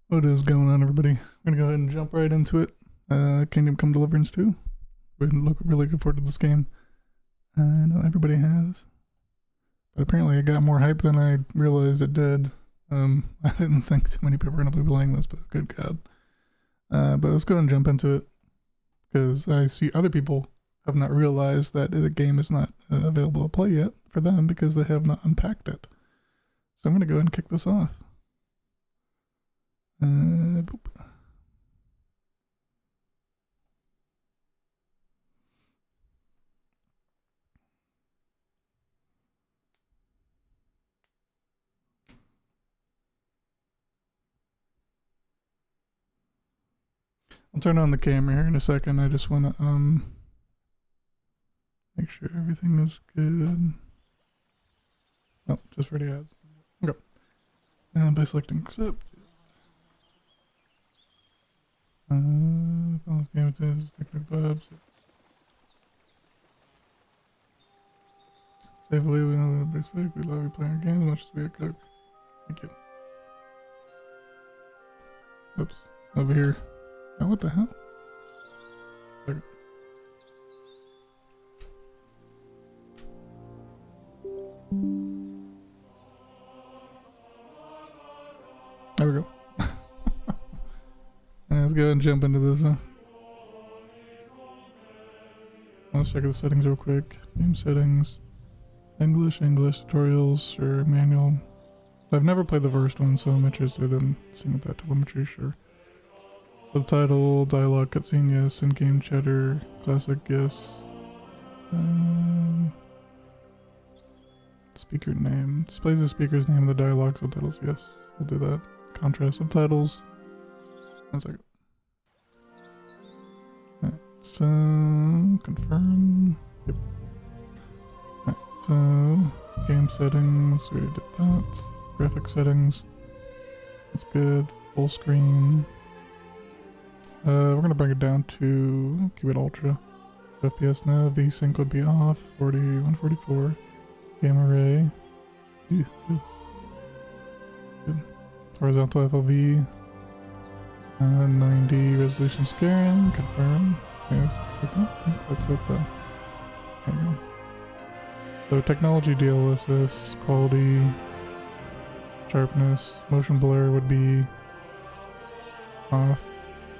What is going on, everybody? I'm gonna go ahead and jump right into it. Kingdom Come Deliverance 2. Been really looking forward to this game. I know everybody has. But apparently it got more hype than I realized it did. I didn't think too many people were gonna be playing this, but good god. But let's go and jump into it. Because I see other people have not realized that the game is not available to play yet for them because they have not unpacked it. So I'm gonna go ahead and kick this off. Boop. I'll turn on the camera here in a second. I just want to make sure everything is good. Oh, just for the ads. Okay. And by selecting accept. Follow game technical bugs. Safely, we know the best way. We love you playing our games as much as we are cooked. Thank you. Oops. Over here. Oh, what the hell? Second. There we go. Let's go ahead and jump into this. Let's check the settings real quick. Game settings. English tutorials or manual. I've never played the first one, so I'm interested in seeing what that telemetry is. Sure. Subtitle, dialogue, cutscene, yes. In-game chatter, classic, yes. Speaker name. Displays the speaker's name in the dialogue, subtitles, yes. We'll do that. Contrast subtitles. 1 second. Alright, so confirm. Yep. Alright, so game settings, we already did that. Graphic settings. That's good. Full screen. We're gonna bring it down to keep it ultra. FPS now, VSync would be off, 144. Game array. Good. Horizontal FOV. 90 resolution scaling, confirm. Yes, I don't think that's it though. There you go. So technology DLSS, quality, sharpness, motion blur would be off,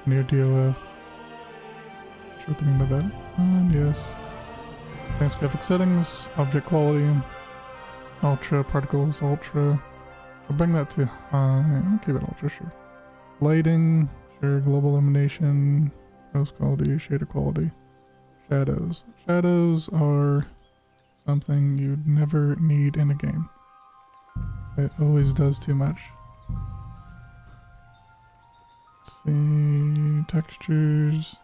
near DOF. Sure what they mean by that. And yes. Advanced graphic settings, object quality, ultra, particles, ultra. I'll bring that to high. I'll keep it ultra, sure. Lighting, sure. Global illumination, post quality, shader quality. Shadows. Shadows are something you'd never need in a game. It always does too much. Let's see. Textures.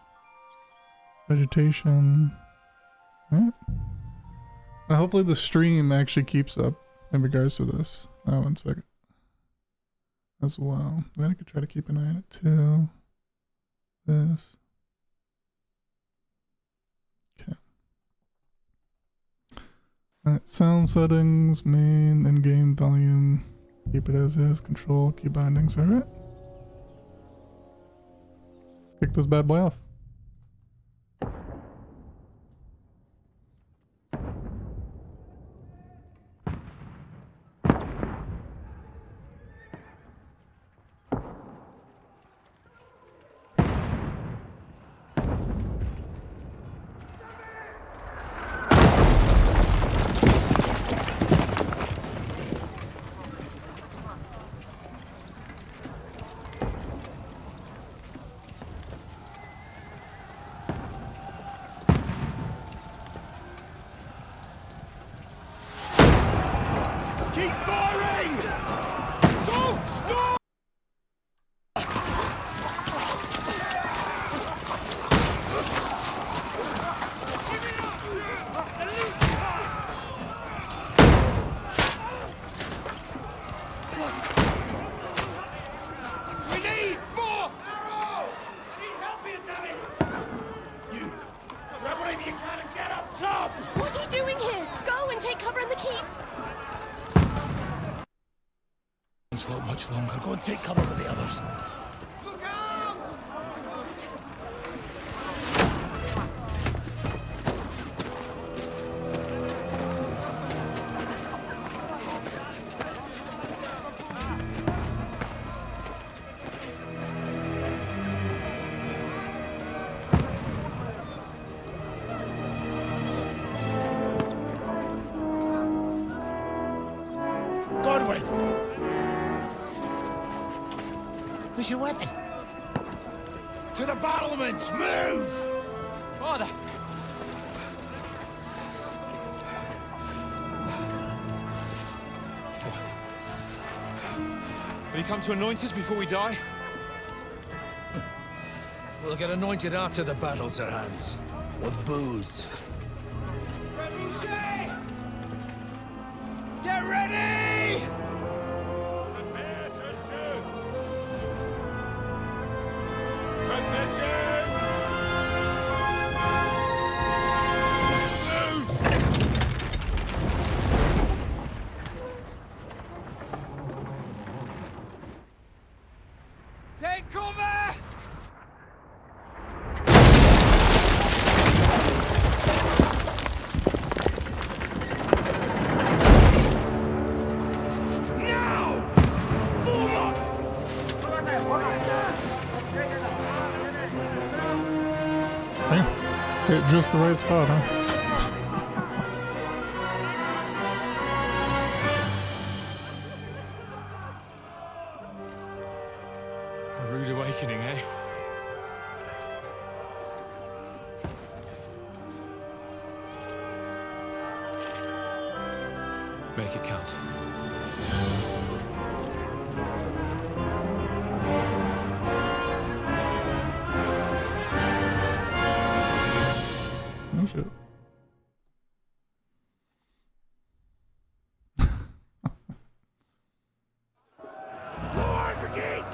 Vegetation. Alright. Now hopefully the stream actually keeps up in regards to this. 1 second. As well. Then I could try to keep an eye on it too. This. Okay. Alright, sound settings, main, in-game volume. Keep it as is. Control, key bindings. Alright. Kick this bad boy off. What are you doing here? Go and take cover in the keep! Slow much longer. Go and take cover with the others. Godwin! Where's your weapon? To the battlements! Move! Father! Will you come to anoint us before we die? We'll get anointed after the battles are hands. With booze. Get ready! Prepare to shoot! Position! Take cover! Hit just the right spot, huh? A rude awakening, eh? Make it count. Oh shit. Lord, brigade!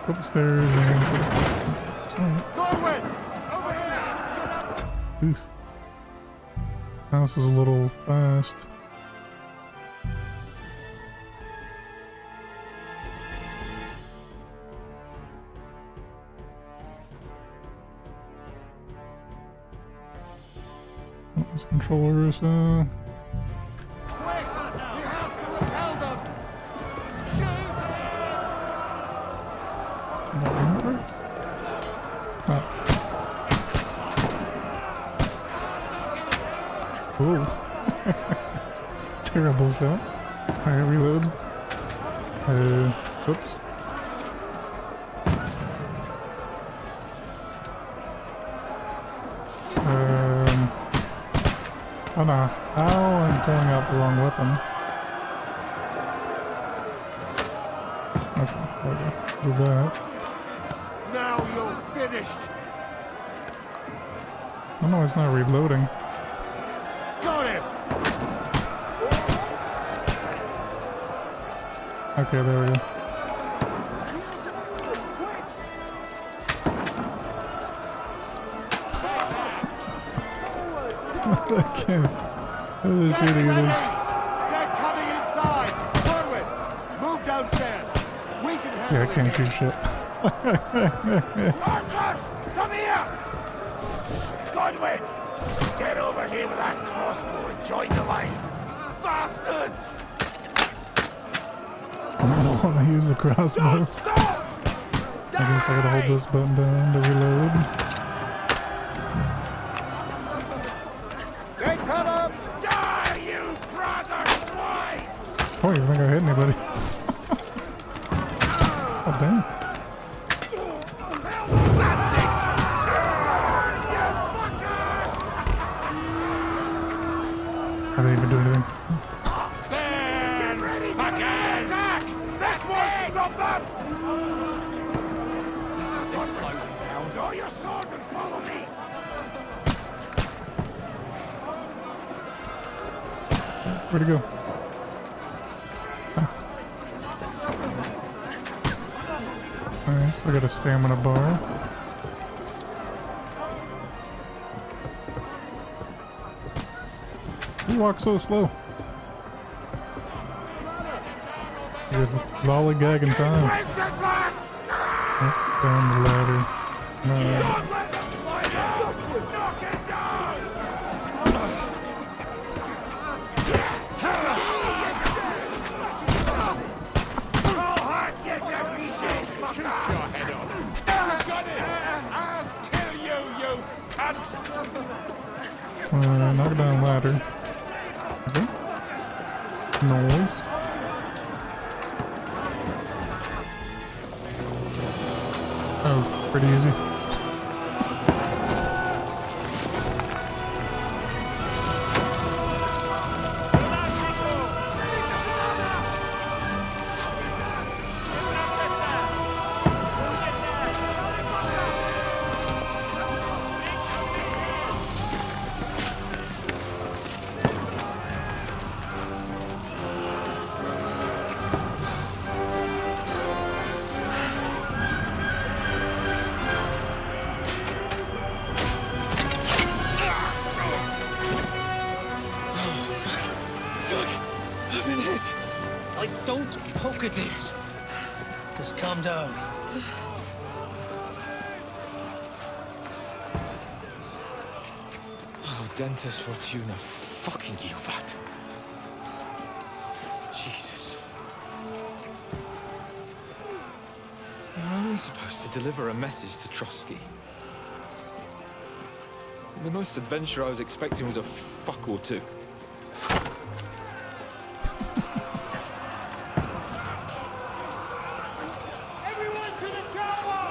Upstairs and into the... Godwin! Over here! Peace. House is a little fast. These controllers, Quick! We have to repel them! Shoot! Cool. Terrible shot. Alright, reload. Whoops. Oh no. Ow, I'm pulling out the wrong weapon. Okay, do that. Now you're finished! Oh no, it's not reloading. Got him! Okay, there we go. I can't. That is Get shooting ready! either. They're coming inside! Godwin, move downstairs! We can handle Yeah, I it can't here. shoot shit. Archers! Come here! Godwin! Get over here with that crossbow and join the line! Bastards! I don't want to use the crossbow. Don't stop! I guess I gotta hold this button down to reload. Take cover! Die, you brother swine! Oh, you think I hit anybody? Oh, damn. That's it! Turn, you fuckers! I didn't even do anything. Get ready for the attack! This won't stop them! Draw your sword and follow me! Where'd he go? Alright, so I got a stamina bar. You walk so slow. Good lollygagging time. Princess lass! Up, down the ladder. Alright. Don't let them fly down! Knock it down! I'll hack you to pieces, fucker! Shoot your head off! Got it! I'll kill you, you cunt! Knock it down ladder. Okay. Noise. That was pretty easy. I've been hit. Don't poke at it. Just calm down. Oh, Dentes Fortuna, fucking you, that. Jesus. You're only supposed to deliver a message to Trotsky. The most adventure I was expecting was a fuck or two. Everyone to the chopper!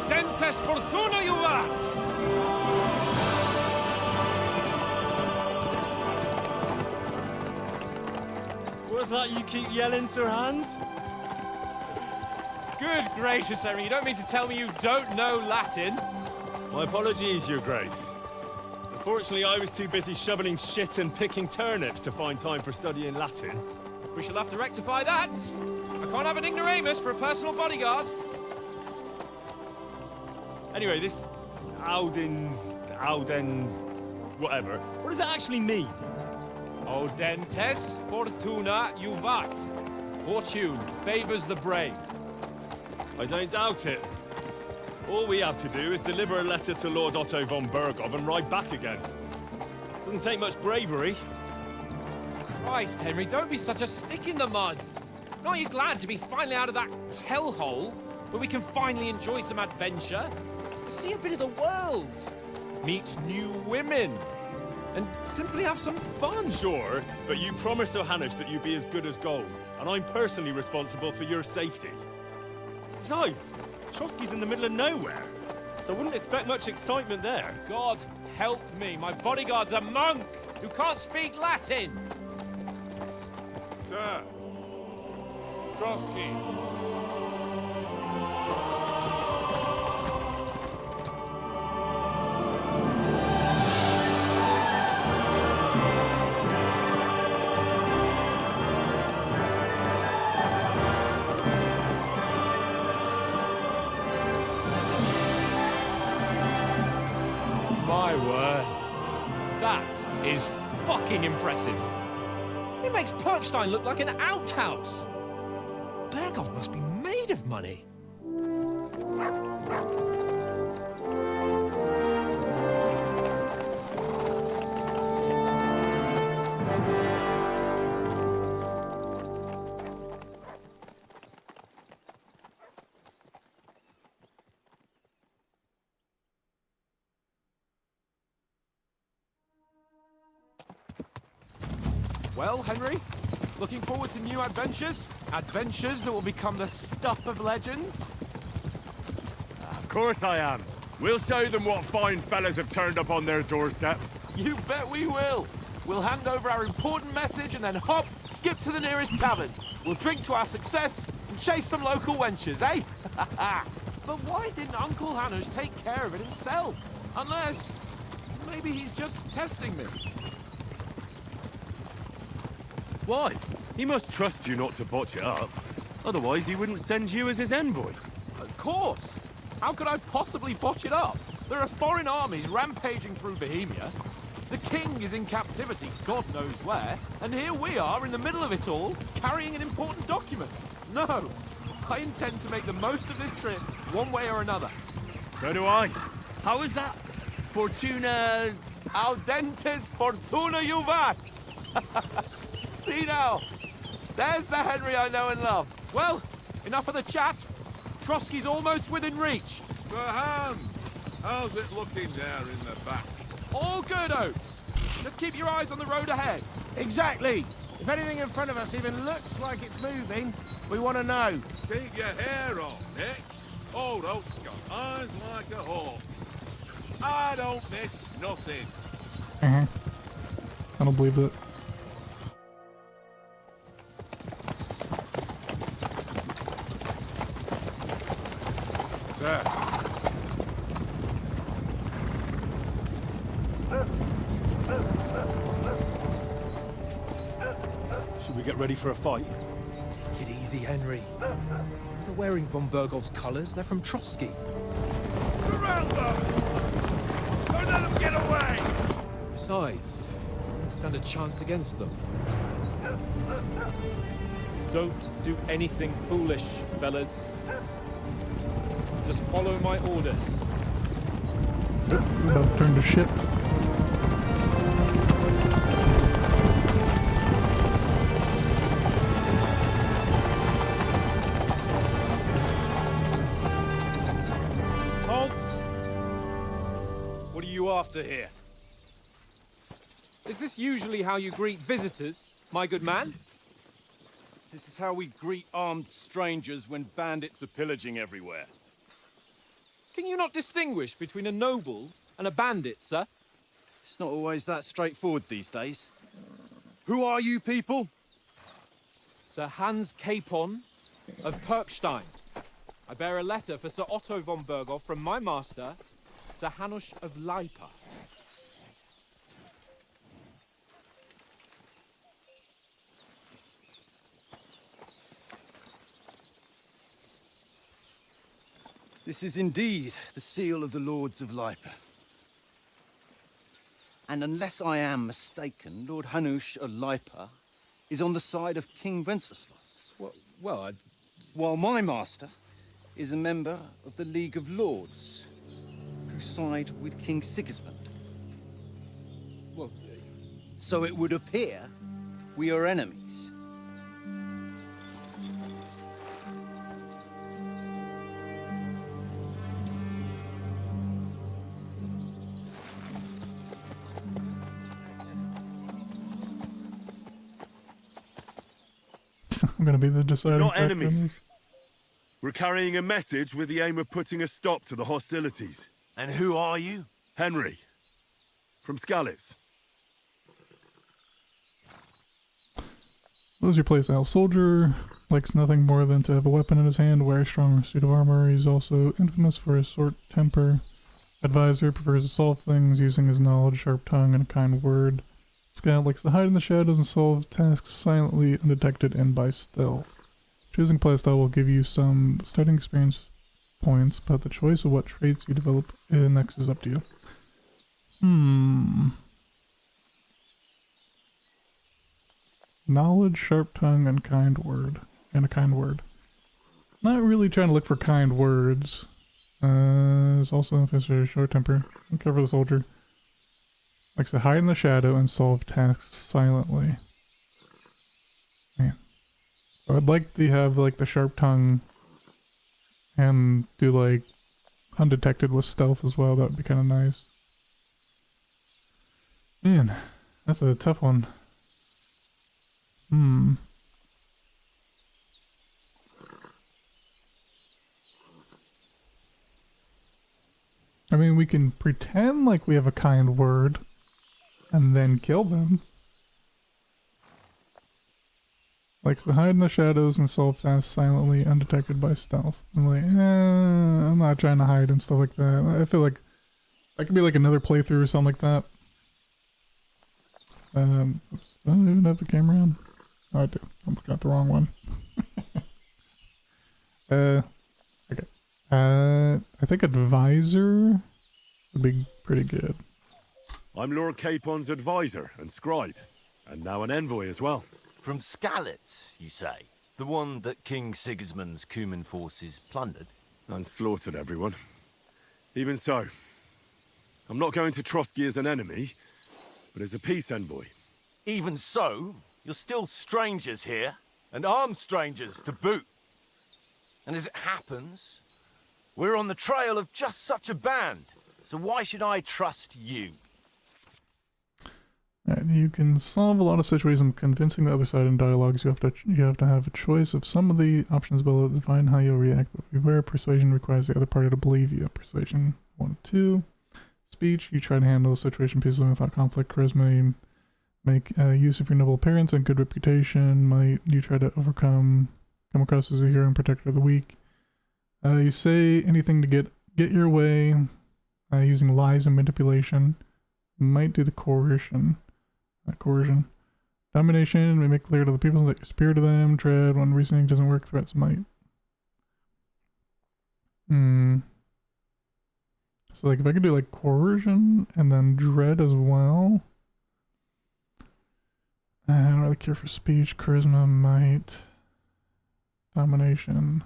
Dentes Fortuna, you vat! What's that you keep yelling, Sir Hans? Good gracious, Henry, you don't mean to tell me you don't know Latin? My apologies, Your Grace. Unfortunately, I was too busy shoveling shit and picking turnips to find time for studying Latin. We shall have to rectify that. I can't have an ignoramus for a personal bodyguard. Anyway, this Audens, whatever. What does that actually mean? O Dentes Fortuna Juvat. Fortune favors the brave. I don't doubt it. All we have to do is deliver a letter to Lord Otto von Bergov and ride back again. Doesn't take much bravery. Christ, Henry, don't be such a stick in the mud. Aren't you glad to be finally out of that hellhole where we can finally enjoy some adventure? See a bit of the world. Meet new women. And simply have some fun. Sure, but you promised Johannes that you'd be as good as gold, and I'm personally responsible for your safety. Besides, Trotsky's in the middle of nowhere, so I wouldn't expect much excitement there. God help me, my bodyguard's a monk who can't speak Latin. Sir! Trotsky! My word. That is fucking impressive. It makes Perkstein look like an outhouse. Berghoff must be made of money. Well, Henry, looking forward to new adventures? Adventures that will become the stuff of legends? Of course I am. We'll show them what fine fellas have turned up on their doorstep. You bet we will. We'll hand over our important message and then hop, skip to the nearest tavern. We'll drink to our success and chase some local wenches, eh? But why didn't Uncle Hanush take care of it himself? Unless, maybe he's just testing me. Why? He must trust you not to botch it up. Otherwise, he wouldn't send you as his envoy. Of course. How could I possibly botch it up? There are foreign armies rampaging through Bohemia. The king is in captivity, God knows where. And here we are in the middle of it all, carrying an important document. No, I intend to make the most of this trip, one way or another. So do I. How is that? Fortuna... Audentes fortuna juvat! See now, there's the Henry I know and love. Well, enough of the chat. Trotsky's almost within reach. Sir Hans, how's it looking there in the back? All good, Oates. Just keep your eyes on the road ahead. Exactly. If anything in front of us even looks like it's moving, we want to know. Keep your hair on, Nick. Old Oak's got eyes like a hawk. I don't miss nothing. I don't believe it. Sir. Should we get ready for a fight? Take it easy, Henry. They're wearing von Berghoff's colours. They're from Trotsky. Around them! Don't let them get away! Besides, I don't stand a chance against them. Don't do anything foolish, fellas. Just follow my orders. Yep, about to turn to shit. Halt! What are you after here? Is this usually how you greet visitors, my good man? This is how we greet armed strangers when bandits are pillaging everywhere. Can you not distinguish between a noble and a bandit, sir? It's not always that straightforward these days. Who are you people? Sir Hans Capon of Perkstein. I bear a letter for Sir Otto von Berghoff from my master, Sir Hanush of Lipa. This is indeed the seal of the Lords of Lipa. And unless I am mistaken, Lord Hanush of Lipa is on the side of King Wenceslas. Well, While my master is a member of the League of Lords, who side with King Sigismund. well, So it would appear we are enemies. I'm gonna be the deciding Not factor in enemies. this. We're carrying a message with the aim of putting a stop to the hostilities. And who are you? Henry, from Skalitz. What is your playstyle? Soldier likes nothing more than to have a weapon in his hand, wear a strong suit of armor. He's also infamous for his short temper. Advisor prefers to solve things using his knowledge, sharp tongue, and a kind word. Scout likes to hide in the shadows and solve tasks silently, undetected, and by stealth. Choosing playstyle will give you some starting experience points, but the choice of what traits you develop next is up to you. knowledge, sharp tongue, and kind word. And a kind word. Not really trying to look for kind words. It's also an officer, short temper. Care for the soldier. Likes to hide in the shadow and solve tasks silently. Man. So I'd like to have like the sharp tongue and do like undetected with stealth as well. That would be kind of nice. Man, that's a tough one. I mean, we can pretend like we have a kind word and then kill them. Likes to hide in the shadows and solve tasks silently, undetected by stealth. I'm like, I'm not trying to hide and stuff like that. I feel like that could be like another playthrough or something like that. Oops, I don't even have the camera on. Oh, I do. I got the wrong one. Okay. I think advisor would be pretty good. I'm Lord Capon's advisor and scribe, and now an envoy as well. From Skalitz, you say? The one that King Sigismund's Cuman forces plundered? And slaughtered everyone. Even so, I'm not going to Trotsky as an enemy, but as a peace envoy. Even so, you're still strangers here, and armed strangers to boot. And as it happens, we're on the trail of just such a band, so why should I trust you? Alright, you can solve a lot of situations convincing the other side in dialogues. You have to have a choice of some of the options below to define how you'll react, but beware, persuasion requires the other party to believe you. Persuasion 1, 2. Speech, you try to handle the situation peacefully without conflict. Charisma, you make use of your noble appearance and good reputation. Might, you try to come across as a hero and protector of the weak. You say anything to get your way, using lies and manipulation. Might do the coercion. Domination, we make clear to the people that you're superior to them. Dread, when reasoning doesn't work, threats might. So like if I could do like coercion and then dread as well. I don't really care for speech, charisma, might, domination.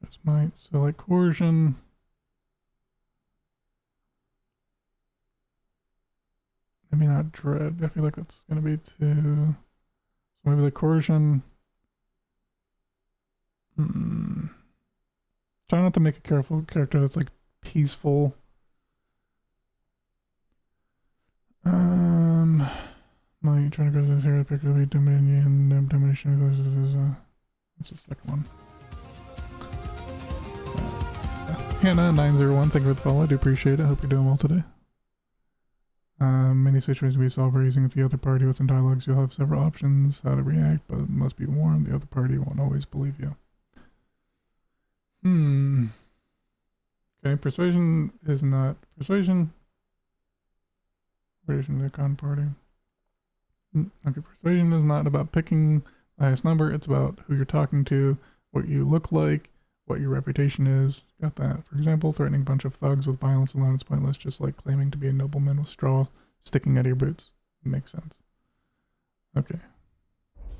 That's might. So like coercion. Maybe not dread. I feel like that's gonna be too. So maybe like coercion. Try not to make a character that's like peaceful. No, you're trying to go to this area, pick up dominion, domination. What's the second one? Hannah901, thank you for the follow. I do appreciate it. Hope you're doing well today. Many situations we solve are using with the other party within dialogues. You'll have several options how to react, but must be warned the other party won't always believe you. Okay, persuasion is not persuasion. Persuasion is a con party. Okay, persuasion is not about picking the highest number. It's about who you're talking to, what you look like, what your reputation is. Got that. For example, threatening a bunch of thugs with violence alone is pointless, just like claiming to be a nobleman with straw sticking out of your boots. Makes sense. Okay.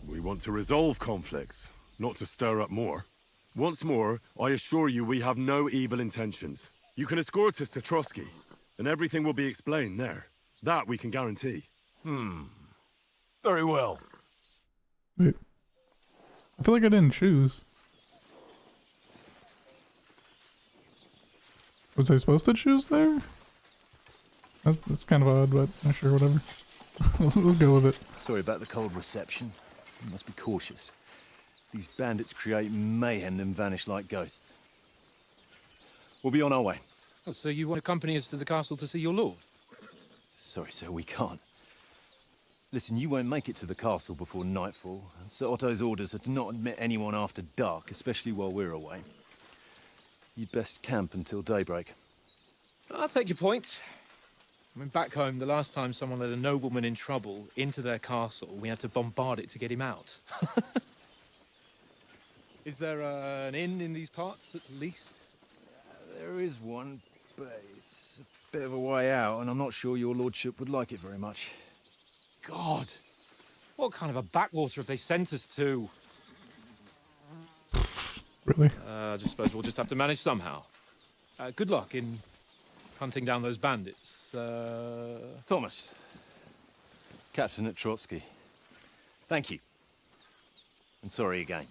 We want to resolve conflicts, not to stir up more. Once more, I assure you we have no evil intentions. You can escort us to Trotsky, and everything will be explained there. That we can guarantee. Very well. Wait. I feel like I didn't choose. Was I supposed to choose there? That's kind of odd, but sure, whatever. We'll go with it. Sorry about the cold reception. You must be cautious. These bandits create mayhem, then vanish like ghosts. We'll be on our way. Oh, so you want to accompany us to the castle to see your lord? Sorry, sir, we can't. Listen, you won't make it to the castle before nightfall, and Sir Otto's orders are to not admit anyone after dark, especially while we're away. You'd best camp until daybreak. I'll take your point. I mean, back home, the last time someone let a nobleman in trouble into their castle, we had to bombard it to get him out. Is there an inn in these parts, at least? There is one, but it's a bit of a way out, and I'm not sure your lordship would like it very much. God! What kind of a backwater have they sent us to? Really? I just suppose we'll just have to manage somehow. Good luck in hunting down those bandits. Thomas, Captain at Trotsky. Thank you. And sorry again.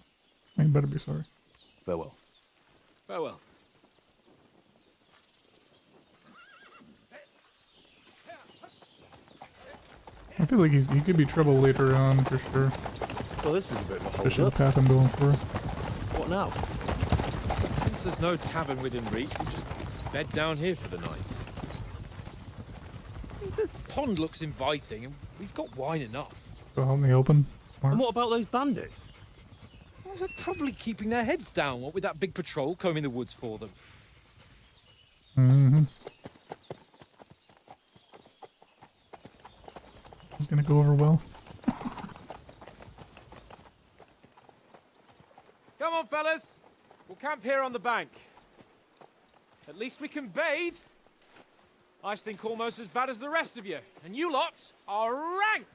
You better be sorry. Farewell. Farewell. I feel like he could be trouble later on for sure. Well, this is a bit of a Especially the hold-up. path I'm going for. What now? Since there's no tavern within reach, we'll just bed down here for the night. The pond looks inviting, and we've got wine enough. So help me open. Smart. And what about those bandits? Well, they're probably keeping their heads down, what with that big patrol combing the woods for them. Mm-hmm. It's gonna go over well. Come on, fellas. We'll camp here on the bank. At least we can bathe. I stink almost as bad as the rest of you, and you lot are rank.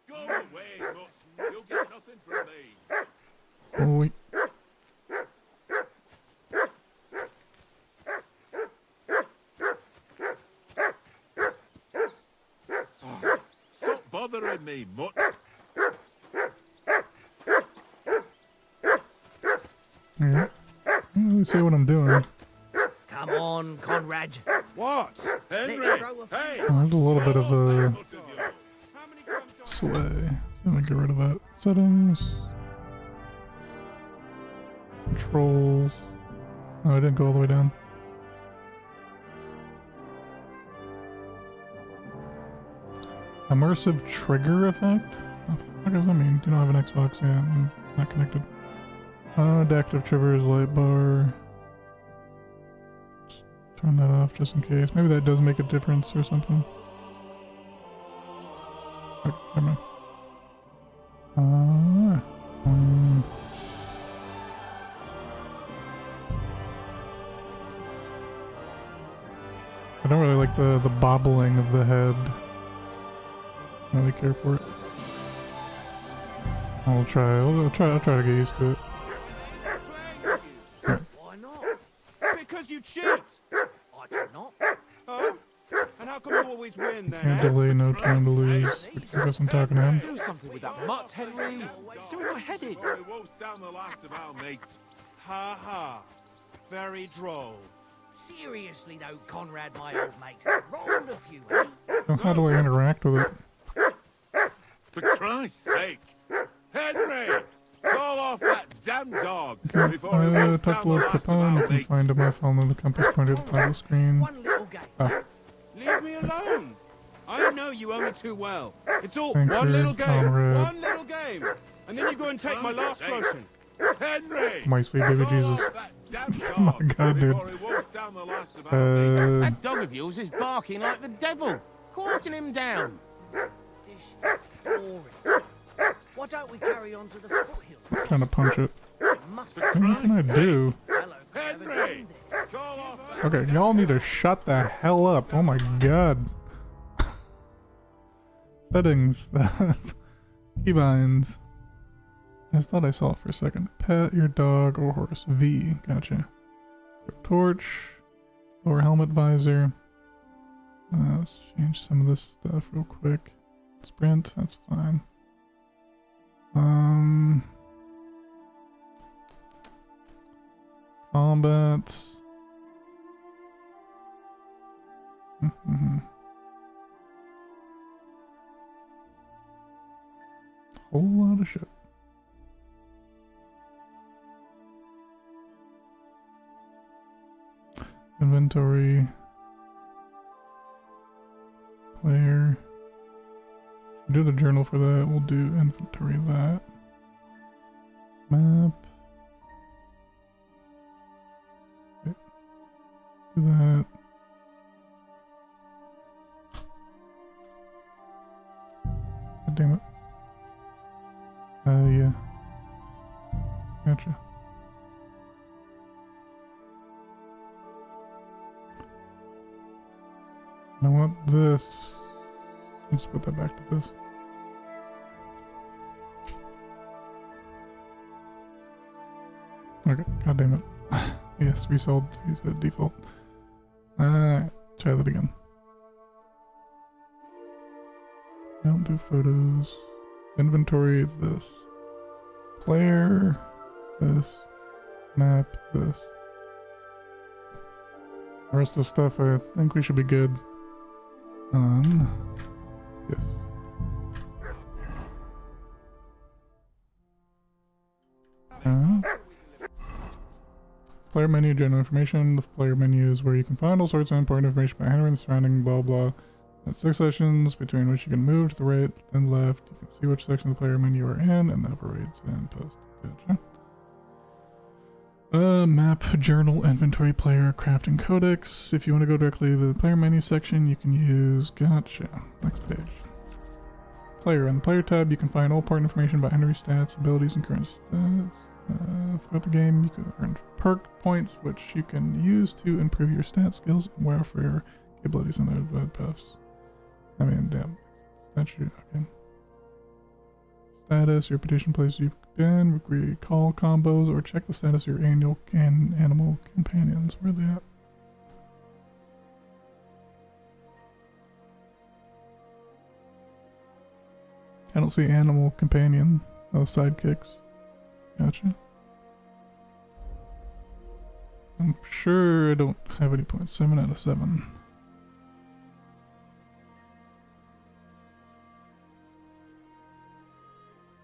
Go away, Mutton. You'll get nothing from me. Oh, wait. Stop bothering me, Mutton. Yeah. I don't really say what I'm doing. Come on, Conrad. What? Henry? Let's throw a few Hey! Oh, there's a little bit of a Both of you. How many comes on? sway. Let me get rid of that. Settings. Controls. Oh, I didn't go all the way down. Immersive trigger effect? What the fuck does that mean? Do not have an Xbox. Yeah, I'm not connected. Adaptive triggers, light bar. Turn that off just in case. Maybe that does make a difference or something. Oh, never mind. I don't really like the bobbling of the head. I don't really care for it. I'll try to get used to it. Why not? Because you cheat! I did not. Huh? And how come you always win then, Can't eh? delay, no time to lose. I guess I'm talking to him. Do something with that mutt, Henry. It's doing my head in. Sorry, won't stand the last of our mates. Ha ha. Very droll. Seriously though, Conrad, my old mate. Rolled a few, eh? So how do I interact with it? For Christ's sake. Henry! Call off that damn dog Okay, before it won't touch stand the left last of Capone. You our can mates. find my phone on the compass pointer at the top of the screen. One little game. Ah, Leave me alone. I know you only too well. It's all Thank one you, little game. Conrad. One little game. And then you go and take my last potion. Henry! my sweet baby Call Jesus. off that damn Oh my dog God, dude. before it won't stand the last of our mates. That dog of yours is barking like the devil. Quieten him down. This is boring. Why don't we carry on to the foothills? Trying to punch it. Must What can I do? fellow have Henry! been there. Call off that Okay, y'all need to shut the hell up. Oh my god. Settings. Keybinds. I just thought I saw it for a second. Pet your dog or horse. V. Gotcha. Torch. Lower helmet visor. Let's change some of this stuff real quick. Sprint. That's fine. Combat. Whole lot of shit. Inventory. Player. Do the journal for that. We'll do inventory that. Map. Okay. Do that. God damn it. Yeah. Gotcha. I want this. Let's put that back to this. Okay, god damn it. Yes, resold. Use the default. Try that again. Don't do photos. Inventory is this. Player, this. Map, this. The rest of the stuff, I think we should be good on. Yes. Player menu, general information. The player menu is where you can find all sorts of important information about Henry and the surrounding blah blah. There's 6 sections between which you can move to the right and left. You can see which section of the player menu are in, and that operates and post. Gotcha. Map, journal, inventory, player, crafting, codex. If you want to go directly to the player menu section, you can use. Gotcha. Next page. Player. In the player tab, you can find all important information about Henry's stats, abilities, and current stats. Throughout the game, you can earn perk points, which you can use to improve your stat skills and welfare abilities and other buffs. I mean, damn. Statue. Okay. Status, your petition place you've been, recall combos, or check the status of your annual and animal companions. Where are they at? I don't see animal companion. Oh, sidekicks. Gotcha. I'm sure I don't have any points. 7 out of 7.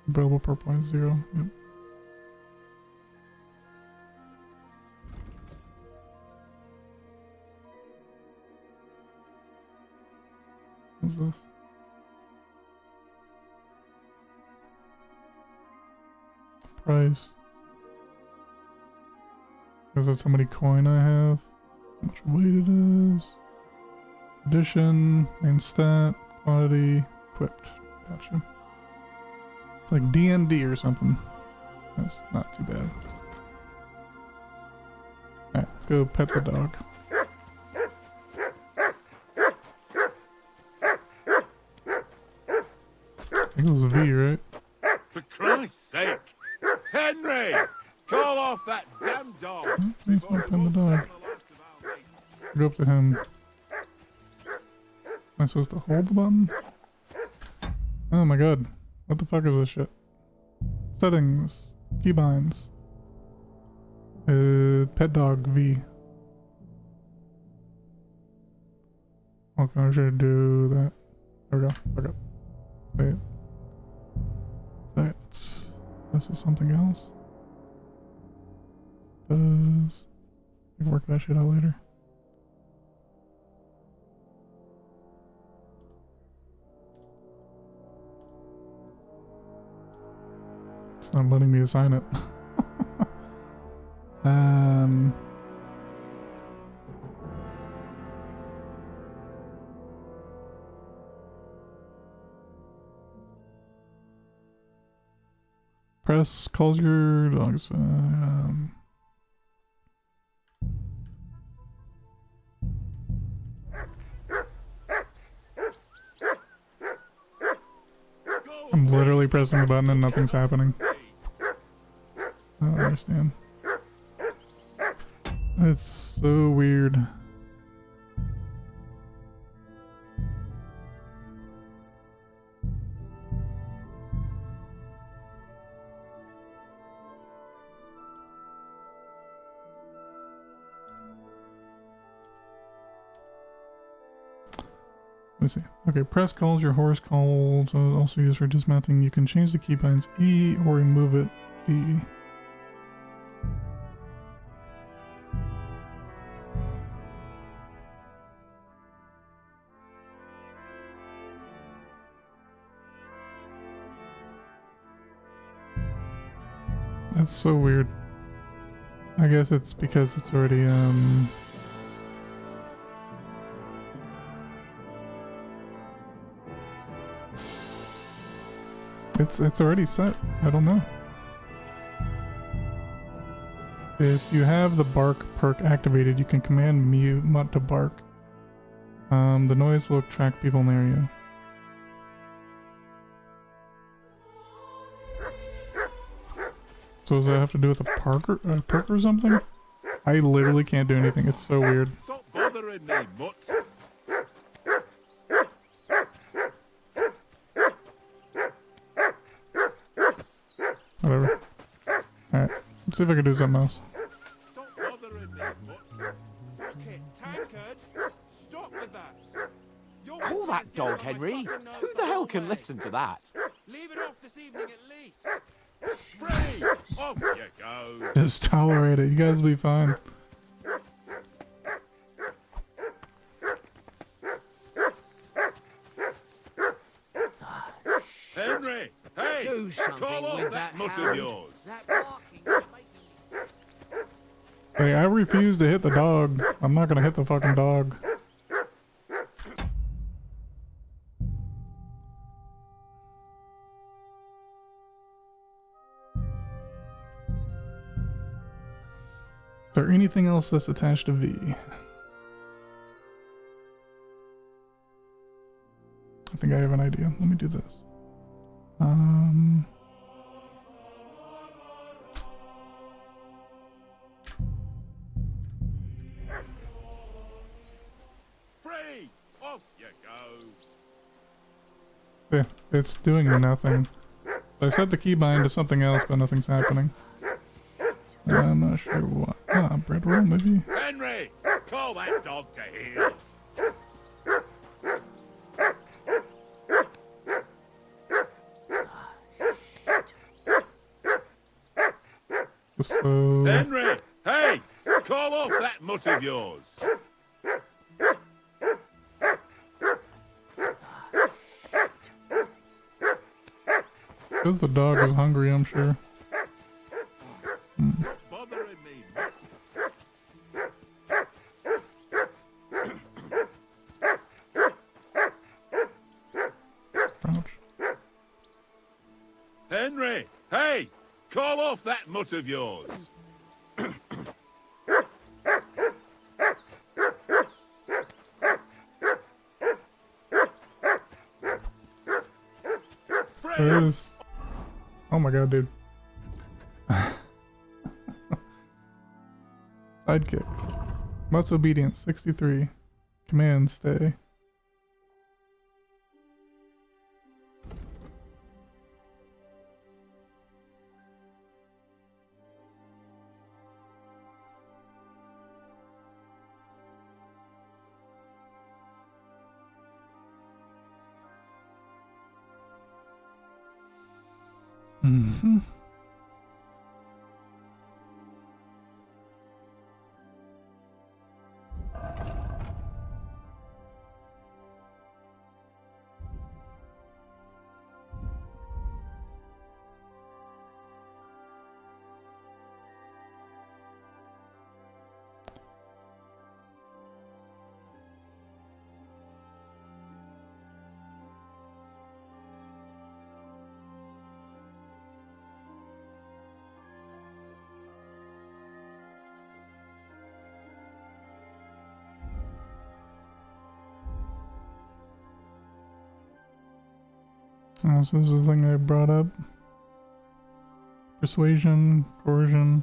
Available per point 0. Yep. What's this? Price. Because that's how many coin I have. How much weight it is. Condition, main stat, quantity, equipped. Gotcha. It's like D&D or something. That's not too bad. Alright, let's go pet the dog. I think it was a V, right? For Christ's sake! Henry! Call off that damn dog! Please don't pet the dog. Go up to him. Am I supposed to hold the button? Oh my god. What the fuck is this shit? Settings. Keybinds. Pet dog V. Okay, I should do that. There we go. Okay. Wait. This is something else. I can work that shit out later. It's not letting me assign it. Press calls your dogs. I'm literally pressing the button and nothing's happening. I don't understand. It's so weird. Let's see. Okay, press calls your horse calls, also used for dismounting. You can change the keybinds E or remove it D. That's so weird. I guess it's because it's already It's already set. I don't know. If you have the bark perk activated, you can command Mutt to bark. The noise will attract people near you. So does that have to do with a perk or something? I literally can't do anything. It's so weird. Stop bothering me, mutt. Whatever. Alright. Let's see if I can do something else. Stop bothering me, mutt. Okay, tankard. Stop with that. Your Call that business dog, is getting on my Henry. fucking nerves Who the the hell whole can way. listen to that? Leave it off this evening at least. Free! Off you go. Just tolerate it. You guys will be fine. Henry! Hey! Do something Call off with that that mutt hound. of yours. That barking is making Hey, I refuse to hit the dog. I'm not gonna hit the fucking dog. Is there anything else that's attached to V? I think I have an idea. Let me do this. Free! Off you go. Yeah, it's doing nothing. I set the keybind to something else, but nothing's happening. I'm not sure why. Ah, bread roll maybe? Henry! Call that dog to heel. So... Henry! Hey! Call off that mutt of yours. Because the dog is hungry, I'm sure. Bothering me, mutt. Ouch. Henry! Hey! Call off that mutt of yours. There it is. Oh my god, dude. Sidekick. Mutt's obedience, 63. Command, stay. Mm-hmm. Oh, so this is the thing I brought up. Persuasion, coercion.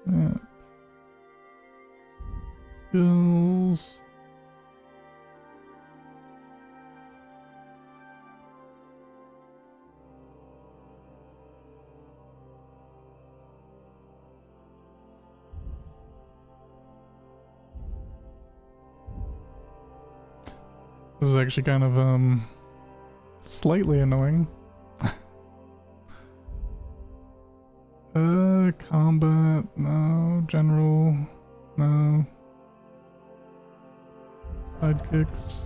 Yeah. Skills. This is actually kind of, slightly annoying. Combat, no. General, no. Sidekicks.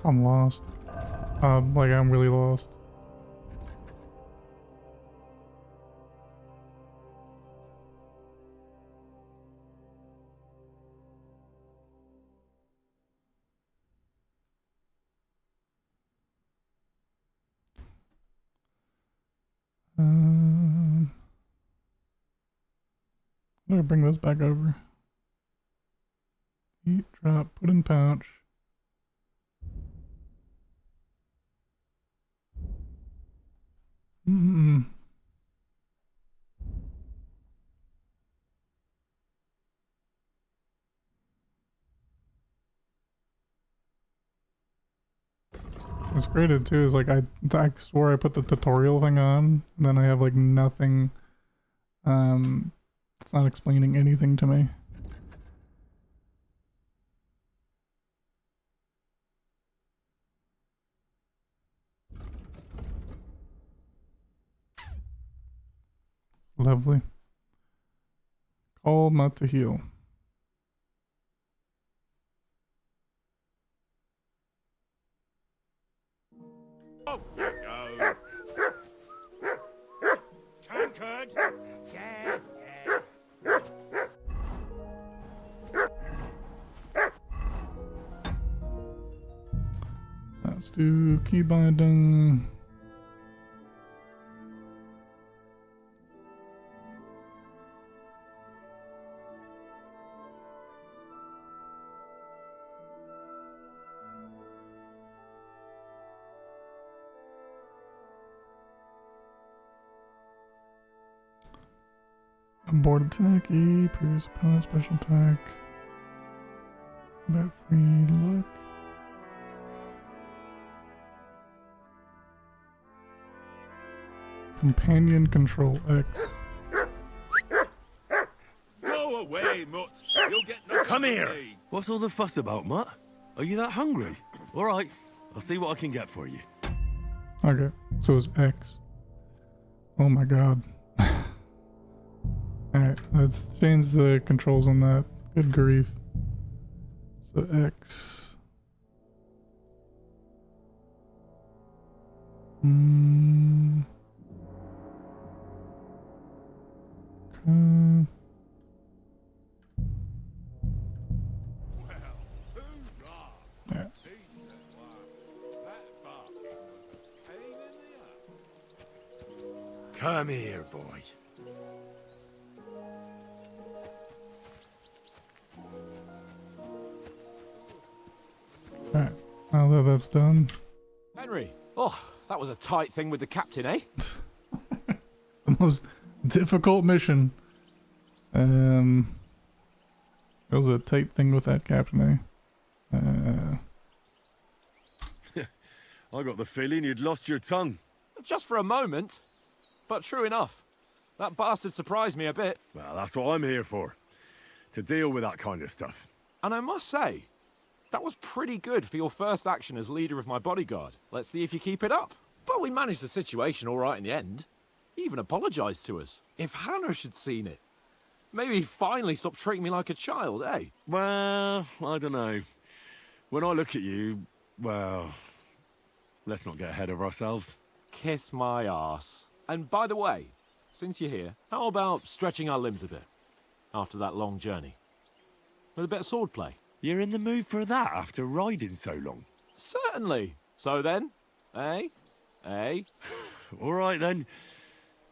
I'm lost. Like I'm really lost. I'm gonna bring this back over. Eat, drop, put in pouch. Mm-mm. What's graded too is like I swore I put the tutorial thing on, and then I have like nothing. It's not explaining anything to me. Lovely. Call not to heal. Off you go. Tankard. Yeah. Let's do key binding. Board attack, E, previous opponent, special attack. Combat free luck. Companion control X. Go away, Mutt. You'll get no. Come here! What's all the fuss about, Mutt? Are you that hungry? Alright, I'll see what I can get for you. Okay, so it's X. Oh my god. Alright, let's change the controls on that. Good grief. So X. Okay. Yeah. Come here, boy. Alright, now that that's done. Henry, oh, that was a tight thing with the captain, eh? The most difficult mission. It was a tight thing with that captain, eh? I got the feeling you'd lost your tongue. Just for a moment. But true enough. That bastard surprised me a bit. Well, that's what I'm here for. To deal with that kind of stuff. And I must say, that was pretty good for your first action as leader of my bodyguard. Let's see if you keep it up. But we managed the situation all right in the end. He even apologized to us. If Hanosh had seen it, maybe he'd finally stop treating me like a child, eh? Well, I don't know. When I look at you, well, let's not get ahead of ourselves. Kiss my arse. And by the way, since you're here, how about stretching our limbs a bit after that long journey? With a bit of swordplay? You're in the mood for that after riding so long? Certainly. So then, eh? Eh? All right then.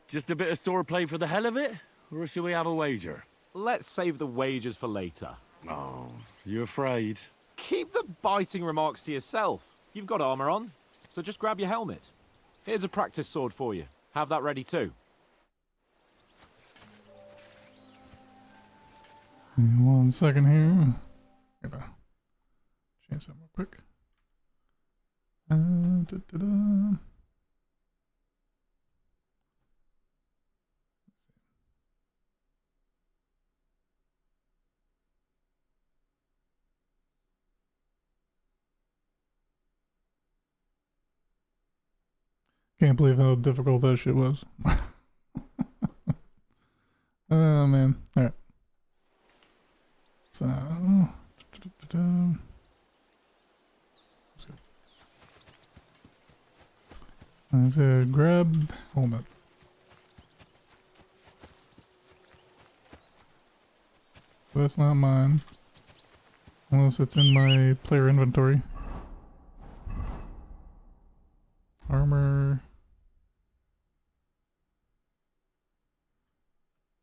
Just a bit of swordplay for the hell of it? Or shall we have a wager? Let's save the wagers for later. Oh, you afraid? Keep the biting remarks to yourself. You've got armor on, so just grab your helmet. Here's a practice sword for you. Have that ready too. One second here. Gotta change that real quick. Da-da-da. Can't believe how difficult that shit was. Oh man. Alright. So let's grab helmet. That's not mine. Unless it's in my player inventory. Armor.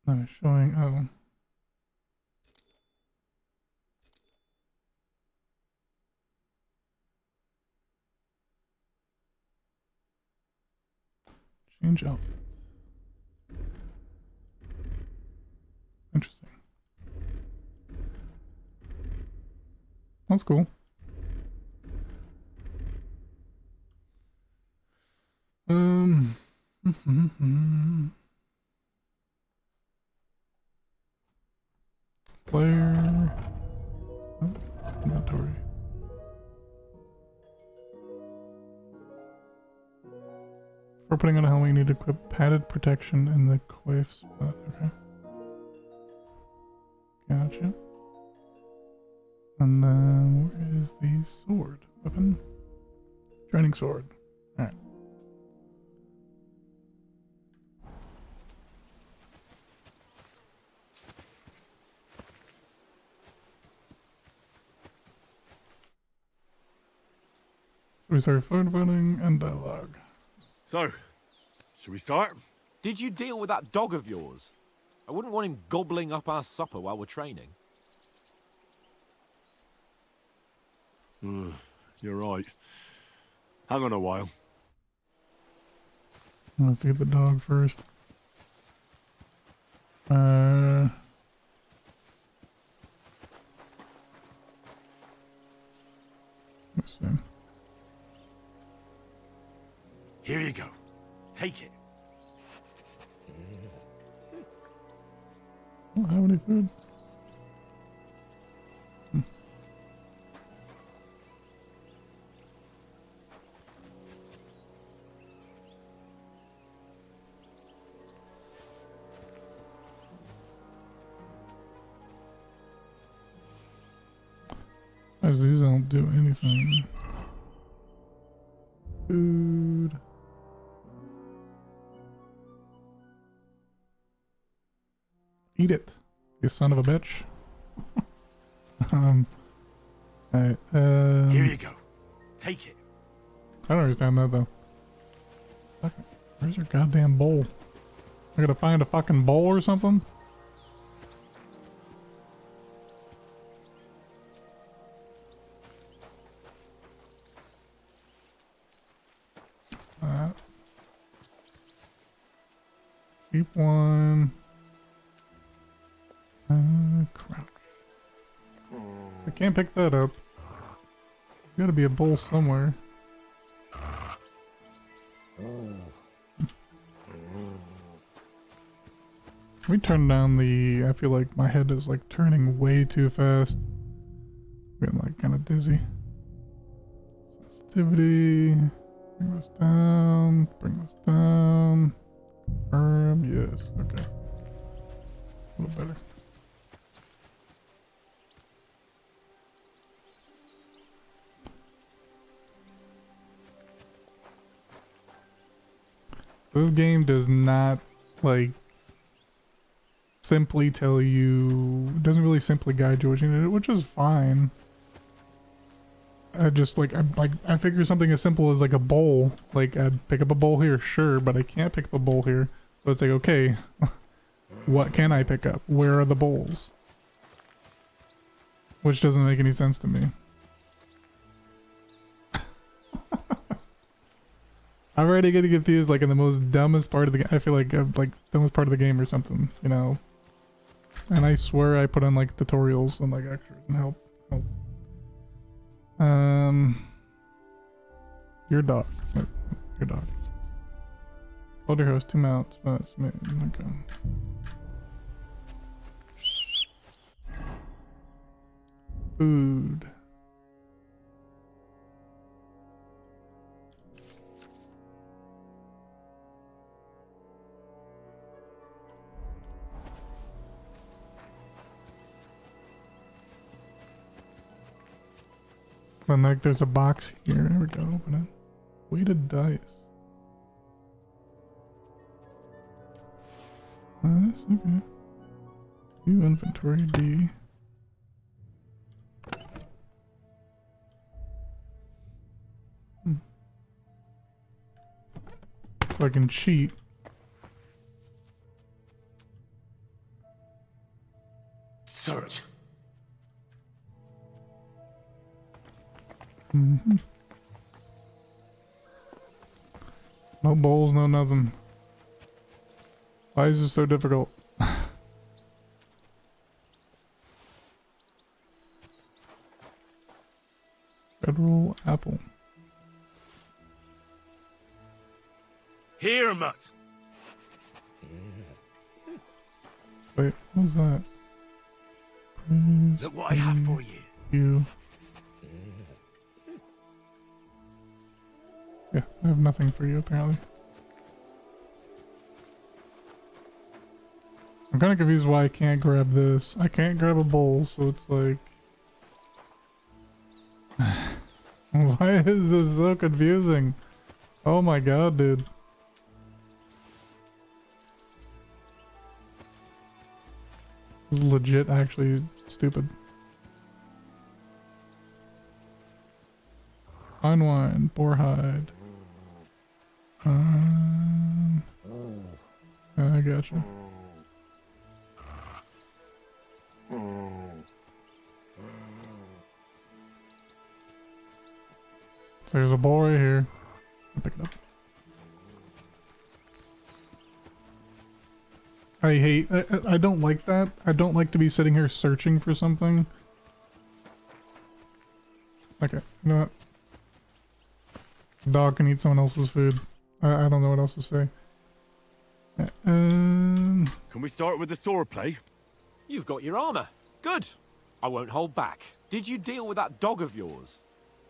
No, showing. Oh. Change outfits. Interesting. That's cool. Player. Oh, inventory. For putting on a helmet, you need to equip padded protection in the coif spot. Okay. Gotcha. And then where is the sword? Weapon? Training sword. Alright. We start phone voting and dialogue. So, should we start? Did you deal with that dog of yours? I wouldn't want him gobbling up our supper while we're training. You're right. Hang on a while. I'm gonna feed the dog first. Let's see. Here you go. Take it. I don't have any food. As these don't do anything. Food. Eat it, you son of a bitch. Alright, Here you go. Take it. I don't understand that though. Fucking, where's your goddamn bowl? I gotta find a fucking bowl or something? Keep one. Crouch. I can't pick that up. There's gotta be a bowl somewhere. Can we turn down the... I feel like my head is like turning way too fast. I'm getting like kind of dizzy. Sensitivity. Bring this down. Bring this down. Confirm. Yes. Okay. A little better. This game does not like simply tell you, it doesn't really simply guide you what you need, which is fine. I just like I figure something as simple as like a bowl, like I'd pick up a bowl here, sure, but I can't pick up a bowl here. So it's like, okay, what can I pick up? Where are the bowls? Which doesn't make any sense to me. I'm already getting confused, like in the most dumbest part of the game. I feel like dumbest part of the game or something, you know. And I swear I put on like tutorials and like extras and help. Your dog. Your dog. Hold your host 2 mounts. Okay. Food. And like there's a box here. There we go. Open it. Weighted dice. Nice. Okay. View inventory D. So I can cheat. Search. No bowls, no nothing. Why is this so difficult? Federal apple. Here, Mutt. Wait, what was that? Praise Look what I have for you. you. Yeah, I have nothing for you apparently. I'm kind of confused why I can't grab this. I can't grab a bowl, so it's like... Why is this so confusing? Oh my god, dude. This is legit actually stupid. Fine wine, boar hide. I gotcha. So there's a bowl right here. I'll pick it up. I don't like that. I don't like to be sitting here searching for something. Okay, you know what? Dog can eat someone else's food. I don't know what else to say. Can we start with the sword play? You've got your armor. Good. I won't hold back. Did you deal with that dog of yours?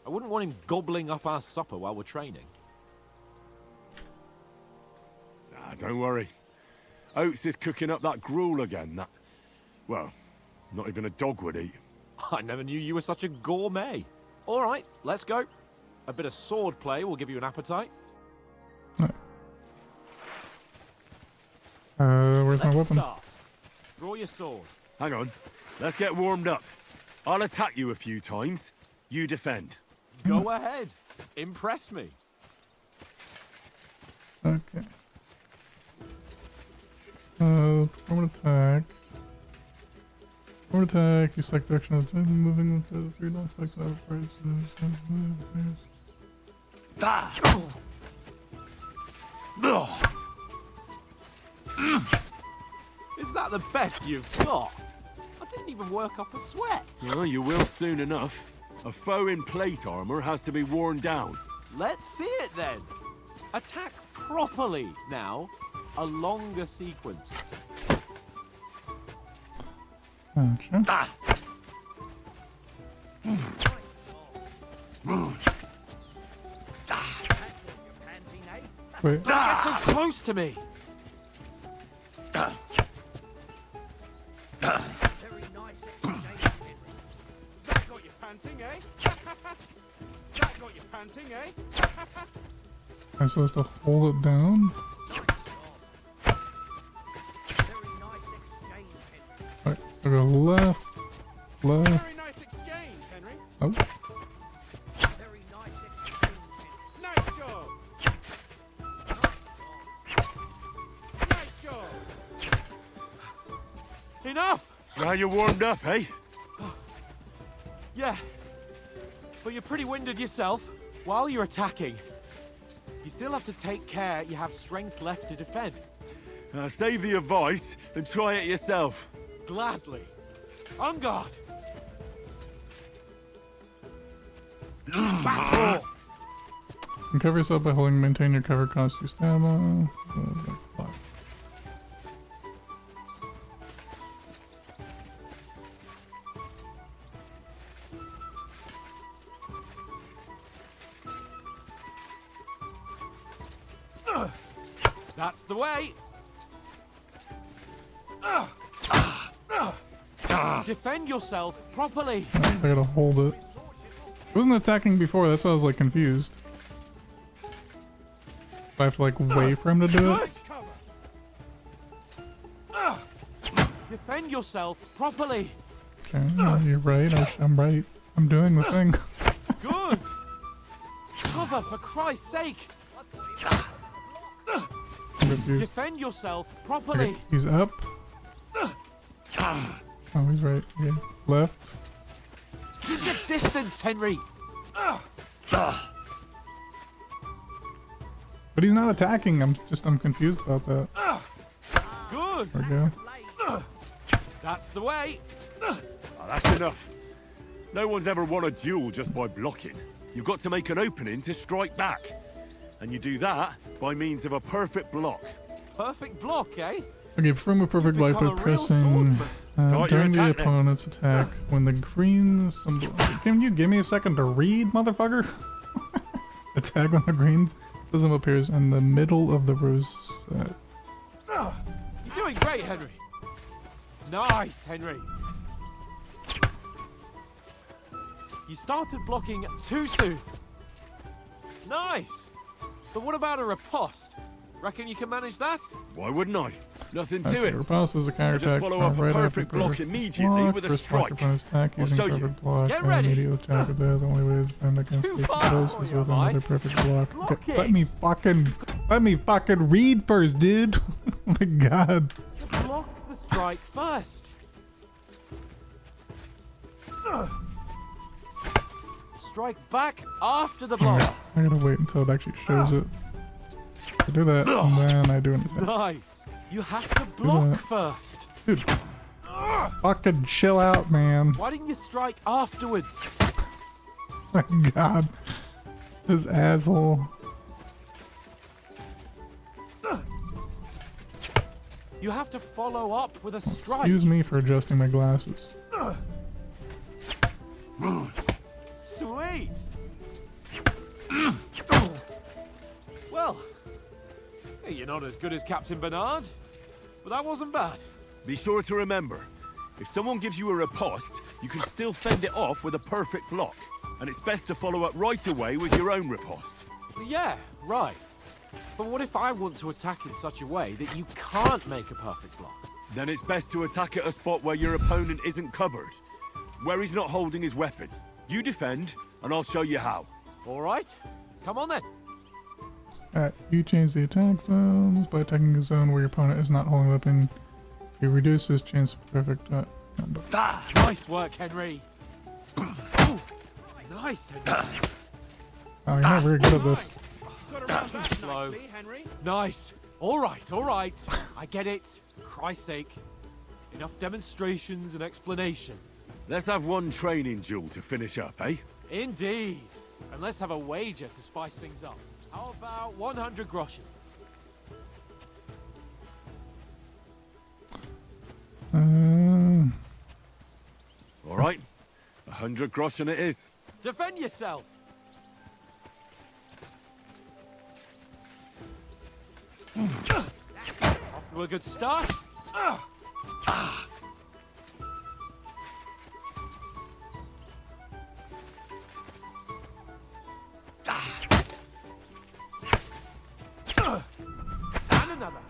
I wouldn't want him gobbling up our supper while we're training. Nah, don't worry. Oates is cooking up that gruel again. That, well, not even a dog would eat. I never knew you were such a gourmet. All right, let's go. A bit of sword play will give you an appetite. Where's my Let's weapon? start. Draw your sword. Hang on. Let's get warmed up. I'll attack you a few times. You defend. Go ahead. Impress me. Okay. Forward attack. Forward attack, you select direction of moving with the 3 dots, select out of price. Is that the best you've got? I didn't even work up a sweat. Well, you will soon enough. A foe in plate armor has to be worn down. Let's see it then. Attack properly now. A longer sequence. Gotcha. Wait. Don't get so close to me. Very nice exchange, Henry. That got you panting, eh? That got you panting, eh? I'm supposed to hold it down? Very nice exchange, Henry. Alright, so go left, left. Very nice exchange, Henry. Oh, Very nice exchange, Henry. Nice job. Nice job. Enough. Now you're warmed up, eh? Yeah. But you're pretty winded yourself. While you're attacking, you still have to take care you have strength left to defend. Save the advice and try it yourself. Gladly. On guard. Back row. and cover yourself by holding maintain your cover costs you stamina. That's the way. Defend yourself properly. I gotta hold it. It wasn't attacking before, that's why I was like confused. I have to like wait for him to do it. Defend yourself properly. Okay, yeah, you're right. I'm right. I'm doing the thing. Good. Cover for Christ's sake. I'm confused. Defend yourself properly. Okay, he's up. Oh, he's right. Okay. Left. Keep the distance, Henry. But he's not attacking. I'm confused about that. Good. There we go. That's the way. Oh, that's enough. No one's ever won a duel just by blocking. You've got to make an opening to strike back. And you do that by means of a perfect block. Perfect block, eh? Okay, perform a perfect block by become a real pressing swordsman. Start your during the attack then. opponent's attack when the green symbol. Can you give me a second to read, motherfucker? Attack when the green symbol appears in the middle of the rosette. You're doing great, Henry. Nice, Henry. You started blocking too soon. Nice. But what about a riposte? Reckon you can manage that? Why wouldn't I? Nothing to Okay, it. riposte is a counter Just attack. follow up a right after perfect block perfect immediately block. with a First block strike. opponent's attack I'll using show you. perfect block. Get ready. Immediate attack of death. The only way to defend against Too the far. close Oh, is yeah, with mate. another perfect block. Block Okay, it. let me fucking read first, dude. Oh my god. Block the strike first. Strike back after the block. Alright, I gotta wait until it actually shows it. I do that, and then I do an attack. Nice. You have to block that. first. Dude, fucking chill out, man. Why didn't you strike afterwards? My god. This asshole. You have to follow up with a strike. Excuse me for adjusting my glasses. Sweet. Well, hey, you're not as good as Captain Bernard, but that wasn't bad. Be sure to remember, if someone gives you a riposte, you can still fend it off with a perfect block. And it's best to follow up right away with your own riposte. Yeah, right. But what if I want to attack in such a way that you can't make a perfect block? Then it's best to attack at a spot where your opponent isn't covered. Where he's not holding his weapon. You defend, and I'll show you how. All right, come on then. Alright, you change the attack zones by attacking a zone where your opponent is not holding a weapon. You reduce his chance of perfect number. Nice work, Henry. Ooh, nice, Henry. Oh, you're not very good at this. Got around that Slow. nicely, Henry. Nice. All right, all right. I get it. For Christ's sake. Enough demonstrations and explanations. Let's have one training duel to finish up, eh? Indeed. And let's have a wager to spice things up. How about 100 groschen? All right, 100 groschen it is. Defend yourself. Off to a good start. And another.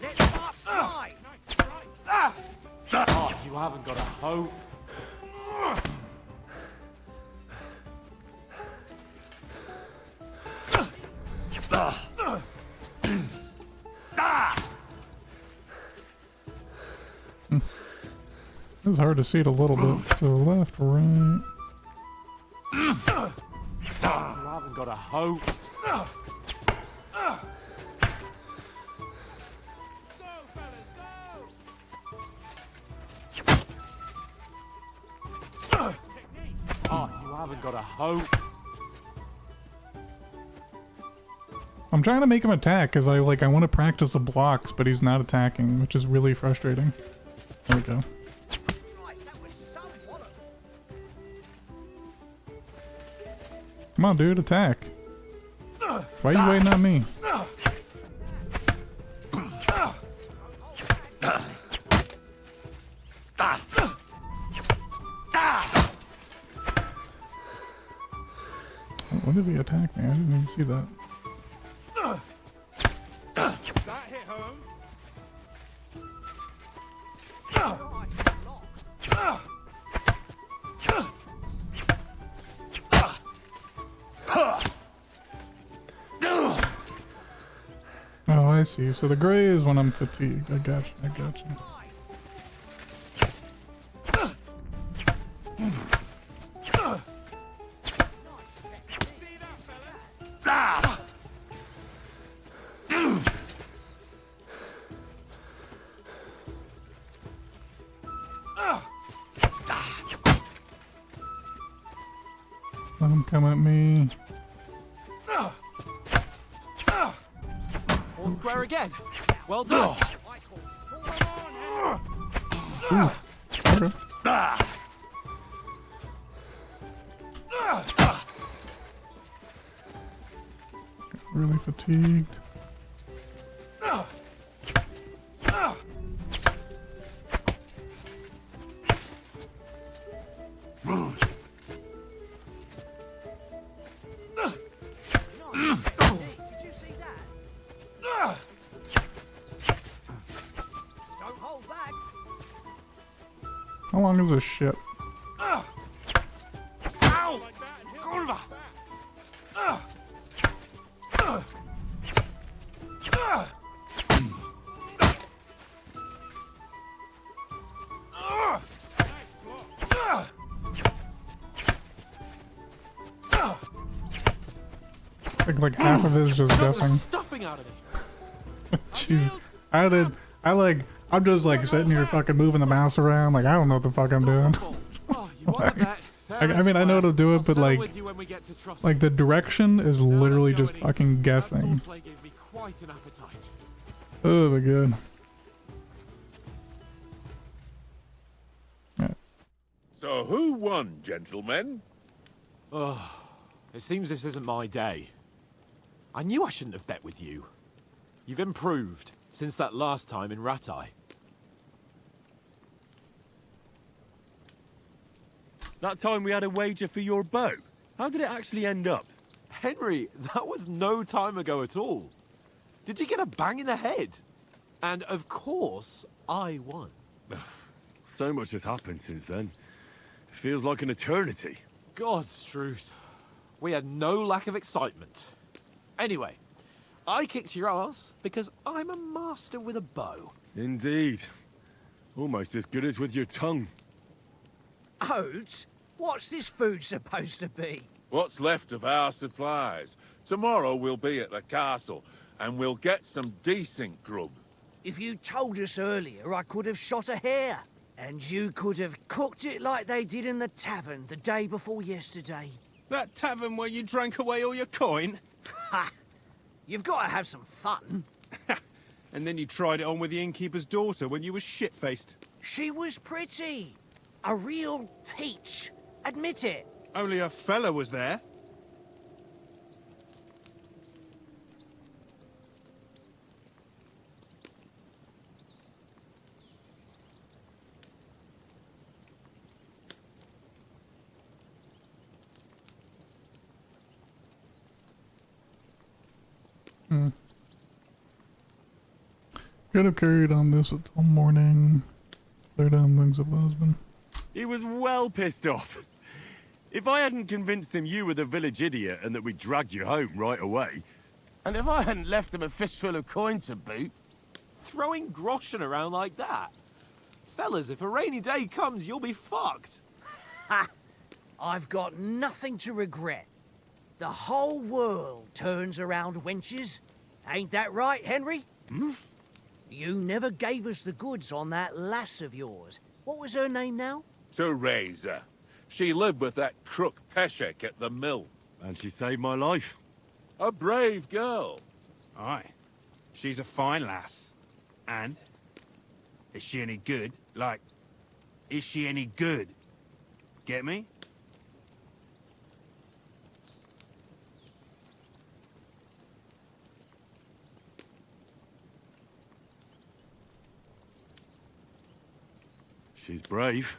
Let's start flying. Oh, you haven't got a hope. It's hard to see it a little bit. To the left, right. You haven't got a hope. Go, fellas, go! Technique. Oh, you haven't got a hope. I'm trying to make him attack because I want to practice the blocks, but he's not attacking, which is really frustrating. There we go. Christ, that was some wallop. Come on, dude, attack. Why are you waiting on me? When did he attack me? I didn't even see that. That hit home. Oh, I see. So the gray is when I'm fatigued. I got you. I got you. Let him come at me. Or square again. Well done. Okay. Really fatigued. Did you see that? Don't hold back. How long is this shit? Ow! Like that and he'll Kurva! back. I think like half of it is just Got the guessing. stuffing out of me. Jeez. I'm just like sitting here fucking moving the mouse around. Like, I don't know what the fuck I'm doing. Oh, you wanted that. Fair I mean, I know and to do it, I'll but settle like, with you when we get to Trust. like the direction is Now let's literally go just and eat. fucking That guessing. swordplay gave me quite an appetite. Oh my god. So who won, gentlemen? Oh, it seems this isn't my day. I knew I shouldn't have bet with you. You've improved since that last time in Ratai. That time we had a wager for your bow. How did it actually end up? Henry, that was no time ago at all. Did you get a bang in the head? And of course, I won. So much has happened since then. It feels like an eternity. God's truth. We had no lack of excitement. Anyway, I kicked your ass because I'm a master with a bow. Indeed. Almost as good as with your tongue. Oats? What's this food supposed to be? What's left of our supplies? Tomorrow we'll be at the castle, and we'll get some decent grub. If you told us earlier, I could have shot a hare. And you could have cooked it like they did in the tavern the day before yesterday. That tavern where you drank away all your coin? Ha! You've got to have some fun. And then you tried it on with the innkeeper's daughter when you were shit-faced. She was pretty. A real peach. Admit it. Only a fella was there. Could have carried on this until morning. Lay down things of husband. He was well pissed off. If I hadn't convinced him you were the village idiot and that we dragged you home right away. And if I hadn't left him a fistful of coin to boot, Throwing groschen around like that? Fellas, if a rainy day comes, you'll be fucked. Ha! I've got nothing to regret. The whole world turns around wenches. Ain't that right, Henry? You never gave us the goods on that lass of yours. What was her name now? Teresa. She lived with that crook Peshek at the mill. And she saved my life. A brave girl. Aye. She's a fine lass. And? Is she any good? Like, is she any good? Get me? She's brave.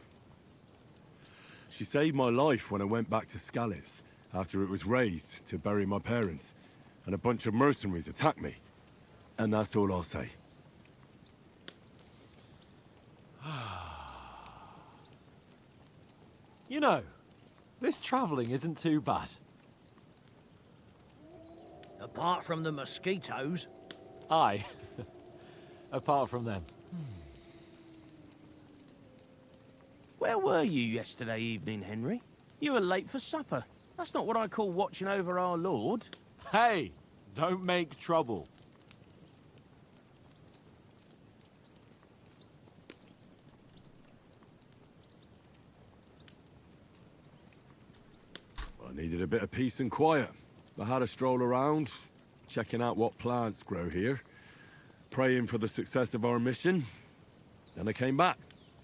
She saved my life when I went back to Scallis after it was razed to bury my parents, and a bunch of mercenaries attacked me. And that's all I'll say. You know, this travelling isn't too bad. Apart from the mosquitoes. Aye. Apart from them. where were you yesterday evening, Henry? You were late for supper. That's not what I call watching over our Lord. Hey, don't make trouble. I I needed a bit of peace and quiet. I had a stroll around, checking out what plants grow here, praying for the success of our mission. Then I came back.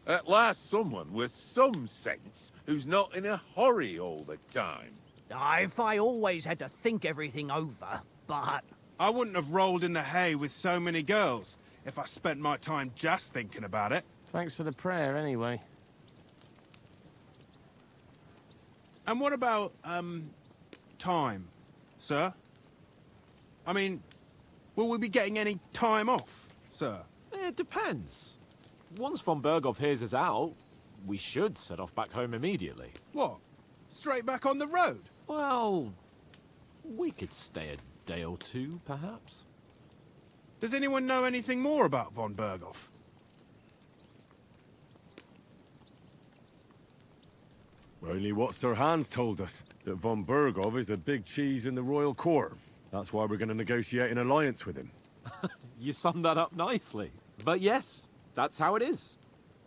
At last, someone with some sense who's not in a hurry all the time. If I always had to think everything over, but... I wouldn't have rolled in the hay with so many girls if I spent my time just thinking about it. Thanks for the prayer, anyway. And what about, time, sir? I mean, will we be getting any time off, sir? It depends. Once von Berghoff hears us out, we should set off back home immediately. What? Straight back on the road? Well, we could stay a day or two, perhaps. Does anyone know anything more about von Berghoff? Only what Sir Hans told us, that von Berghoff is a big cheese in the royal court. That's why we're going to negotiate an alliance with him. You summed that up nicely. But yes, that's how it is.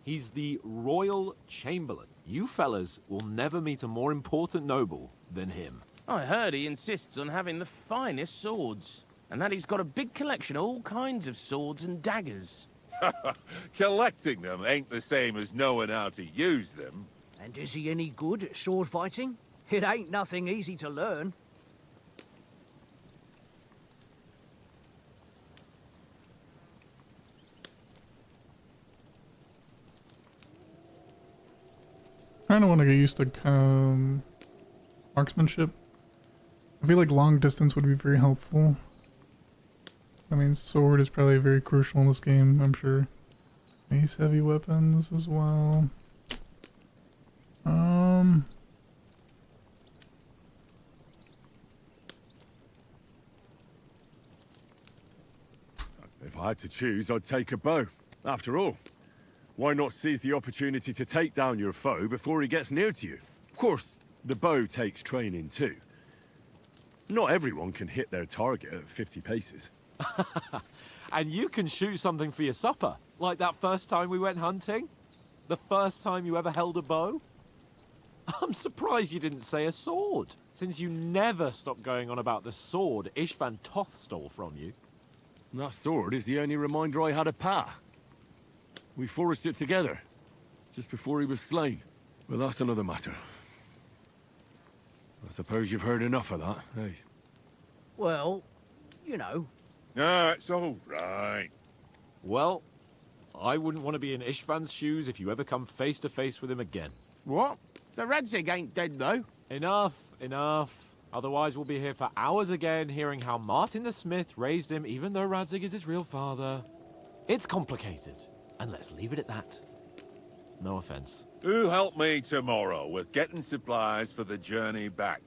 He's the Royal Chamberlain. You fellas will never meet a more important noble than him. I heard he insists on having the finest swords, and that he's got a big collection of all kinds of swords and daggers. Collecting them ain't the same as knowing how to use them. And is he any good at sword fighting? It ain't nothing easy to learn. Kinda want to get used to marksmanship. I feel like long distance would be very helpful. I mean, sword is probably very crucial in this game, I'm sure. Mace heavy weapons as well. If I had to choose, I'd take a bow. After all, why not seize the opportunity to take down your foe before he gets near to you? Of course, the bow takes training too. Not everyone can hit their target at 50 paces. And you can shoot something for your supper, like that first time we went hunting? The first time you ever held a bow? I'm surprised you didn't say a sword, since you never stopped going on about the sword Ishvan Toth stole from you. That sword is the only reminder I had of Pa. We forged it together, just before he was slain. But that's another matter. I suppose you've heard enough of that, eh? Well, you know. No, it's all right. Well, I wouldn't want to be in Ishvan's shoes if you ever come face to face with him again. What? So Radzig ain't dead, though? Enough, enough. Otherwise we'll be here for hours again, hearing how Martin the Smith raised him even though Radzig is his real father. It's complicated, and let's leave it at that. No offense. Who help me tomorrow with getting supplies for the journey back?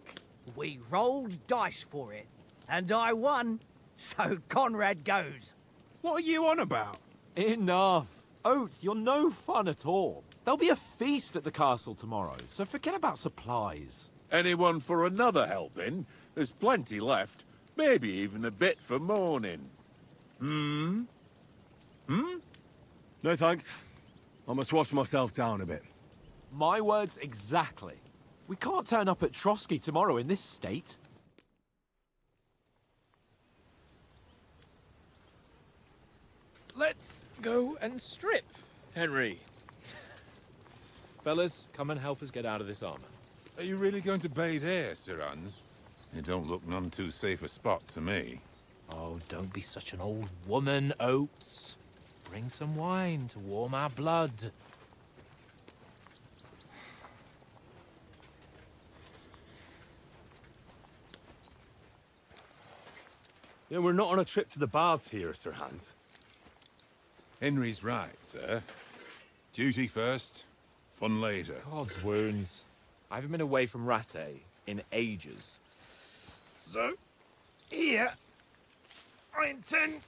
We rolled dice for it, and I won, so Conrad goes. What are you on about? Enough. Oath, you're no fun at all. There'll be a feast at the castle tomorrow, so forget about supplies. Anyone for another helping? There's plenty left. Maybe even a bit for morning. No thanks. I must wash myself down a bit. My words exactly. We can't turn up at Trotsky tomorrow in this state. Let's go and strip, Henry. Fellas, come and help us get out of this armor. Are you really going to bathe here, Sir Hans? It don't look none too safe a spot to me. Oh, don't be such an old woman, Oates. Bring some wine to warm our blood. You know, we're not on a trip to the baths here, Sir Hans. Henry's right, sir. Duty first, fun later. God's wounds. I haven't been away from Rattay in ages. So, here, I intend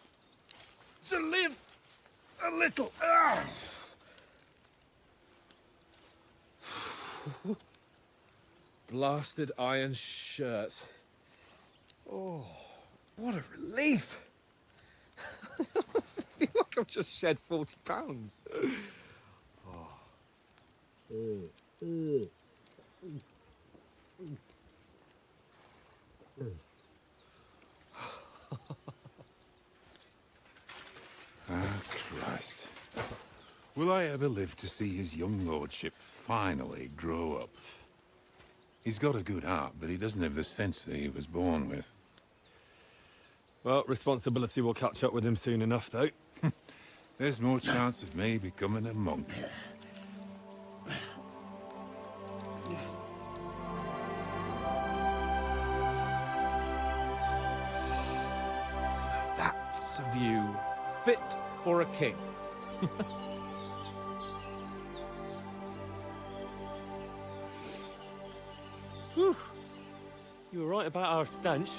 to live a little. Blasted iron shirt. Oh, what a relief. I feel like I've just shed 40 pounds. Will I ever live to see his young lordship finally grow up? He's got a good heart, but he doesn't have the sense that he was born with. Well, responsibility will catch up with him soon enough, though. There's more chance of me becoming a monk. That's a view fit for a king. Whew. You were right about our stench.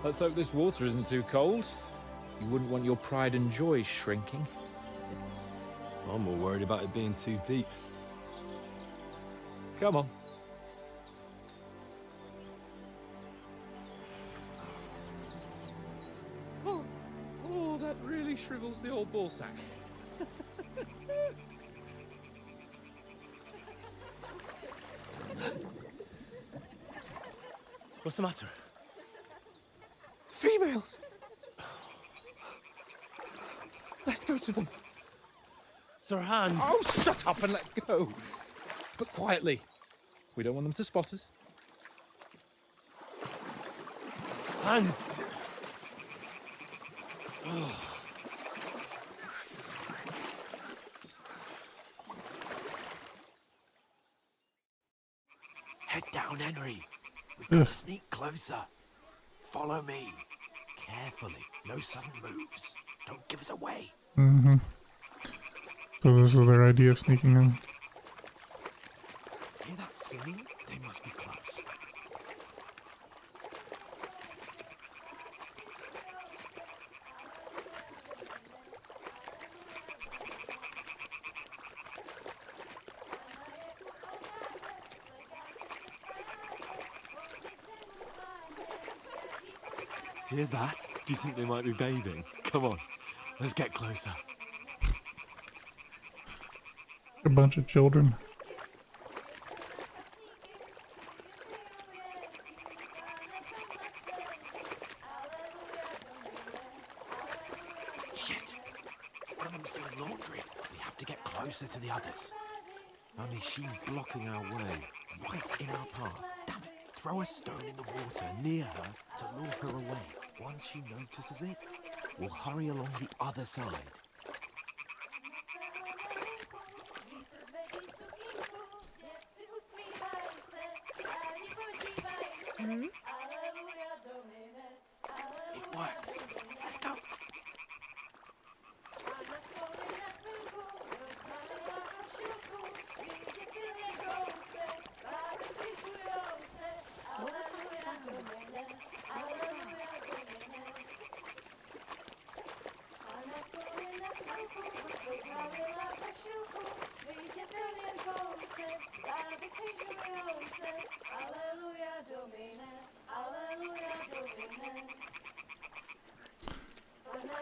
Let's hope this water isn't too cold. You wouldn't want your pride and joy shrinking. I'm more worried about it being too deep. Come on. Oh, that really shrivels the old ball sack. What's the matter? Females! Let's go to them. Sir Hans! Oh, shut up and let's go. But quietly. We don't want them to spot us. Hans! Head down, Henry. We've got to sneak closer. Follow me. Carefully. No sudden moves. Don't give us away. Mm-hmm. So this is their idea of sneaking in. Hear that singing? They must be close. Hear that? Do you think they might be bathing? Come on, let's get closer. A bunch of children. Shit! One of them's doing laundry. We have to get closer to the others. Only she's blocking our way, right in our path. Damn it! Throw a stone in the water near her to lure her away. Once she notices it, we'll hurry along the other side. It worked. Let's go.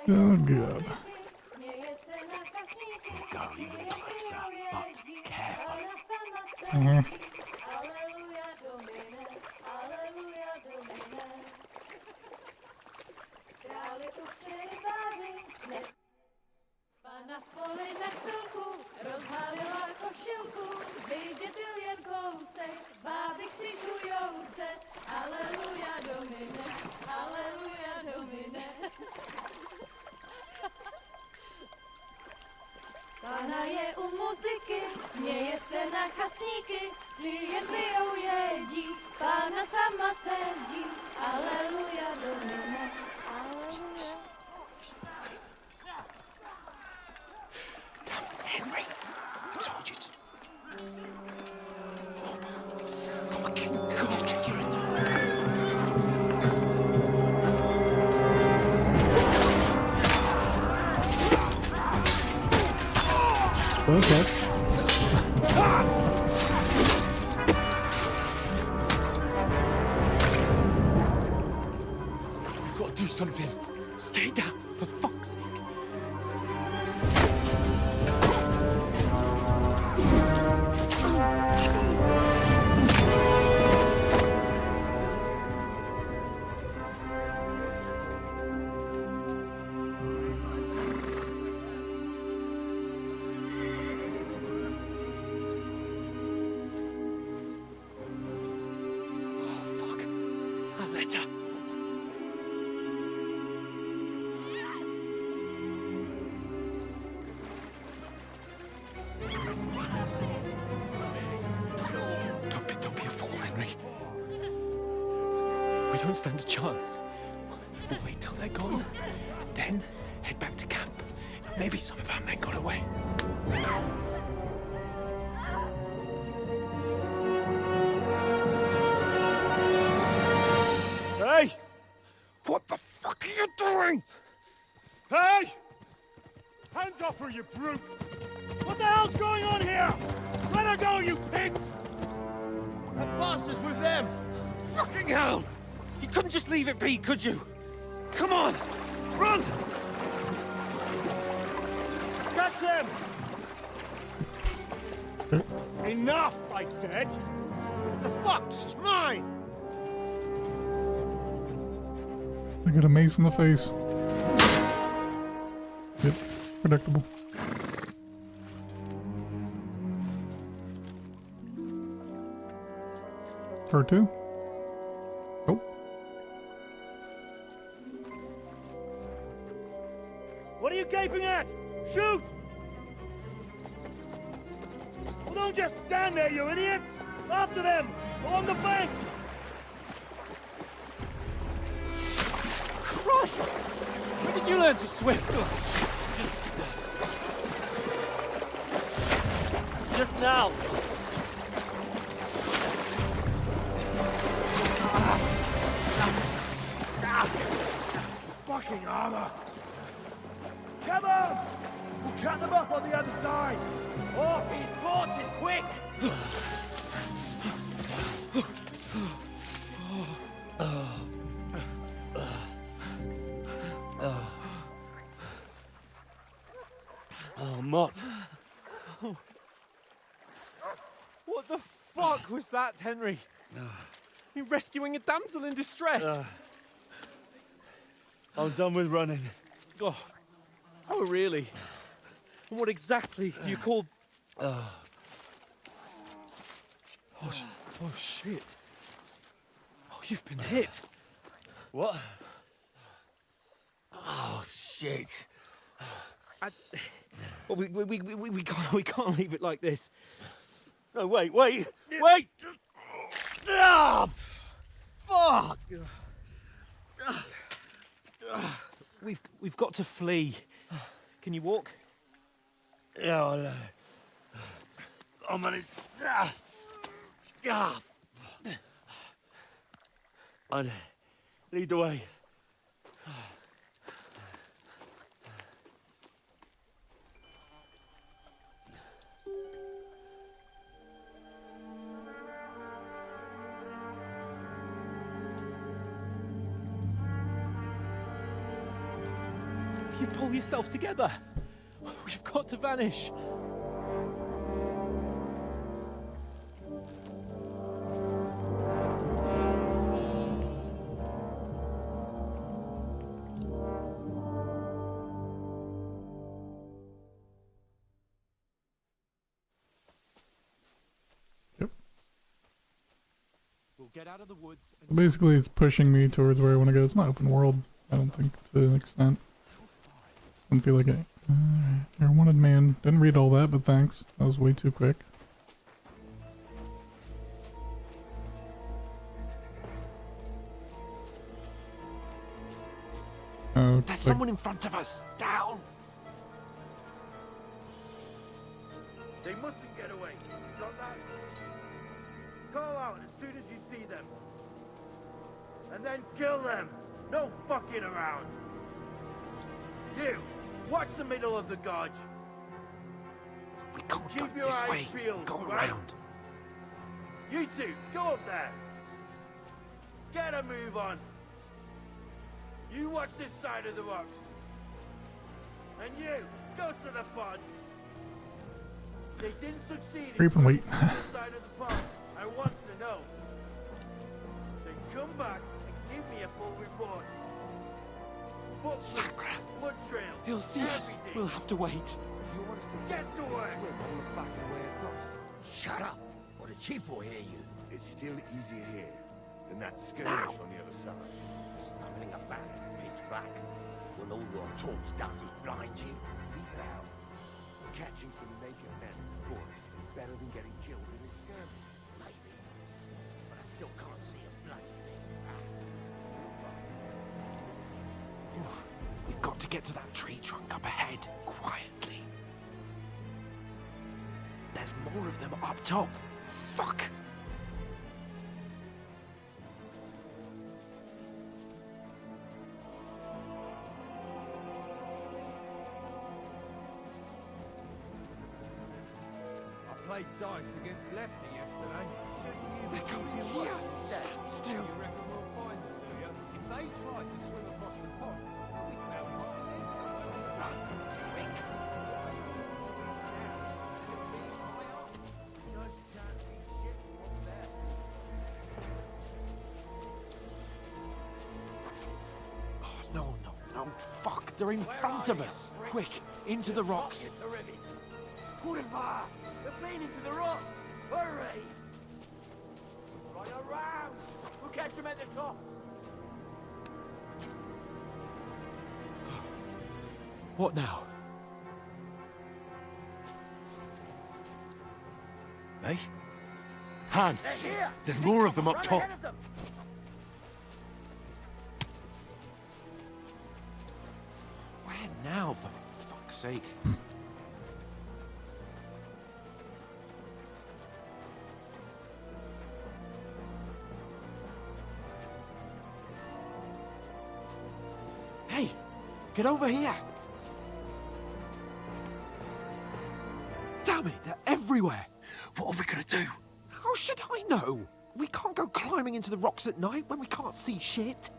Oh god. We'll go even closer, but carefully. Mm-hmm. Pana v poli za chvilku rozhálila košilku, vydětil jen kousek, báby křičujou se, aleluja domine, aleluja domine. Pana je u muziky, směje se na chasníky, ty jen pijou jedí, Pána sama sedí, aleluja domine, aleluja. Henry, I told you to... Okay. We've got to do something. Stay down, for fuck's sake. We don't stand a chance. We'll wait till they're gone, and then head back to camp. Maybe some of our men got away. Hey! What the fuck are you doing? Hey! Hands off her, you brute! What the hell's going on here? Let her go, you pigs! That bastard's with them! Fucking hell! You couldn't just leave it be, could you? Come on! Run! Catch them! Enough, I said! What the fuck? She's mine! I got a mace in the face. Yep, predictable. Part 2? Oh. What are you gaping at? Shoot! Well, don't just stand there, you idiots! After them! Along the bank! Christ! When did you learn to swim? Just now! Fucking armor! Come on! We'll cut them up on the other side! Off his horses, quick! Oh, Mott. What the fuck was that, Henry? You rescuing a damsel in distress? I'm done with running. Oh, really? And what exactly do you call... Oh, shit. Oh, you've been hit. What? Oh, shit. Well, we can't leave it like this. No, wait! Ah! Fuck! We've got to flee. Can you walk? Yeah, I know. I'll manage. I'd lead the way. You pull yourself together. We've got to vanish. Yep. We'll get out of the woods. Basically, it's pushing me towards where I want to go. It's not open world, I don't think, to an extent. I don't feel like it. Alright, you're a wanted man. Didn't read all that, but thanks. That was way too quick. Oh, There's someone in front of us. Down. They mustn't get away. Got that? Call out as soon as you see them. And then kill them. No fucking around. You, watch the middle of the gorge. We can't Keep go your this eyes way. peeled, Go right? around. You two, go up there. Get a move on. You watch this side of the rocks. And you, go to the pond. They didn't succeed Creep and wait. this side of the pond. I want to know. Then come back and give me a full report. Footprints, blood trail, He'll see us. everything. We'll have to wait. You want us to get to work. Shut up, or the chief will hear you. It's still easier here than that skirmish on the other side. Stumbling about, pitch black. Will all your talk does it blind you? Leave it out. Catching some naked men in the bush is better than getting killed in a skirmish. Maybe. But I still can't see a bloody thing. get to that tree trunk up ahead, quietly. There's more of them up top. Fuck! I played dice against Lefty yesterday. They're coming here! Stand still! You reckon we'll find them, do you? If they tried to swim across the pond, we found half of them somewhere on the run. No, fuck, they're in front of us. Quick, into the rocks. Put it far! They're playing into the rock! Hurry! Right around! We'll catch them at the top! What now? Hey? Hans! There's more of them up top! Where now, for fuck's sake? Hey! Get over here! Damn it, they're everywhere! What are we gonna do? How should I know? We can't go climbing into the rocks at night when we can't see shit.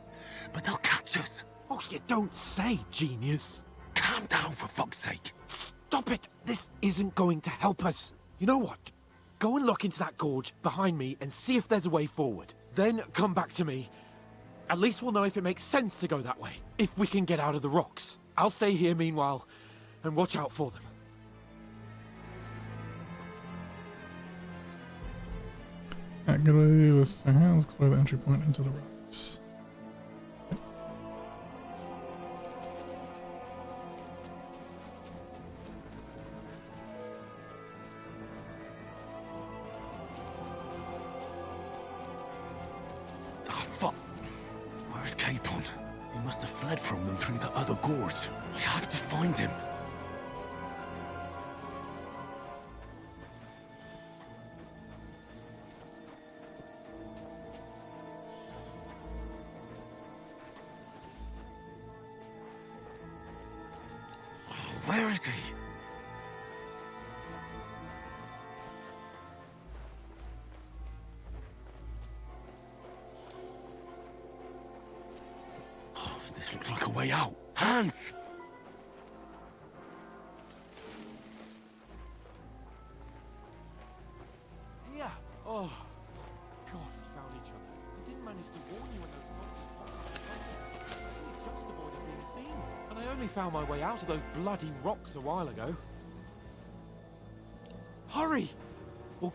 But they'll catch us! Oh, you don't say, genius. Calm down, for fuck's sake! Stop it! This isn't going to help us. You know what? Go and look into that gorge behind me and see if there's a way forward. Then come back to me. At least we'll know if it makes sense to go that way. If we can get out of the rocks. I'll stay here meanwhile and watch out for them. Accurately with their hands, explore the entry point into the rocks. Ah, fuck! Where's Capon? He must have fled from them through the other gorge. We have to find him. Where is he? Oh, this looks like a way out. Hans! Yeah. Oh. God, we found each other. I didn't manage to warn you when those monsters popped. We just avoided being seen. And I only found my way out of those bloody rocks a while ago. Hurry! Well,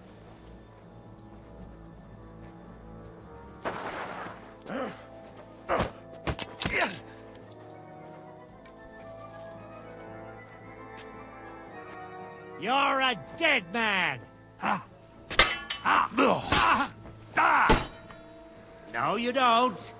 You're a dead man! No, you don't.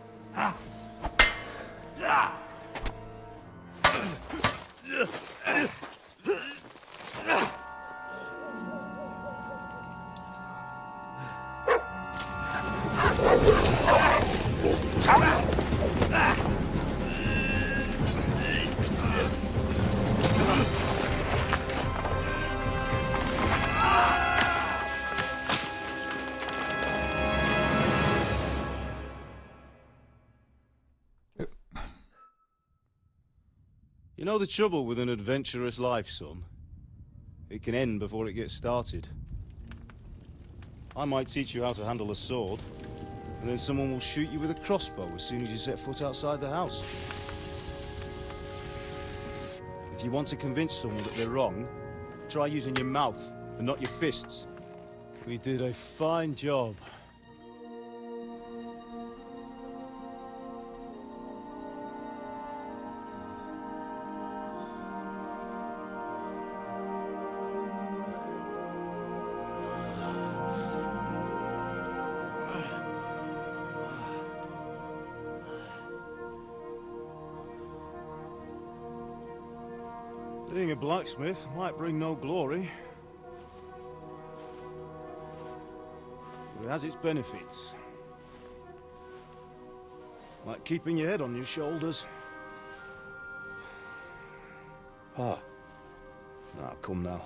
You know the trouble with an adventurous life, son? It can end before it gets started. I might teach you how to handle a sword, and then someone will shoot you with a crossbow as soon as you set foot outside the house. If you want to convince someone that they're wrong, try using your mouth and not your fists. We did a fine job. Being a blacksmith might bring no glory, but it has its benefits. Like keeping your head on your shoulders. Pa. Ah, come now.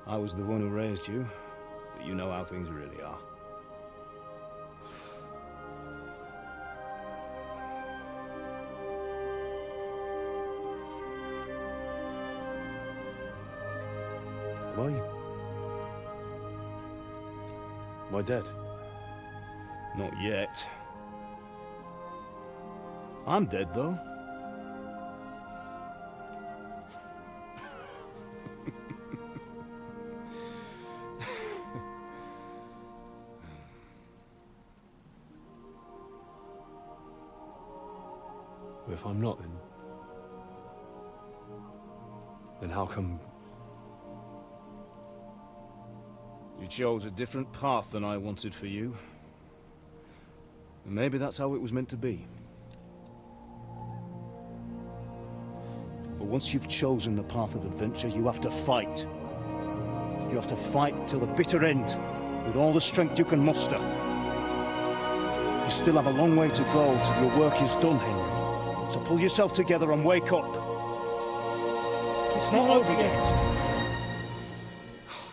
I was the one who raised you, but you know how things really are. Am I dead? Not yet. I'm dead, though. If I'm not, then how come... You chose a different path than I wanted for you. And maybe that's how it was meant to be. But once you've chosen the path of adventure, you have to fight. You have to fight till the bitter end, with all the strength you can muster. You still have a long way to go till your work is done, Henry. So pull yourself together and wake up. It's not over yet.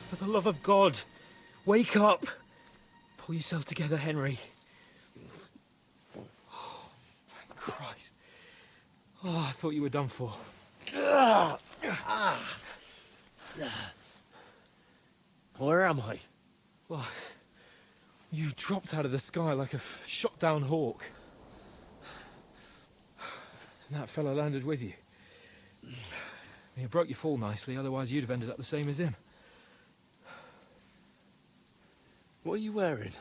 For the love of God, wake up! Pull yourself together, Henry. Oh, thank Christ. Oh, I thought you were done for. Where am I? Well, you dropped out of the sky like a shot-down hawk. And that fella landed with you. You broke your fall nicely, otherwise you'd have ended up the same as him. What are you wearing?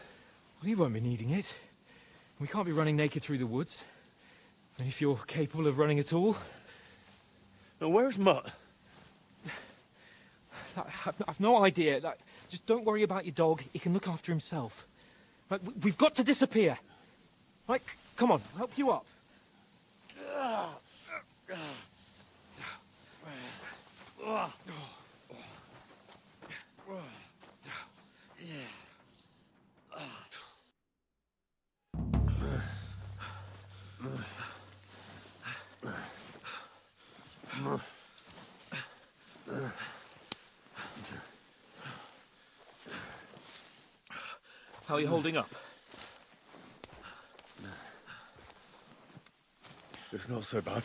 Well, you won't be needing it. We can't be running naked through the woods. And if you're capable of running at all... Now, where's Mutt? I've no idea. Just don't worry about your dog. He can look after himself. Right, we've got to disappear. Right, come on, I'll help you up. How are you holding up? It's not so bad.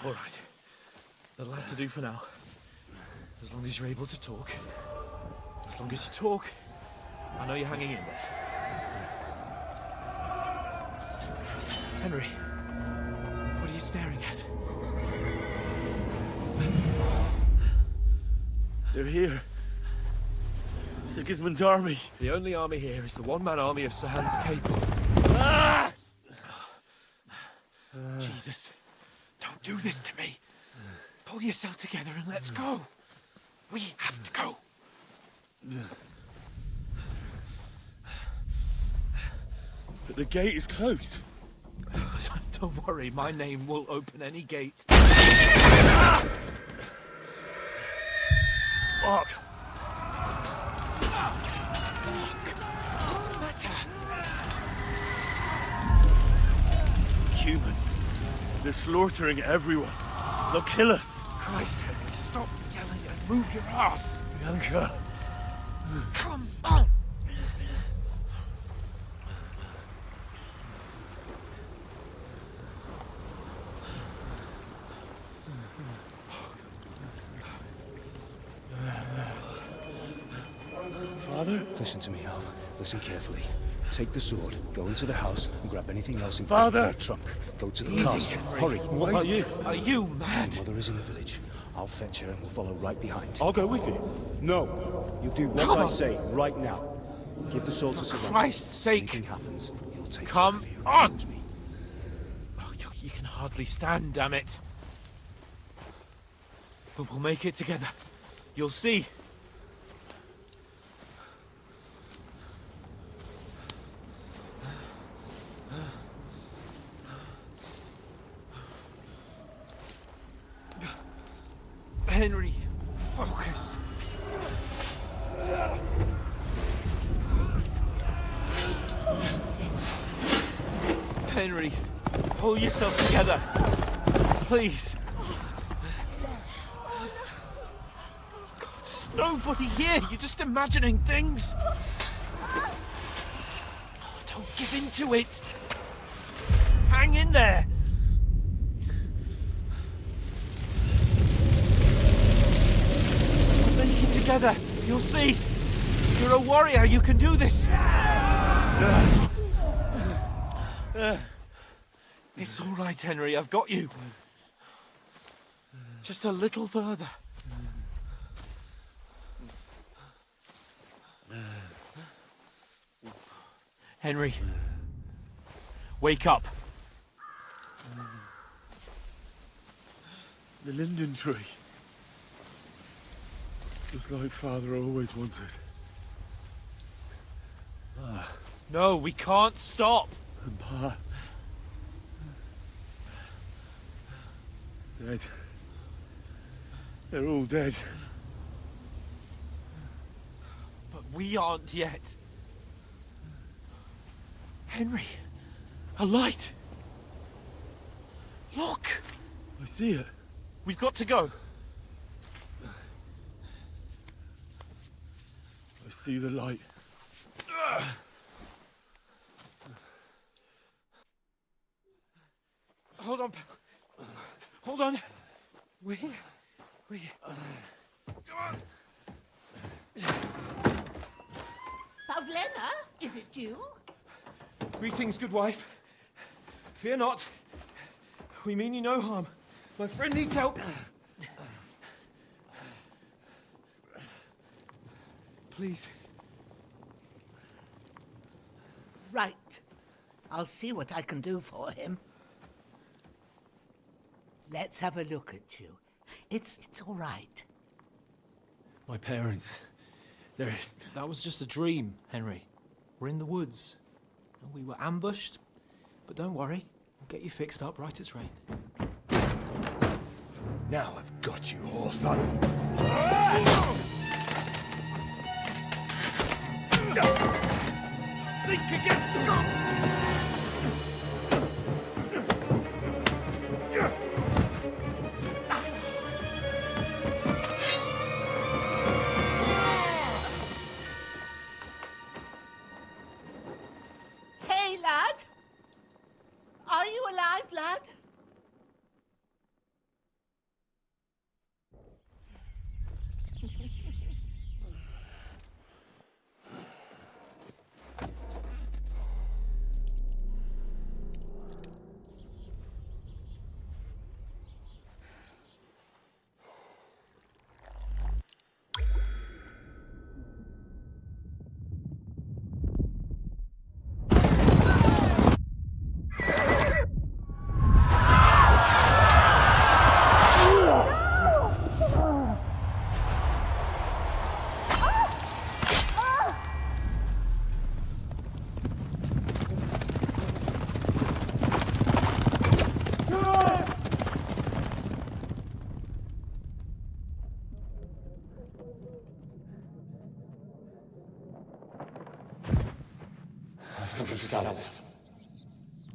All right. That'll have to do for now. As long as you're able to talk. As long as you talk, I know you're hanging in there. Henry, what are you staring at? They're here. Sigismund's army. The only army here is the one-man army of Sir Hans Capel. Ah! Jesus, don't do this to me. Pull yourself together and let's go. We have to go. But the gate is closed. Don't worry, my name will open any gate. Fuck. Humans. They're slaughtering everyone. They'll kill us. Christ, Henry, stop yelling and move your ass. Bianca. Come on. Father? Listen to me, Al. Listen carefully. Take the sword, go into the house, and grab anything else in Father! the trunk. Go to the Easy, castle. Henry. Hurry. What about you? Are you mad? Your mother is in the village. I'll fetch her and we'll follow right behind. I'll go with you. No. You do what I say right now. Give the sword to Sir Roger. Christ's sake. Anything happens, he'll take Come care of you. on. Promise me. Oh, you can hardly stand, damn it. But we'll make it together. You'll see. Henry, focus. Henry, pull yourself together. Please. God, there's nobody here. You're just imagining things. Oh, don't give in to it. Hang in there. We'll make it together. You'll see. You're a warrior. You can do this. It's all right, Henry. I've got you. Just a little further. Henry, wake up. The linden tree. Just like Father always wanted. No, we can't stop. And Pa. Dead. They're all dead. But we aren't yet. Henry, a light. Look. I see it. We've got to go. I see the light. Hold on. Hold on. We're here. We're here. Come on. Pavlena, is it you? Greetings, good wife. Fear not. We mean you no harm. My friend needs help. Please. Right. I'll see what I can do for him. Let's have a look at you. It's all right. My parents. They're... That was just a dream, Henry. We're in the woods. And we were ambushed. But don't worry. We'll get you fixed up right as rain. Now I've got you, whore sons. Think again, Scott! Hey, lad! Are you alive, lad?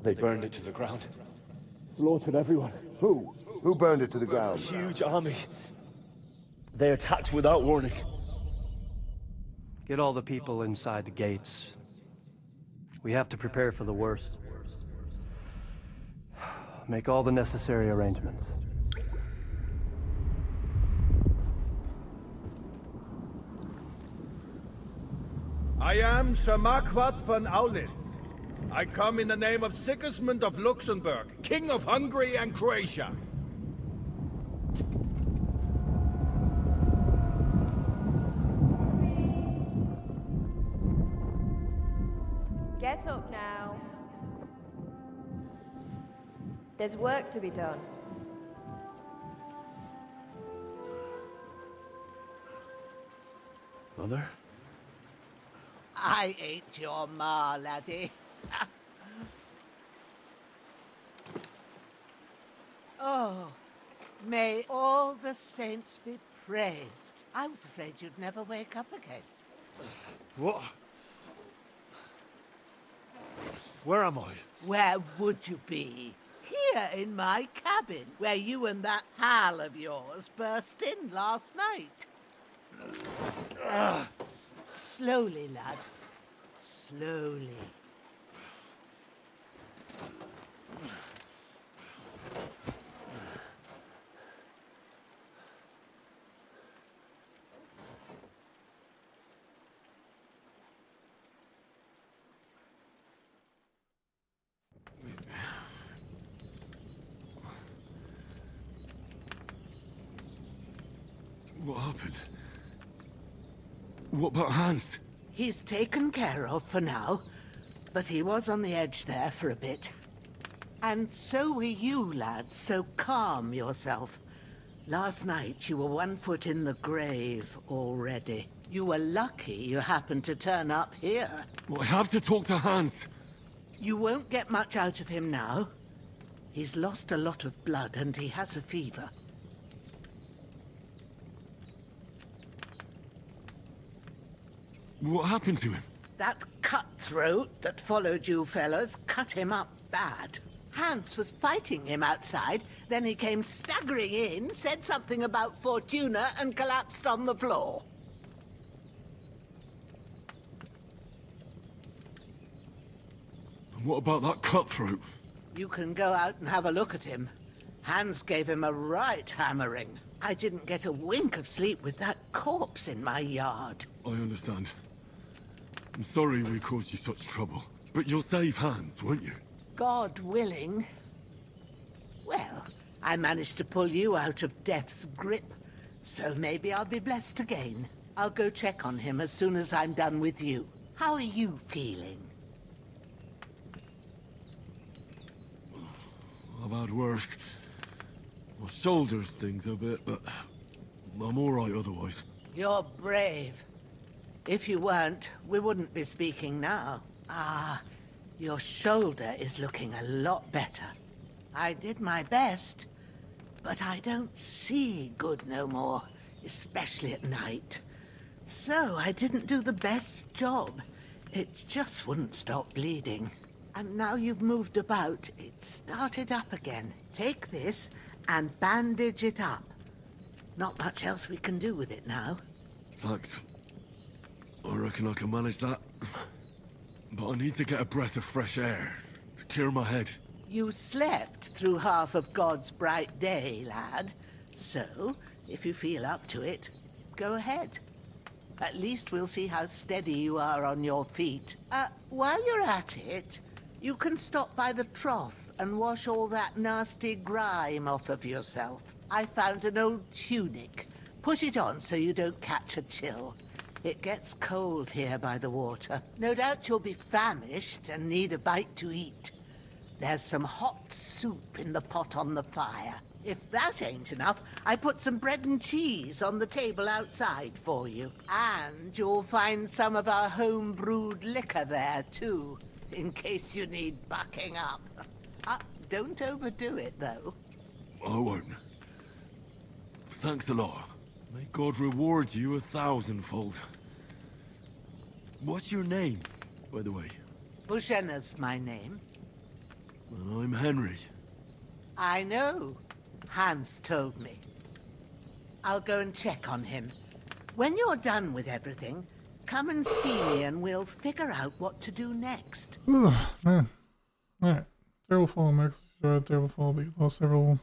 They burned it to the ground. Slaughtered everyone. Who? Who burned it to the ground? Huge army. They attacked without warning. Get all the people inside the gates. We have to prepare for the worst. Make all the necessary arrangements. I am Sir Marquardt von Aulitz. I come in the name of Sigismund of Luxembourg, King of Hungary and Croatia. Get up now. There's work to be done. Mother? I ain't your ma, laddie. Oh, May all the saints be praised. I was afraid you'd never wake up again. What? Where am I? Where would you be? Here in my cabin, where you and that pal of yours burst in last night. Slowly, lad. Slowly. What happened? What about Hans? He's taken care of for now, but he was on the edge there for a bit. And so were you, lad, so calm yourself. Last night you were 1 foot in the grave already. You were lucky you happened to turn up here. Well, I have to talk to Hans. You won't get much out of him now. He's lost a lot of blood and he has a fever. What happened to him? That cutthroat that followed you fellas cut him up bad. Hans was fighting him outside, then he came staggering in, said something about Fortuna, and collapsed on the floor. And what about that cutthroat? You can go out and have a look at him. Hans gave him a right hammering. I didn't get a wink of sleep with that corpse in my yard. I understand. I'm sorry we caused you such trouble. But you'll save Hans, won't you? God willing. Well, I managed to pull you out of death's grip, so maybe I'll be blessed again. I'll go check on him as soon as I'm done with you. How are you feeling? I've had worse. My shoulder stings a bit, but I'm all right otherwise. You're brave. If you weren't, we wouldn't be speaking now. Ah, your shoulder is looking a lot better. I did my best, but I don't see good no more, especially at night. So I didn't do the best job. It just wouldn't stop bleeding. And now you've moved about, it started up again. Take this and bandage it up. Not much else we can do with it now. Thanks. I reckon I can manage that. But I need to get a breath of fresh air to clear my head. You slept through half of God's bright day, lad. So, if you feel up to it, go ahead. At least we'll see how steady you are on your feet. While you're at it, you can stop by the trough and wash all that nasty grime off of yourself. I found an old tunic. Put it on so you don't catch a chill. It gets cold here by the water. No doubt you'll be famished and need a bite to eat. There's some hot soup in the pot on the fire. If that ain't enough, I put some bread and cheese on the table outside for you. And you'll find some of our home-brewed liquor there, too, in case you need bucking up. Don't overdo it, though. I won't. Thanks a lot. May God reward you 1,000-fold. What's your name, by the way? Bushenna's my name. Well, I'm Henry. I know. Hans told me. I'll go and check on him. When you're done with everything, come and see me and we'll figure out what to do next. Man. Alright. Terrible fall max. Terrible fall, but you lost several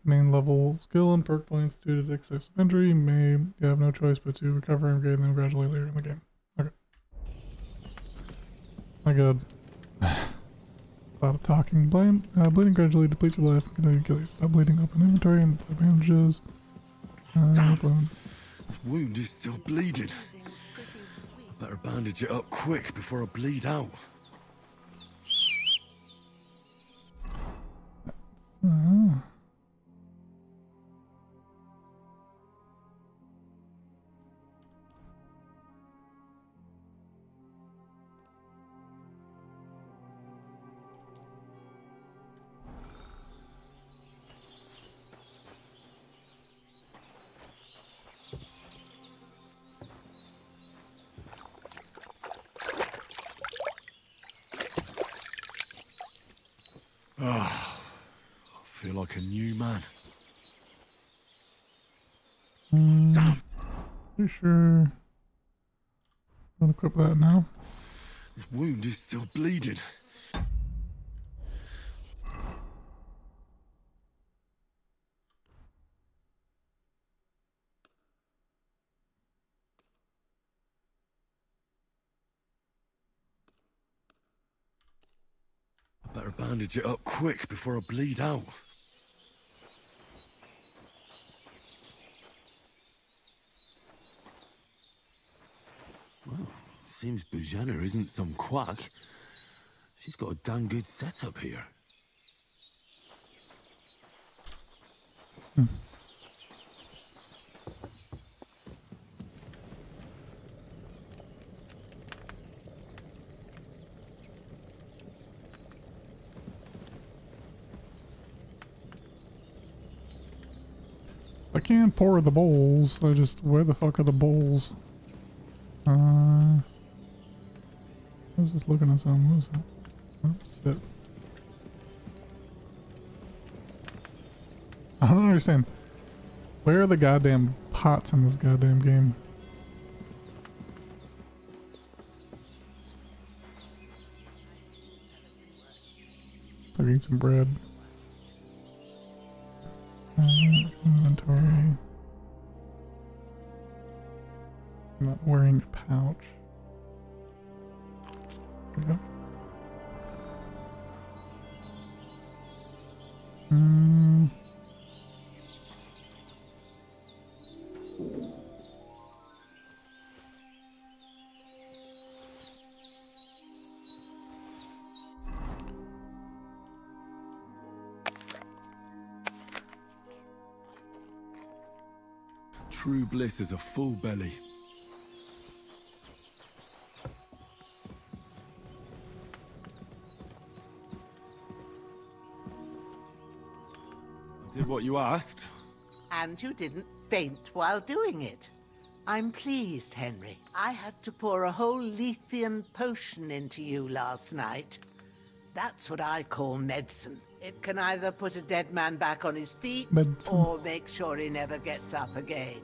main level skill and perk points due to excessive injury. You have no choice but to recover and gain them gradually later in the game. Okay. My god. A lot of talking. Bleeding gradually depletes your life and continue to kill you. Stop bleeding. Open inventory and put bandages. Damn! This wound is still bleeding. I better bandage it up quick before I bleed out. Ah, I feel like a new man. Damn. You sure? I'll equip that now. This wound is still bleeding. I better bandage it up quick before I bleed out. Well, seems Bujana isn't some quack. She's got a damn good setup here. I can pour the bowls. Where the fuck are the bowls? I was just looking at something. What was that? Oh, sip. I don't understand. Where are the goddamn pots in this goddamn game? I'll eat some bread. Inventory. I'm not wearing a pouch. There we go. True bliss is a full belly. I did what you asked. And you didn't faint while doing it. I'm pleased, Henry. I had to pour a whole Lethean potion into you last night. That's what I call medicine. It can either put a dead man back on his feet, or make sure he never gets up again.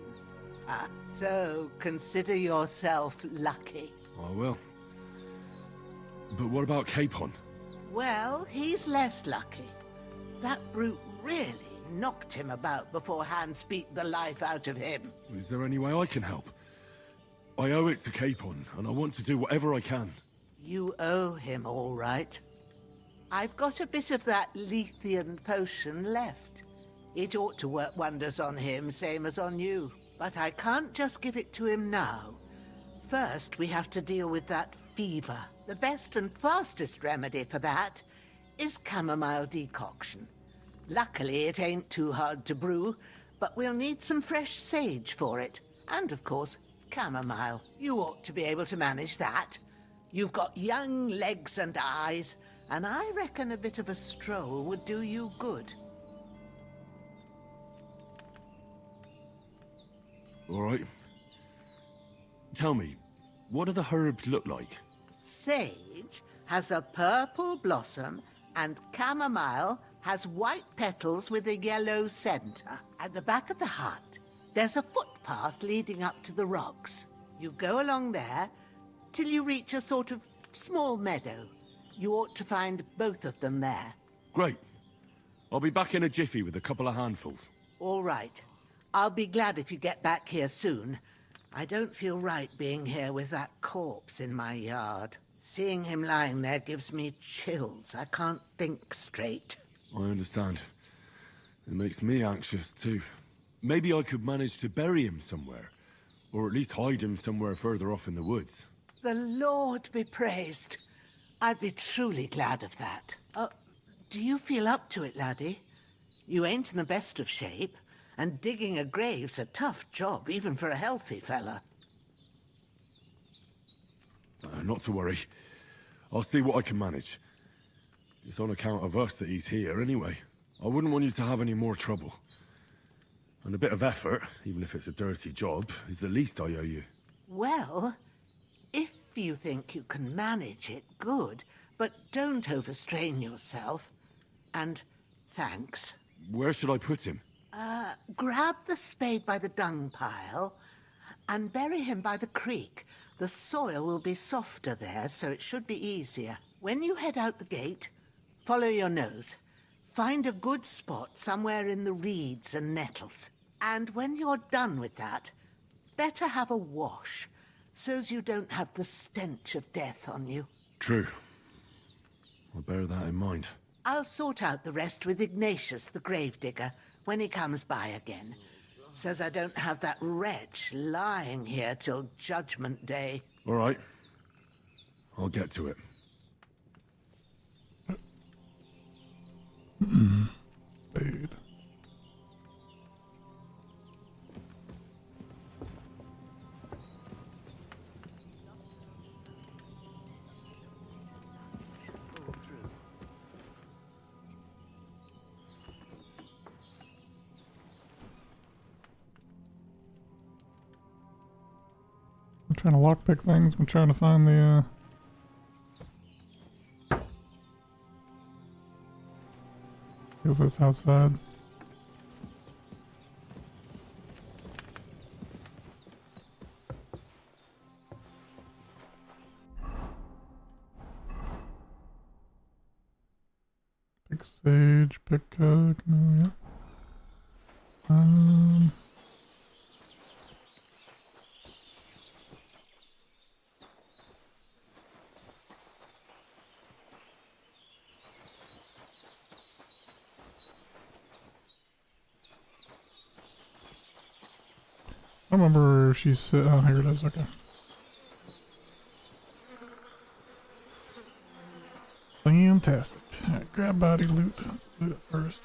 So consider yourself lucky. I will. But what about Capon? Well, he's less lucky. That brute really knocked him about before Hans beat the life out of him. Is there any way I can help? I owe it to Capon, and I want to do whatever I can. You owe him, all right. I've got a bit of that Lethean potion left. It ought to work wonders on him, same as on you. But I can't just give it to him now. First, we have to deal with that fever. The best and fastest remedy for that is chamomile decoction. Luckily, it ain't too hard to brew, but we'll need some fresh sage for it. And, of course, chamomile. You ought to be able to manage that. You've got young legs and eyes, and I reckon a bit of a stroll would do you good. All right. Tell me, what do the herbs look like? Sage has a purple blossom, and chamomile has white petals with a yellow center. At the back of the hut, there's a footpath leading up to the rocks. You go along there till you reach a sort of small meadow. You ought to find both of them there. Great. I'll be back in a jiffy with a couple of handfuls. All right. I'll be glad if you get back here soon. I don't feel right being here with that corpse in my yard. Seeing him lying there gives me chills. I can't think straight. I understand. It makes me anxious, too. Maybe I could manage to bury him somewhere. Or at least hide him somewhere further off in the woods. The Lord be praised. I'd be truly glad of that. Do you feel up to it, laddie? You ain't in the best of shape, and digging a grave's a tough job, even for a healthy fella. Not to worry. I'll see what I can manage. It's on account of us that he's here, anyway. I wouldn't want you to have any more trouble. And a bit of effort, even if it's a dirty job, is the least I owe you. Well, if you think you can manage it, good. But don't overstrain yourself. And thanks. Where should I put him? Grab the spade by the dung pile and bury him by the creek. The soil will be softer there, so it should be easier. When you head out the gate, follow your nose. Find a good spot somewhere in the reeds and nettles. And when you're done with that, better have a wash, so's you don't have the stench of death on you. True. I'll bear that in mind. I'll sort out the rest with Ignatius, the gravedigger, when he comes by again, so's I don't have that wretch lying here till Judgment Day. All right. I'll get to it. Spade. I'm trying to lockpick things. I'm trying to find the, feels it's outside. Pick sage, pick no, yeah. I remember she said, oh, here it is, okay. Fantastic. Alright, grab body loot. Let's loot it first.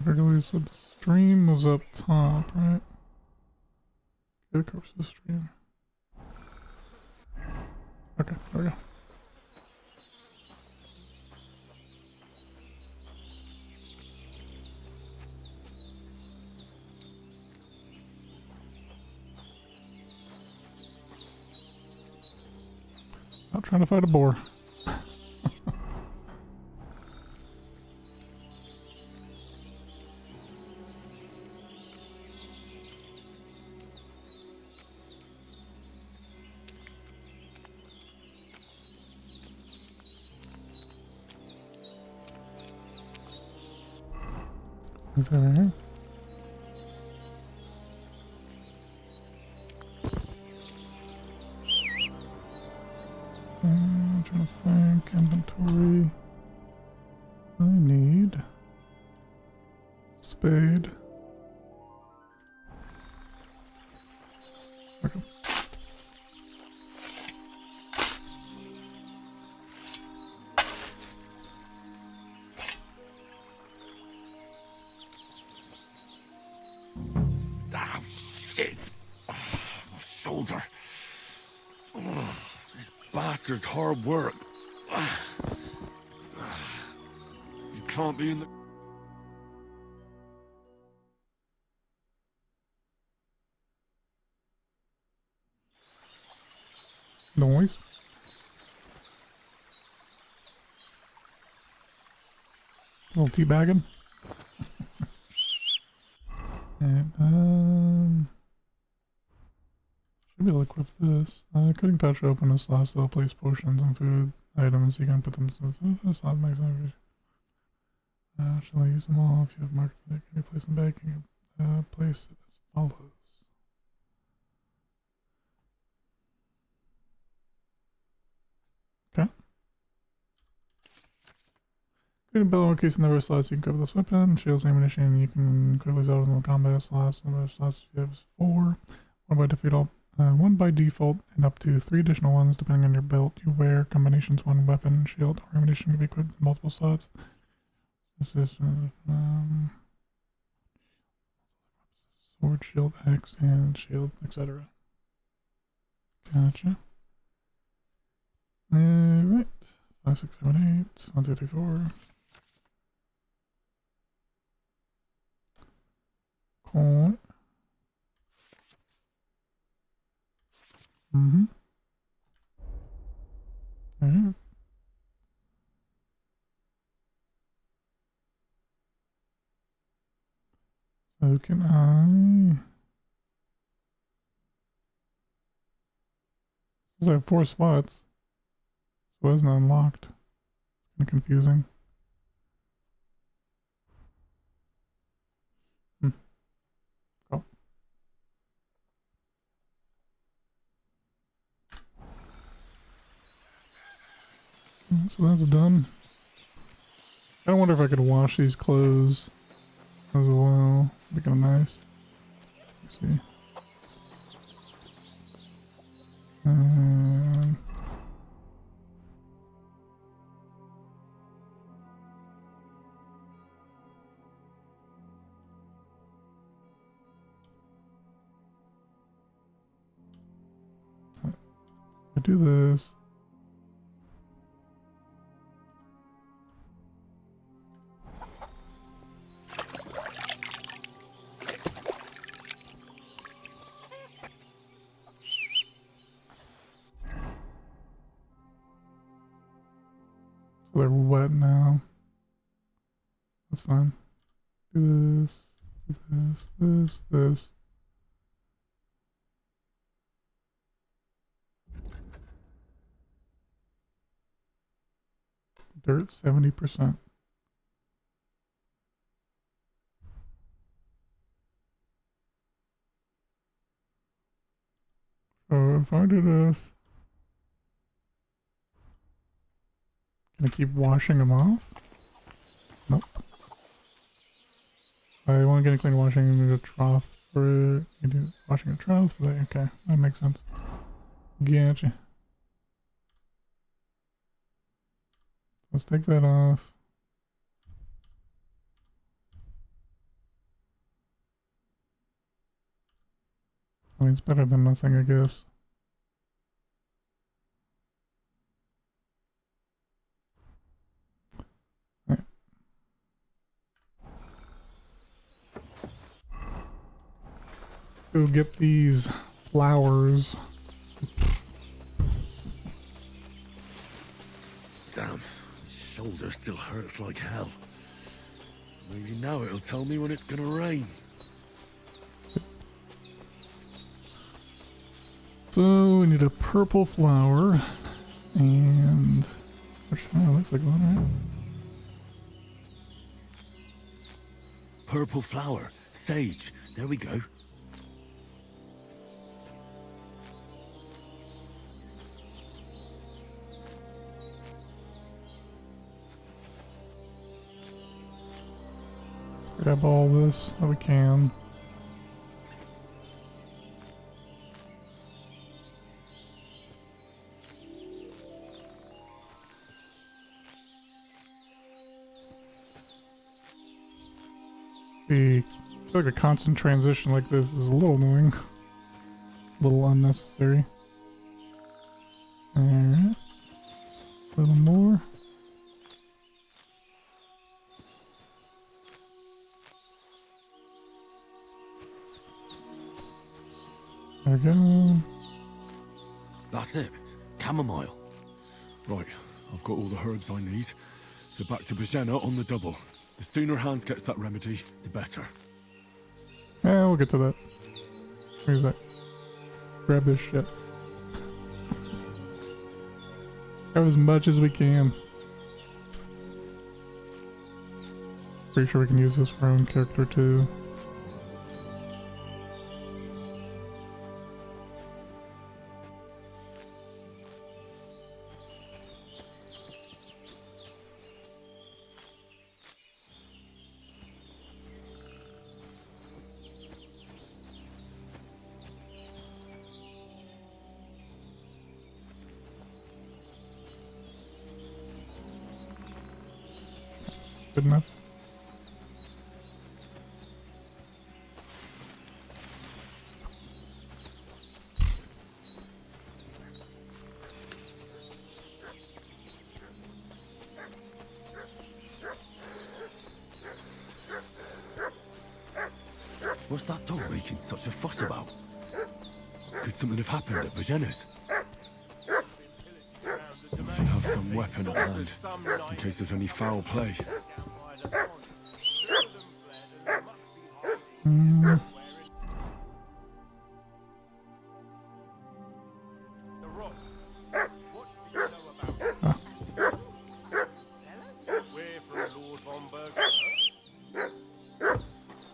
Regularly said the stream was up top, right? Get across the stream. Okay, there we go. Not trying to fight a boar. Is that right? I'm trying to think. Inventory. I need spade. Okay. Ah, shit! Oh, my shoulder. Oh, this bastard's hard work. You can't be in the... Noise. Little teabagging. And, should be able to equip this. Cutting pouch open a slot that'll place potions and food items. You can put them to the slot makes sense. Shall I use them all? If you have marked it, can you place them back? You can place it as follows. Okay. Create a bellow case in the reverse slots. You can cover this weapon, shields, ammunition. You can quickly sell them in combat slots. The reverse slots you have is 4. One by default, one by default, and up to 3 additional ones depending on your belt you wear. Combinations, one weapon, shield, or ammunition can be equipped in multiple slots. This is sword, shield, axe, and shield, etc. Gotcha. Right. 5, 6, 7, 8. 1, 2, 3, 4. Cool. Mm-hmm. Alright. So can I... Since I have 4 slots, so it isn't unlocked. It's kind of confusing. Oh. So that's done. I wonder if I could wash these clothes as well. Be kind of nice. Let's see. I do this. So they're wet now. That's fine. Do this, this. Dirt 70%. So if I do this, can I keep washing them off? Nope. I want to get a clean washing and a trough for it. You do washing a trough for that. Okay, that makes sense. Gotcha. Let's take that off. I mean, it's better than nothing, I guess. Right. Go get these flowers. Damn, his shoulder still hurts like hell. Maybe now it'll tell me when it's gonna rain. So we need a purple flower and which looks like one, right? Purple flower, sage. There we go. Grab all this that we can. I feel like a constant transition like this is a little annoying. A little unnecessary. Alright. A little more. There we go. That's it. Chamomile. Right, I've got all the herbs I need. So back to Bajena on the double. The sooner Hans gets that remedy, the better. Yeah, we'll get to that. Where's that? Grab this shit. Grab as much as we can. Pretty sure we can use this for our own character too. Good enough. What's that dog making such a fuss about? Could something have happened at Bajena's? Should have some weapon at hand, in case there's any foul play.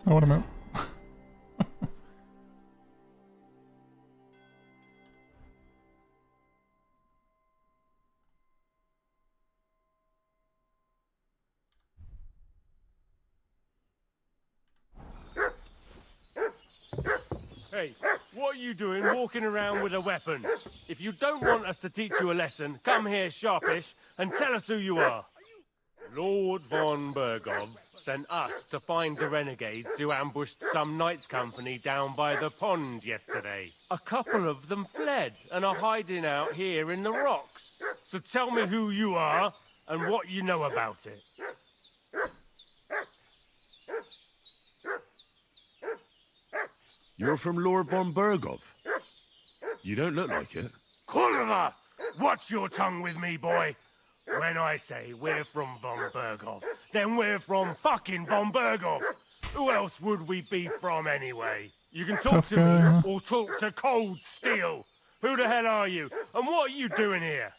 Oh, what a minute. Hey, what are you doing walking around with a weapon? If you don't want us to teach you a lesson, come here sharpish and tell us who you are. Lord von Bergov sent us to find the renegades who ambushed some knights' company down by the pond yesterday. A couple of them fled and are hiding out here in the rocks. So tell me who you are and what you know about it. You're from Lord von Bergov? You don't look like it. Kulva! Watch your tongue with me, boy! When I say we're from von Bergov, then we're from fucking von Bergov! Who else would we be from anyway? You can talk Tough to guy. me or talk to Cold Steel. Who the hell are you? And what are you doing here?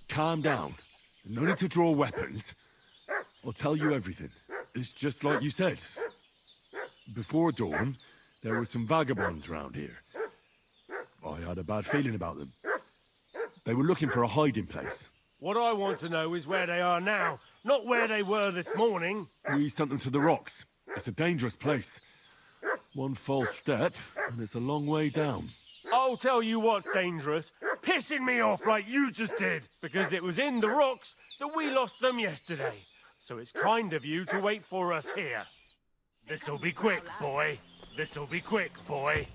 Calm down. No need to draw weapons. I'll tell you everything. It's just like you said. Before dawn, there were some vagabonds round here. I had a bad feeling about them. They were looking for a hiding place. What I want to know is where they are now, not where they were this morning. We sent them to the rocks. It's a dangerous place. One false step, and it's a long way down. I'll tell you what's dangerous. Pissing me off like you just did. Because it was in the rocks that we lost them yesterday. So it's kind of you to wait for us here. This'll be quick, boy. This'll be quick, boy.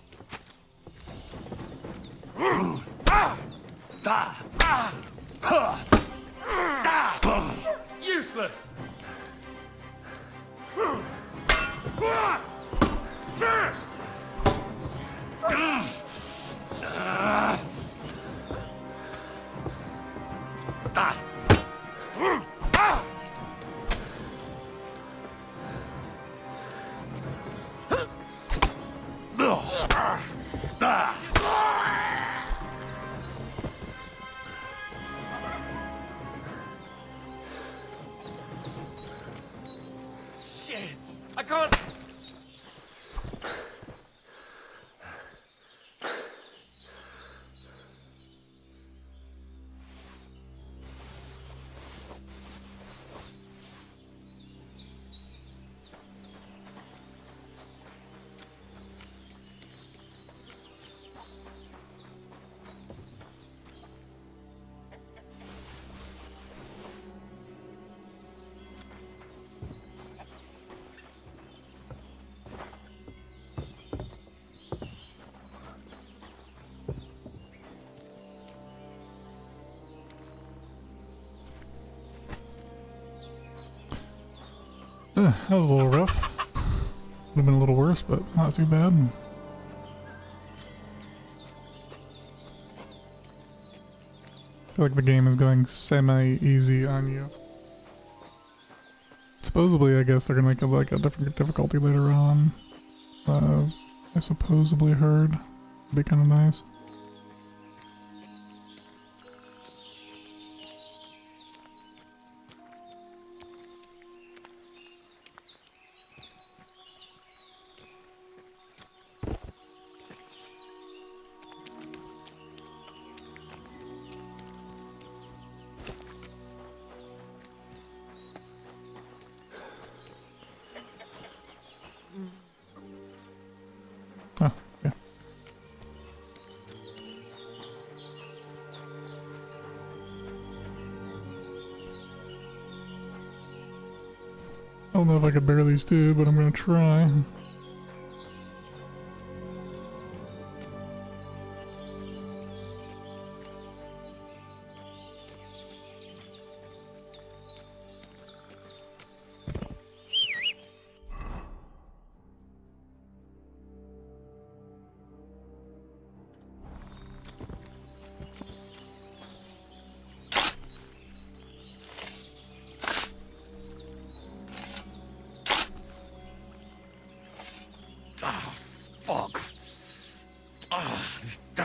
Useless! Shit! I can't... That was a little rough. Would have been a little worse, but not too bad. I feel like the game is going semi-easy on you. Supposedly, I guess they're gonna make it like a different difficulty later on. I supposedly heard. It'd be kind of nice. Oh, yeah. I don't know if I could bear these two, but I'm gonna try.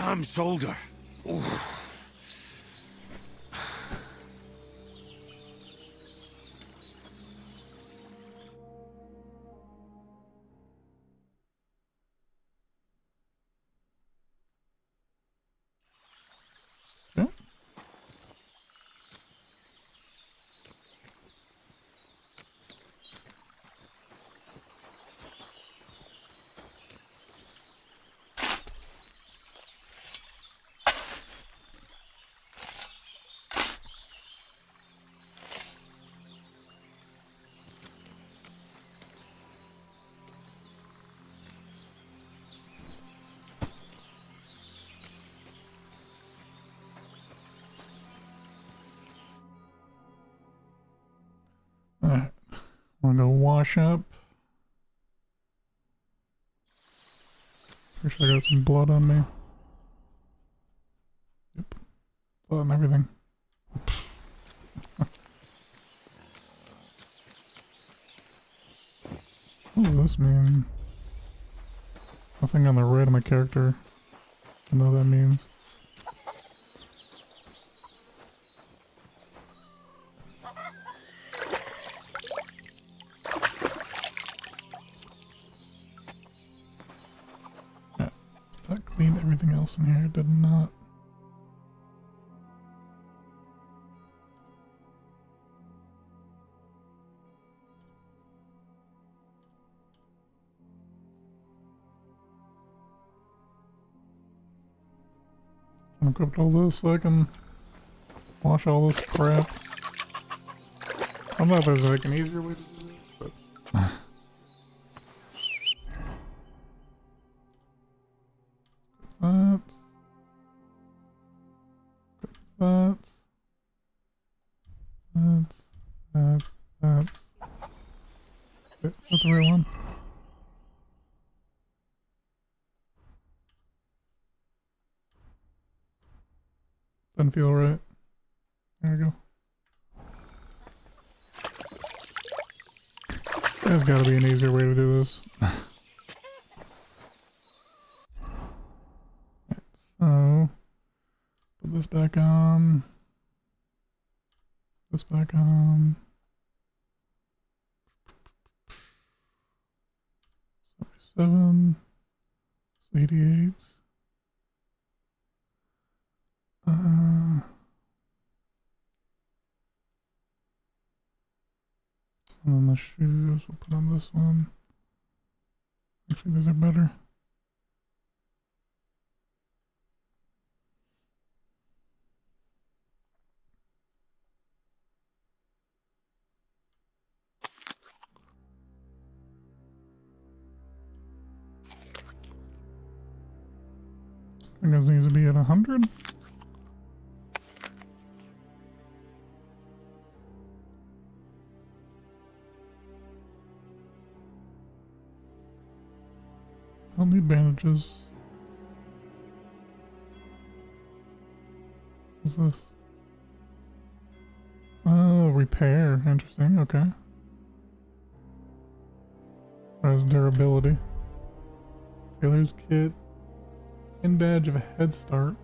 damn shoulder. Alright. I'm gonna go wash up. Pretty sure I got some blood on me. Yep. Blood and everything. What does this mean? Nothing on the right of my character. I know what that means. Yeah. That cleaned everything else in here. It did not. I equipped all this so I can wash all this crap. I don't know if there's like an easier way to do this, but that. That. That's the right one. Doesn't feel right. There we go. There's gotta be an easier way to do this. So, put this back on. This back on. 77. 88. And then the shoes, we'll put on this one. Actually, these are better. I think this needs to be at 100. I don't need bandages. What's this? Oh, repair. Interesting. Okay. There's durability. Tailor's kit. In badge of a head start.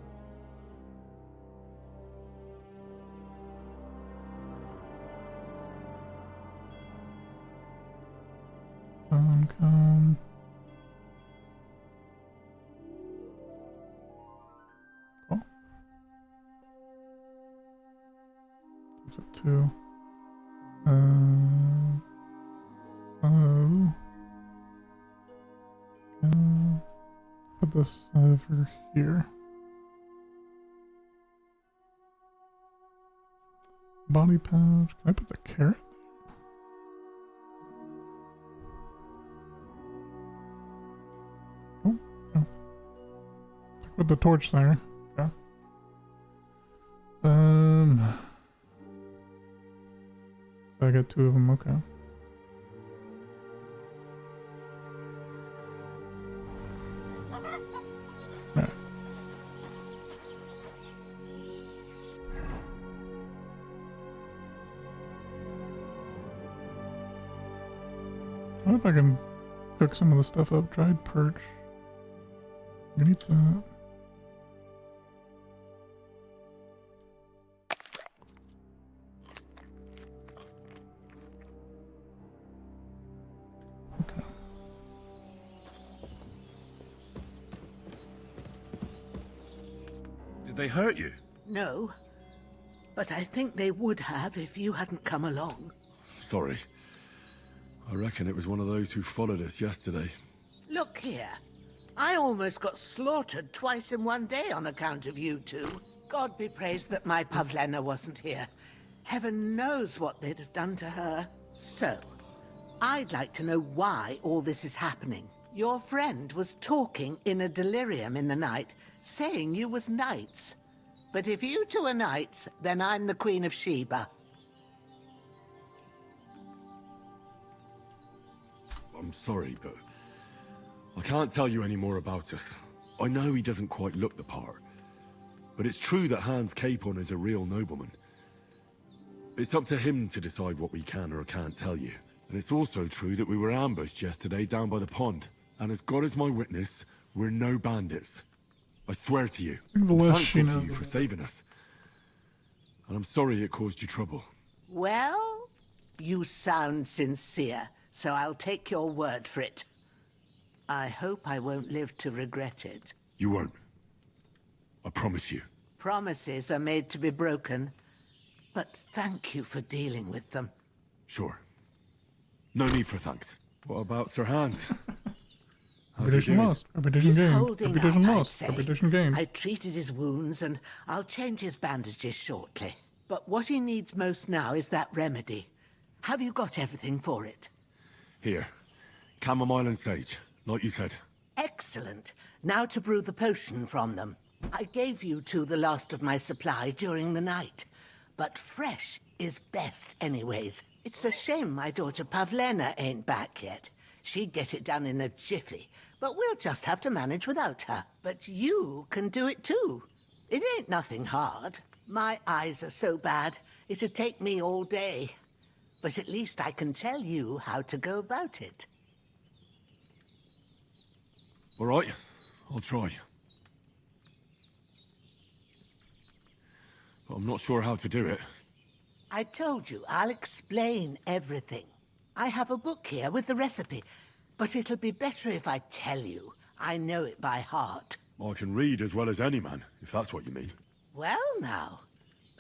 Come. Oh. It's a 2. Put this over here. Body pouch. Can I put the carrot? Oh, no. Put the torch there. Okay. So I got 2 of them. Okay. Right. I wonder if I can cook some of the stuff up. Dried perch. I need that. Did they hurt you? No, but I think they would have if you hadn't come along. Sorry. I reckon it was one of those who followed us yesterday. Look here. I almost got slaughtered twice in one day on account of you two. God be praised that my Pavlena wasn't here. Heaven knows what they'd have done to her. So, I'd like to know why all this is happening. Your friend was talking in a delirium in the night, saying you was knights. But if you two are knights, then I'm the Queen of Sheba. I'm sorry, but I can't tell you any more about us. I know he doesn't quite look the part, but it's true that Hans Capon is a real nobleman. It's up to him to decide what we can or can't tell you. And it's also true that we were ambushed yesterday down by the pond. And as God is my witness, we're no bandits. I swear to you, The I'm less she thankful to knows. you for saving us. And I'm sorry it caused you trouble. Well, you sound sincere, so I'll take your word for it. I hope I won't live to regret it. You won't. I promise you. Promises are made to be broken, but thank you for dealing with them. Sure. No need for thanks. What about Sir Hans? How's he Reputation doing? lost. Reputation He's gained. holding Reputation up, I'd lost. say. Reputation gained. I treated his wounds, and I'll change his bandages shortly. But what he needs most now is that remedy. Have you got everything for it? Here. Chamomile and sage, like you said. Excellent. Now to brew the potion from them. I gave you two the last of my supply during the night. But fresh is best anyways. It's a shame my daughter Pavlena ain't back yet. She'd get it done in a jiffy, but we'll just have to manage without her. But you can do it too. It ain't nothing hard. My eyes are so bad, it'd take me all day. But at least I can tell you how to go about it. All right, I'll try. But I'm not sure how to do it. I told you, I'll explain everything. I have a book here with the recipe, but it'll be better if I tell you. I know it by heart. I can read as well as any man, if that's what you mean. Well now,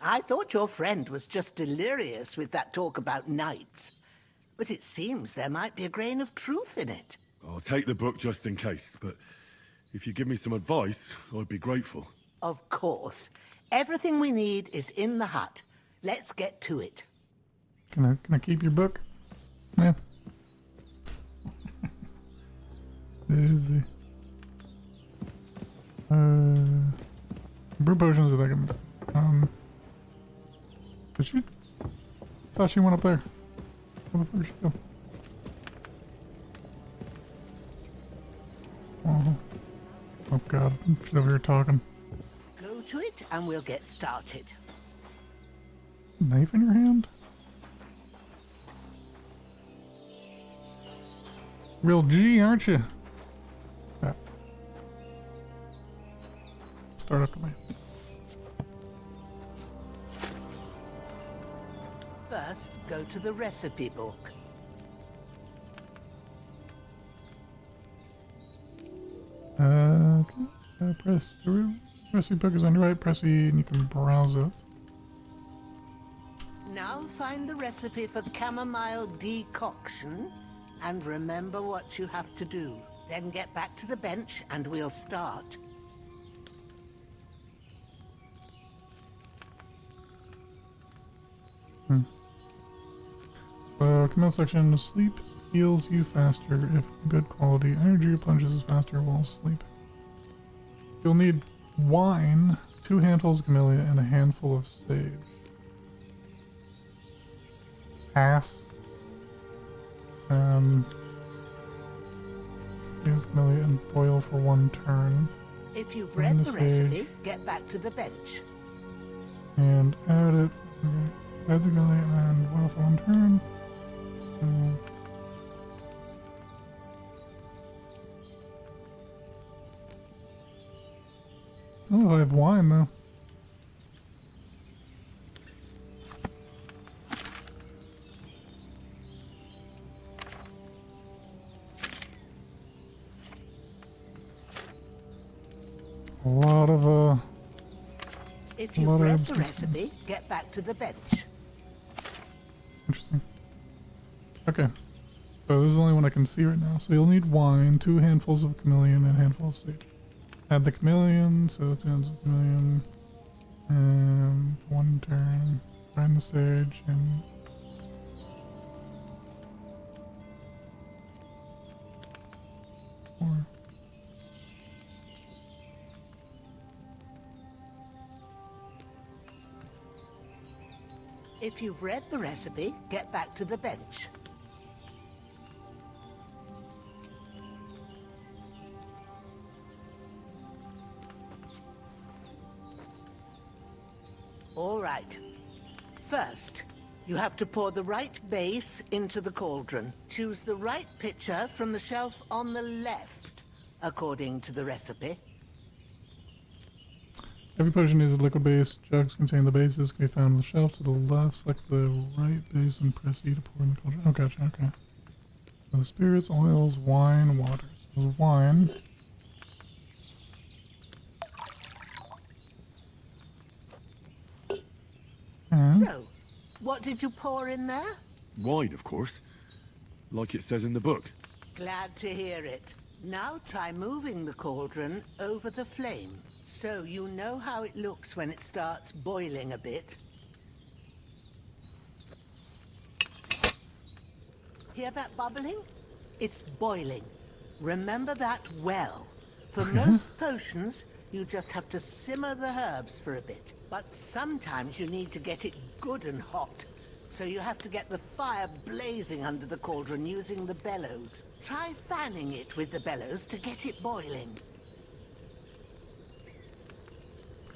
I thought your friend was just delirious with that talk about knights. But it seems there might be a grain of truth in it. I'll take the book just in case, but if you give me some advice, I'd be grateful. Of course. Everything we need is in the hut. Let's get to it. Can I keep your book? Yeah. Easy. Brew potions are like did she? Thought she went up there. Where the fuck did she go? Oh god, she's over here talking. Go to it and we'll get started. Knife in your hand? Real G, aren't you? Yeah. Start up command. First, go to the recipe book. Okay. Press the recipe book is on your right. Press E and you can browse it. Now find the recipe for chamomile decoction and remember what you have to do. Then get back to the bench and we'll start. Command section, sleep heals you faster if good quality energy plunges faster while asleep. You'll need wine, 2 handfuls of camellia, and a handful of sage. Pass. Use camellia and boil for 1 turn. If you've Find read the the sage. recipe, get back to the bench. And add it. Okay. Add the camellia and boil for 1 turn. Oh, I have wine though. A lot of If A you've lot of read herbs the to- recipe, get back to the bench. Interesting. Okay. So this is the only one I can see right now. So you'll need wine, 2 handfuls of chameleon, and a handful of sage. Add the chameleon, so 2 handfuls of chameleon, and 1 turn. Grind the sage, and... Four. If you've read the recipe, get back to the bench. All right. First, you have to pour the right base into the cauldron. Choose the right pitcher from the shelf on the left, according to the recipe. Every potion needs a liquid base. Jugs containing the bases can be found on the shelf to the left. Select the right base and press E to pour in the cauldron. Oh, gotcha, okay. So spirits, oils, wine, water. So wine. So, what did you pour in there? Wine, of course. Like it says in the book. Glad to hear it. Now try moving the cauldron over the flame, so you know how it looks when it starts boiling a bit. Hear that bubbling? It's boiling. Remember that well. For most potions, you just have to simmer the herbs for a bit. But sometimes you need to get it good and hot. So you have to get the fire blazing under the cauldron using the bellows. Try fanning it with the bellows to get it boiling.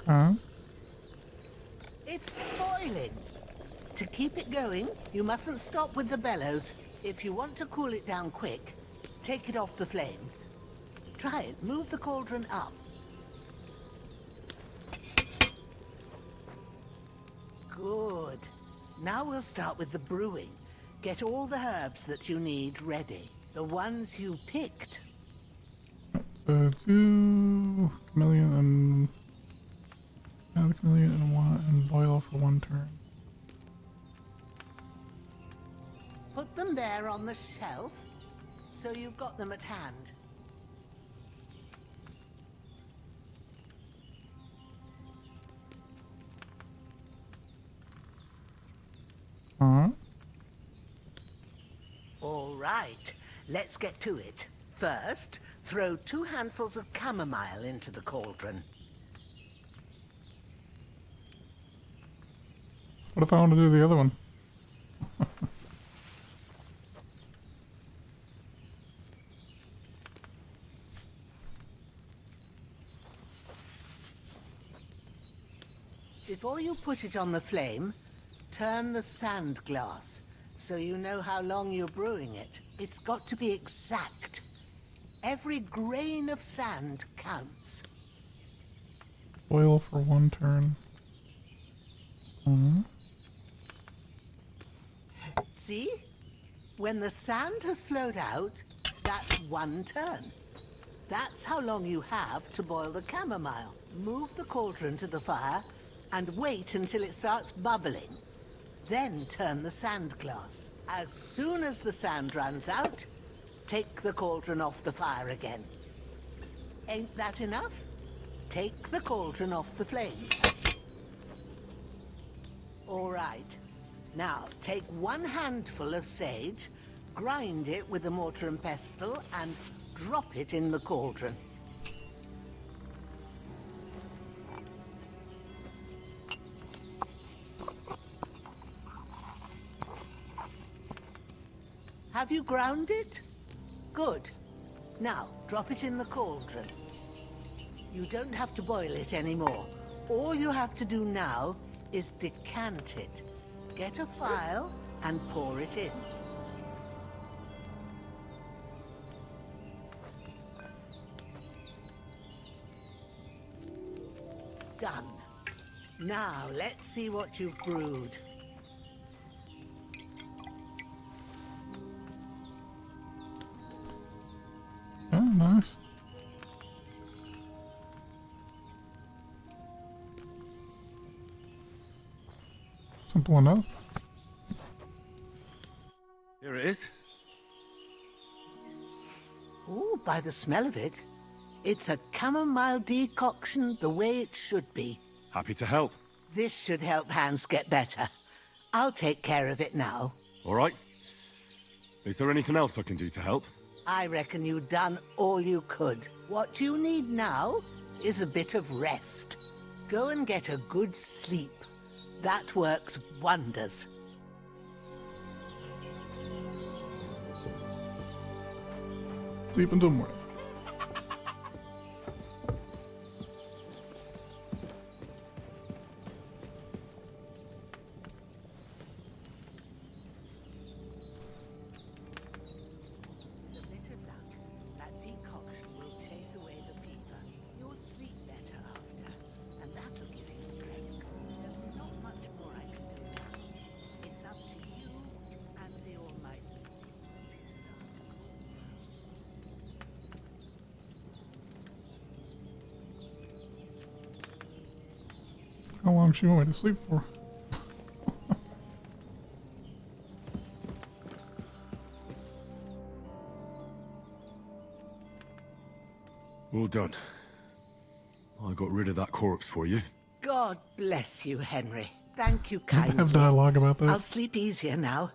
Huh? It's boiling. To keep it going, you mustn't stop with the bellows. If you want to cool it down quick, take it off the flames. Try it. Move the cauldron up. Good. Now we'll start with the brewing. Get all the herbs that you need ready. The ones you picked. So 2 chameleon and... Add the chameleon and boil for 1 turn. Put them there on the shelf, so you've got them at hand. All right, let's get to it. First, throw 2 handfuls of chamomile into the cauldron. What if I want to do the other one? Before you put it on the flame, turn the sand glass so you know how long you're brewing it. It's got to be exact. Every grain of sand counts. Boil for 1 turn. See? When the sand has flowed out, that's 1 turn. That's how long you have to boil the chamomile. Move the cauldron to the fire and wait until it starts bubbling. Then turn the sand glass. As soon as the sand runs out, take the cauldron off the fire again. Ain't that enough? Take the cauldron off the flames. All right. Now, take 1 handful of sage, grind it with a mortar and pestle, and drop it in the cauldron. Have you ground it? Good. Now, drop it in the cauldron. You don't have to boil it anymore. All you have to do now is decant it. Get a phial and pour it in. Done. Now, let's see what you've brewed. Oh, nice. Simple enough. Here it is. Ooh, by the smell of it, it's a chamomile decoction the way it should be. Happy to help. This should help Hans get better. I'll take care of it now. All right. Is there anything else I can do to help? I reckon you've done all you could. What you need now is a bit of rest. Go and get a good sleep. That works wonders. Sleep until morning. With a bit of luck, that decoction will chase away the fever. You'll sleep better after, and that'll give you strength. There's not much more I can do now. It's up to you and the Almighty. How long should you want me to sleep for? All done. I got rid of that corpse for you. God bless you, Henry. Thank you I have kindly. dialogue about that. I'll sleep easier now,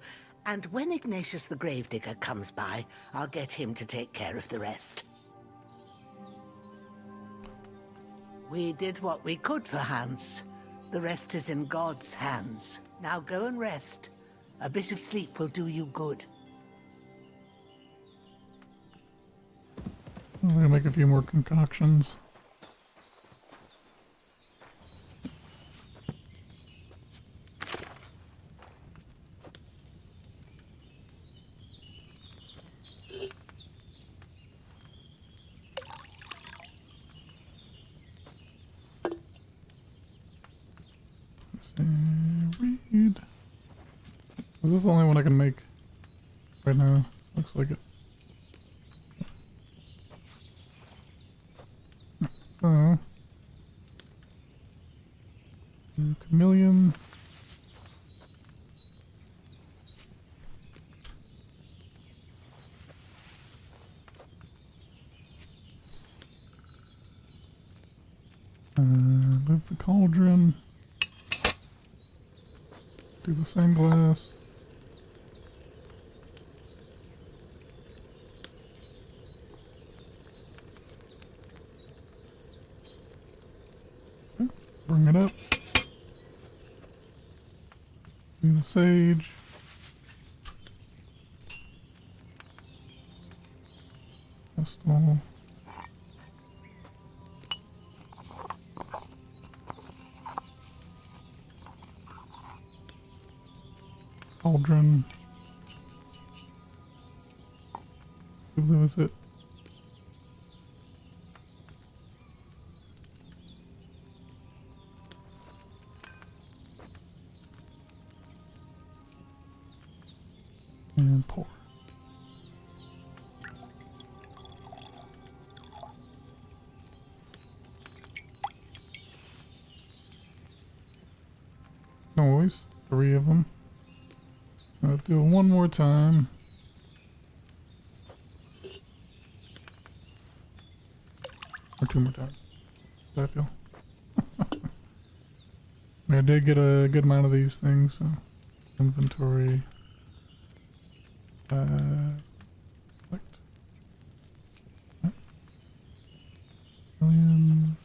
and when Ignatius the Gravedigger comes by, I'll get him to take care of the rest. We did what we could for Hans. The rest is in God's hands. Now go and rest. A bit of sleep will do you good. I'm gonna make a few more concoctions. Read. Is this the only one I can make right now? Looks like it. So, chameleon. Move the cauldron. Do the same glass. Okay, bring it up. Do the sage. Pestle. Cauldron. I believe that's it. And pour. Always 3 of them. I'll do it one more time. Or 2 more times. How I feel. I did get a good amount of these things, so inventory. Select. Million.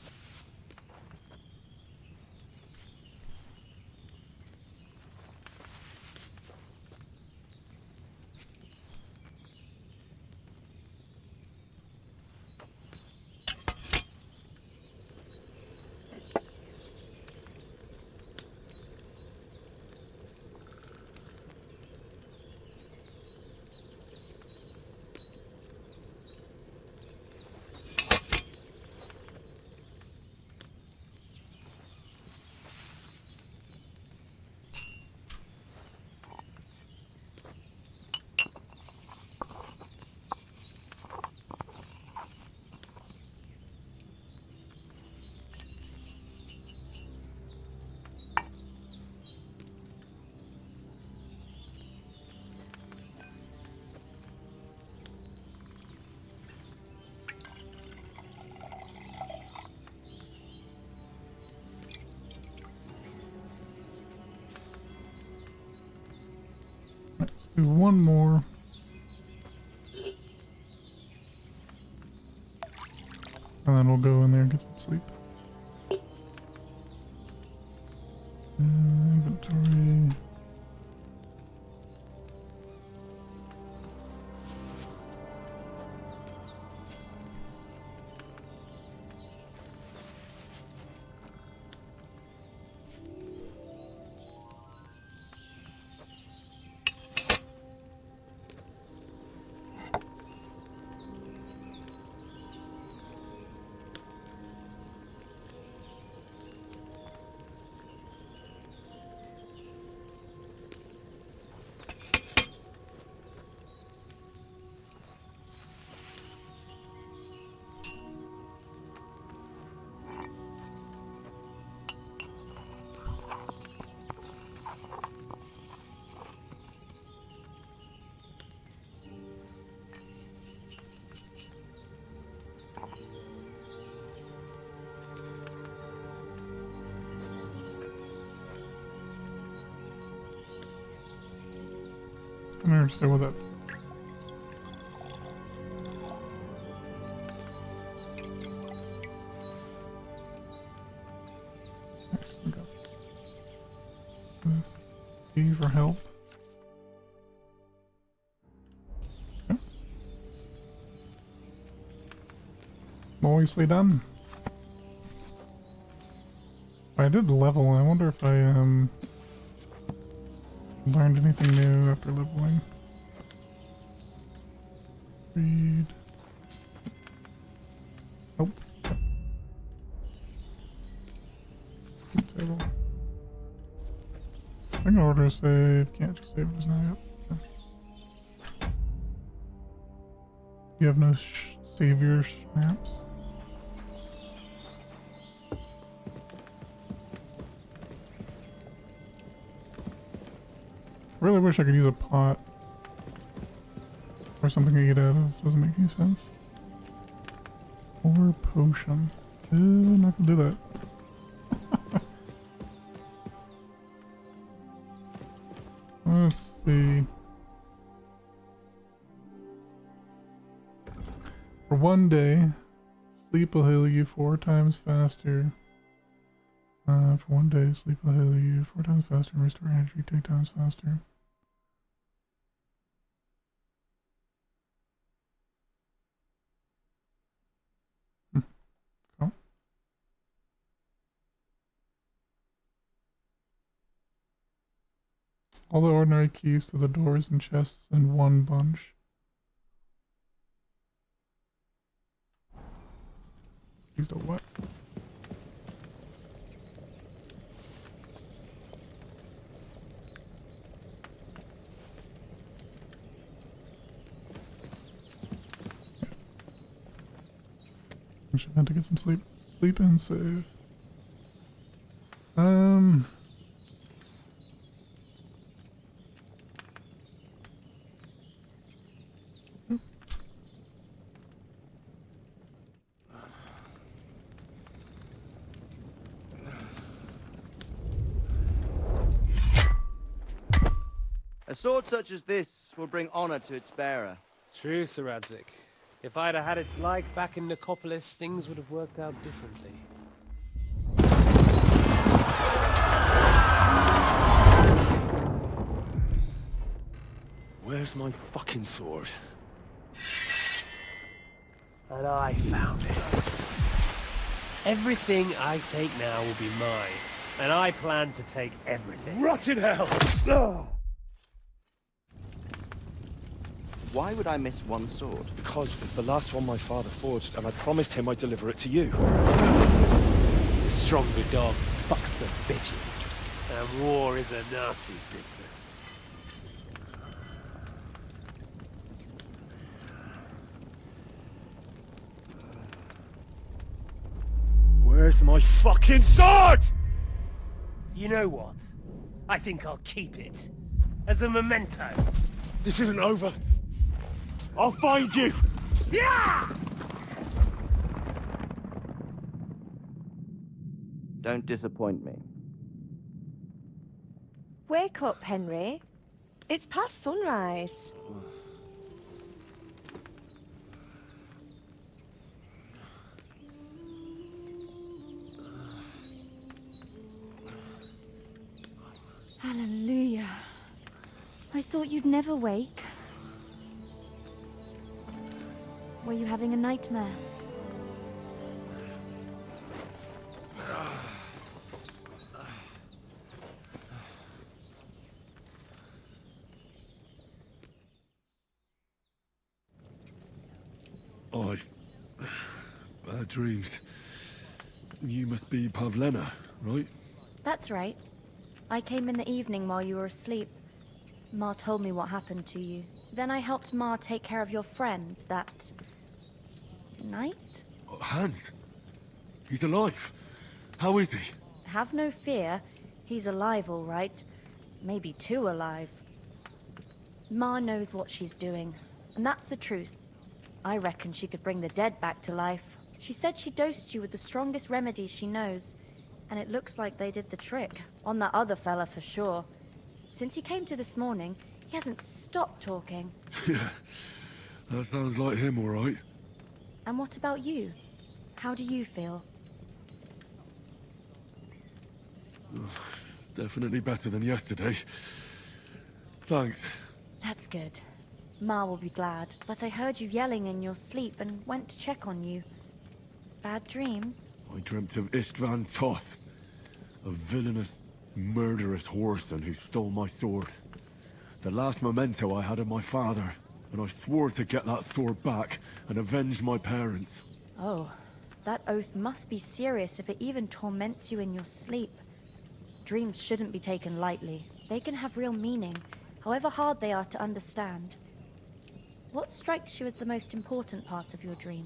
do one more. And then we'll go in there and get some sleep. Inventory. I don't understand what that. Nice, we got this. E for help. Okay. Nicely done. I did level. I wonder if I learned anything new after leveling. Read. Nope. Table. I can order a save. Can't you save it as now? Yep. You have no savior maps. Really wish I could use a pot or something to get out of. Doesn't make any sense. Or potion. Not gonna do that. Let's see. For one day, sleep will heal you 4 times faster. For one day, sleep will heal you 4 times faster and restore energy 2 times faster. Cool. All the ordinary keys to the doors and chests in one bunch. Keys to what? I should have to get some sleep. Sleep and save. A sword such as this will bring honor to its bearer. True, Sir Radzik. If I'd have had its like back in Nicopolis, things would have worked out differently. Where's my fucking sword? And I found it. Everything I take now will be mine, and I plan to take everything. Rotten hell! Ugh. Why would I miss one sword? Because it's the last one my father forged, and I promised him I'd deliver it to you. The stronger dog fucks the bitches, and war is a nasty business. Where's my fucking sword? You know what? I think I'll keep it. As a memento. This isn't over. I'll find you! Yeah! Don't disappoint me. Wake up, Henry. It's past sunrise. Hallelujah. I thought you'd never wake. Were you having a nightmare? Bad dreams. You must be Pavlena, right? That's right. I came in the evening while you were asleep. Ma told me what happened to you. Then I helped Ma take care of your friend that night? Hans? He's alive. How is he? Have no fear. He's alive, all right. Maybe too alive. Ma knows what she's doing, and that's the truth. I reckon she could bring the dead back to life. She said she dosed you with the strongest remedies she knows, and it looks like they did the trick. On that other fella for sure. Since he came to this morning, he hasn't stopped talking. Yeah, that sounds like him, all right. And what about you? How do you feel? Definitely better than yesterday. Thanks. That's good. Ma will be glad, but I heard you yelling in your sleep and went to check on you. Bad dreams? I dreamt of Istvan Toth, a villainous, murderous whoreson who stole my sword. The last memento I had of my father, and I swore to get that sword back and avenge my parents. Oh, that oath must be serious if it even torments you in your sleep. Dreams shouldn't be taken lightly. They can have real meaning, however hard they are to understand. What strikes you as the most important part of your dream?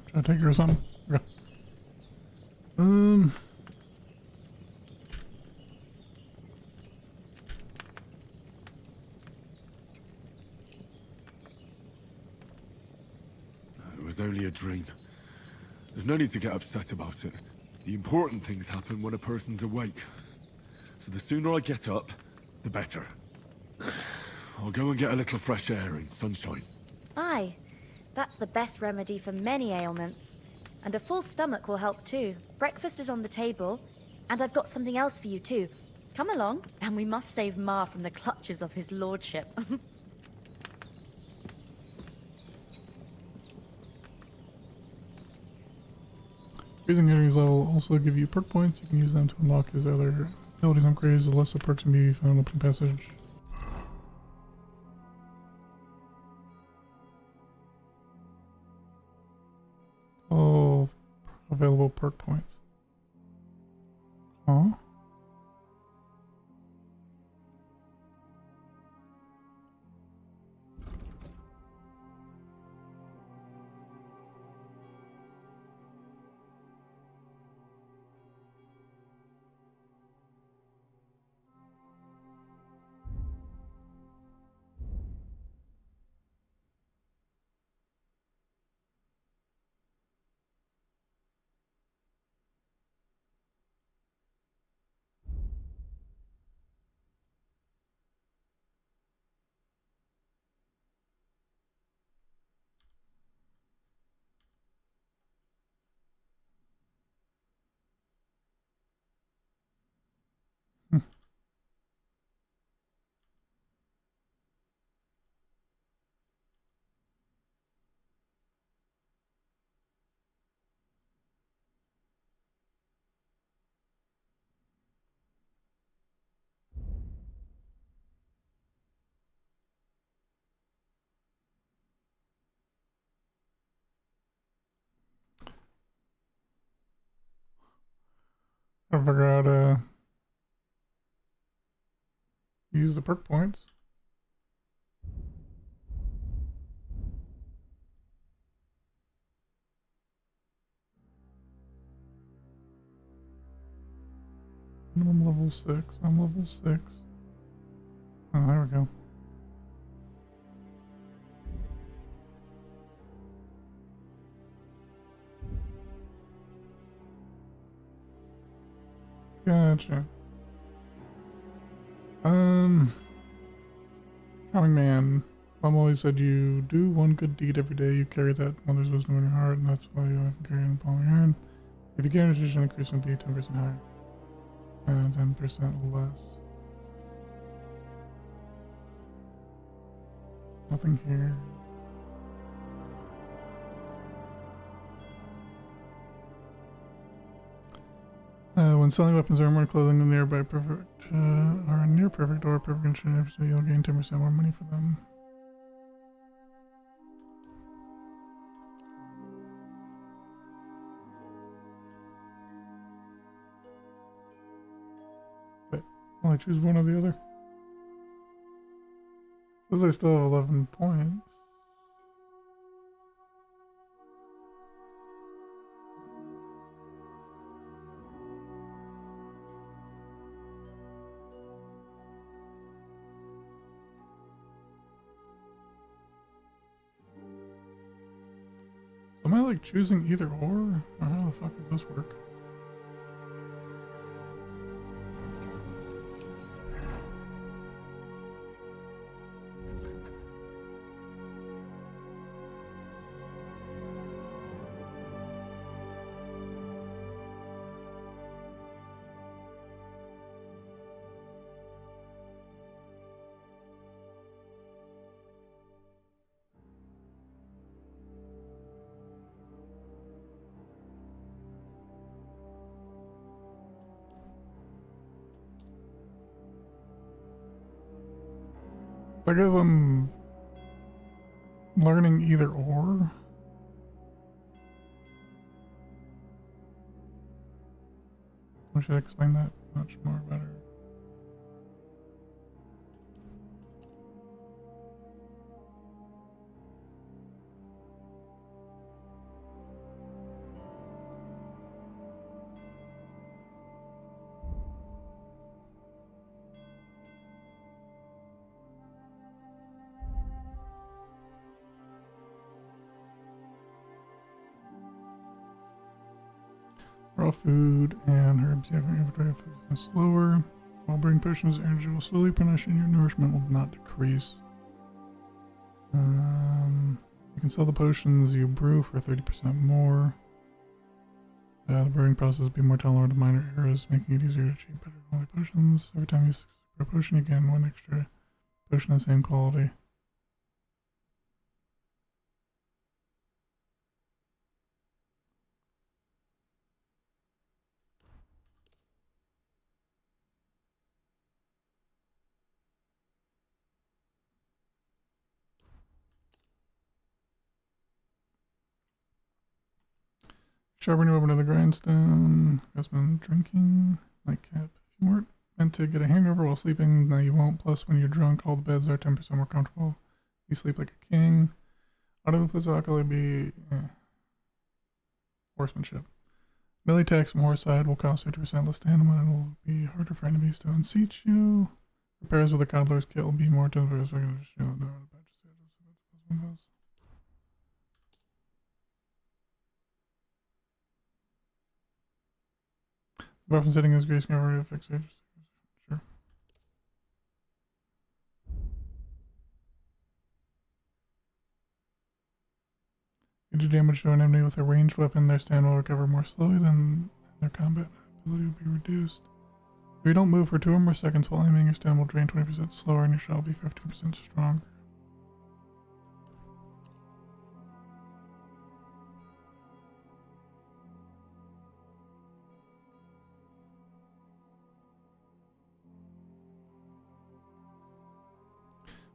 Should I take her or something? Okay. It was only a dream. There's no need to get upset about it. The important things happen when a person's awake. So the sooner I get up, the better. I'll go and get a little fresh air and sunshine. Aye, that's the best remedy for many ailments. And a full stomach will help too. Breakfast is on the table, and I've got something else for you too. Come along, and we must save Ma from the clutches of his lordship. Raising enemies level also give you perk points. You can use them to unlock his other abilities and upgrades. The lesser perks can be found in open passage. Oh, available perk points. Huh? I figure out use the perk points. Minimum level 6. I'm level 6. Oh, there we go. Gotcha. Common man. Mom always said you do one good deed every day. You carry that mother's wisdom in your heart, and that's why you often carry it in the palm of your hand. If you carry an increase would be 10% higher. And 10% less. Nothing here. When selling weapons or armor clothing in nearby perfect are near perfect or perfect condition, so you'll gain 10% more money for them. But I'll choose one or the other. Because I still have 11 points. Am I like choosing either or how the fuck does this work? I guess I'm learning either or. I should explain that much more better. Raw food and herbs. You have an inventory of food slower. While brewing potions, energy will slowly replenish and your nourishment will not decrease. You can sell the potions you brew for 30% more. The brewing process will be more tolerant to minor errors, making it easier to achieve better quality potions. Every time you brew a potion, you gain one extra potion of the same quality. Sharpening over to the grindstone. Investment drinking. Nightcap. If you weren't meant to get a hangover while sleeping, now you won't. Plus, when you're drunk, all the beds are 10% more comfortable. You sleep like a king. Auto physically be horsemanship. Melee attacks from horse side will cost 50% less stamina and will be harder for enemies to unseat you. Repairs with a coddler's kit will be more temporary. So weapon setting is grace cover affects age. Sure. You do damage to an enemy with a ranged weapon, their stand will recover more slowly than their combat ability will be reduced. If you don't move for 2 or more seconds while aiming, your stand will drain 20% slower and your shot will be 15% stronger.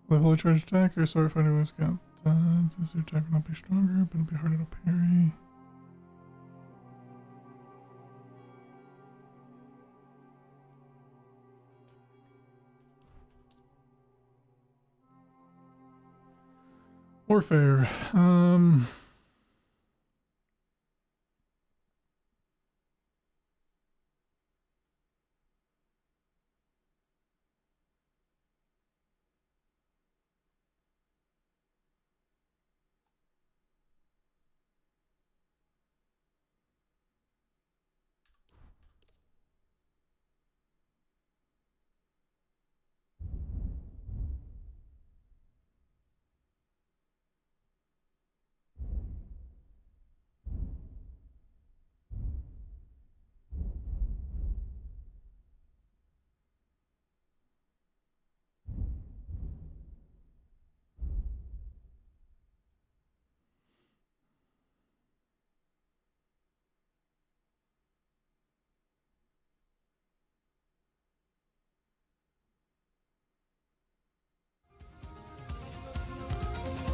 With a fully charged attack, your sword fighter was got your attack will not be stronger, but it'll be harder to parry. Warfare.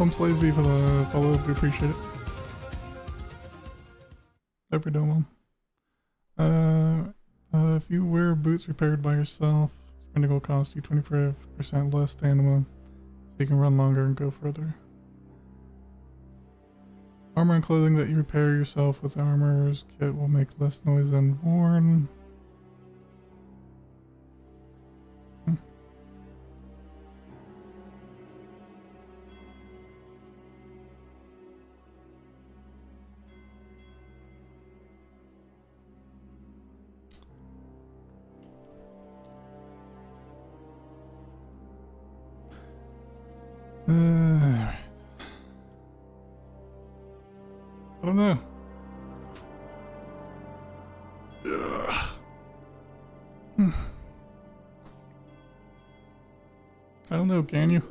Pumps Lazy for the follow. We appreciate it. Hope you're doing well. If you wear boots repaired by yourself, spending will cost you 25% less stamina, so you can run longer and go further. Armor and clothing that you repair yourself with armor's kit will make less noise than worn. Alright. I don't know. I don't know, can you?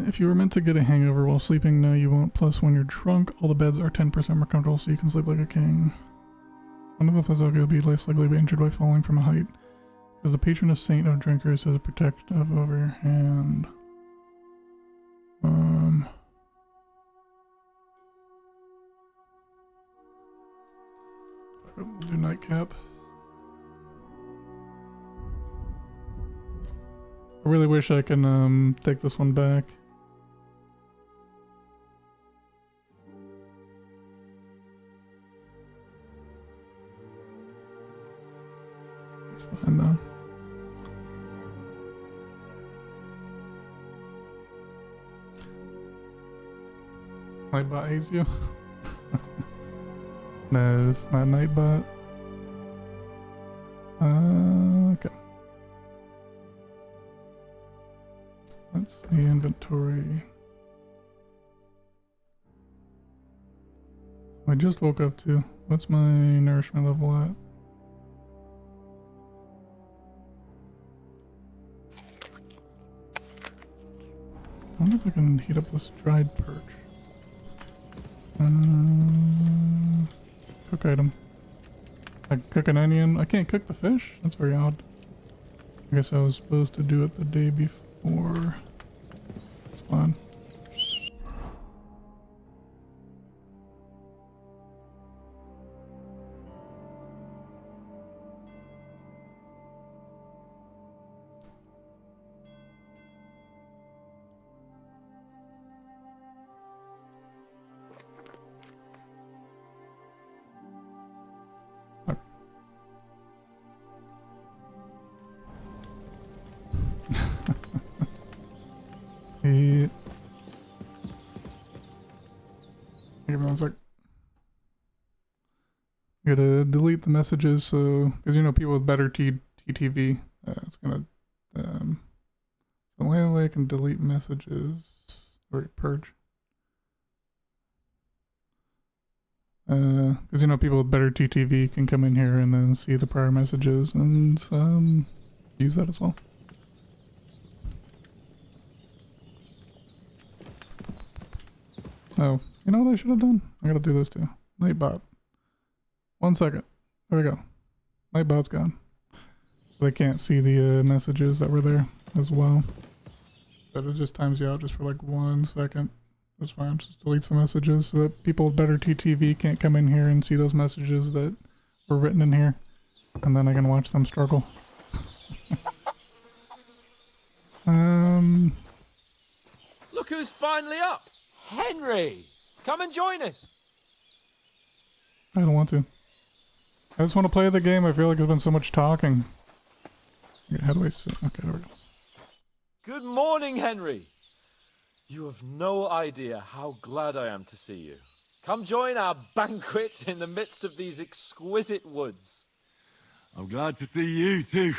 If you were meant to get a hangover while sleeping, no you won't. Plus, when you're drunk, all the beds are 10% more comfortable so you can sleep like a king. One of the physical will be less likely to be injured by falling from a height, because the patron of saint of drinkers has a protective over your hand. We'll do nightcap. I really wish I can take this one back. It's fine though. Nightbot hates you. No, it's not Nightbot. Okay. Let's see inventory. I just woke up too. What's my nourishment level at? I wonder if I can heat up this dried perch. Cook item. I can cook an onion. I can't cook the fish? That's very odd. I guess I was supposed to do it the day before. It's fine. Hey. Give me 1 sec. I gotta delete the messages, so because you know people with better TTV, it's gonna so the only way I can delete messages or purge. Because you know people with better TTV can come in here and then see the prior messages and use that as well. Oh, you know what I should have done? I gotta do this too. Nightbot. 1 second. There we go. Nightbot's gone. So they can't see the messages that were there as well. But it just times you out just for like 1 second. That's fine. Just delete some messages so that people with better TTV can't come in here and see those messages that were written in here. And then I can watch them struggle. Look who's finally up! Henry! Come and join us! I don't want to. I just want to play the game. I feel like there's been so much talking. Okay, how do I sit? Okay, there we go. Good morning, Henry! You have no idea how glad I am to see you. Come join our banquet in the midst of these exquisite woods. I'm glad to see you too.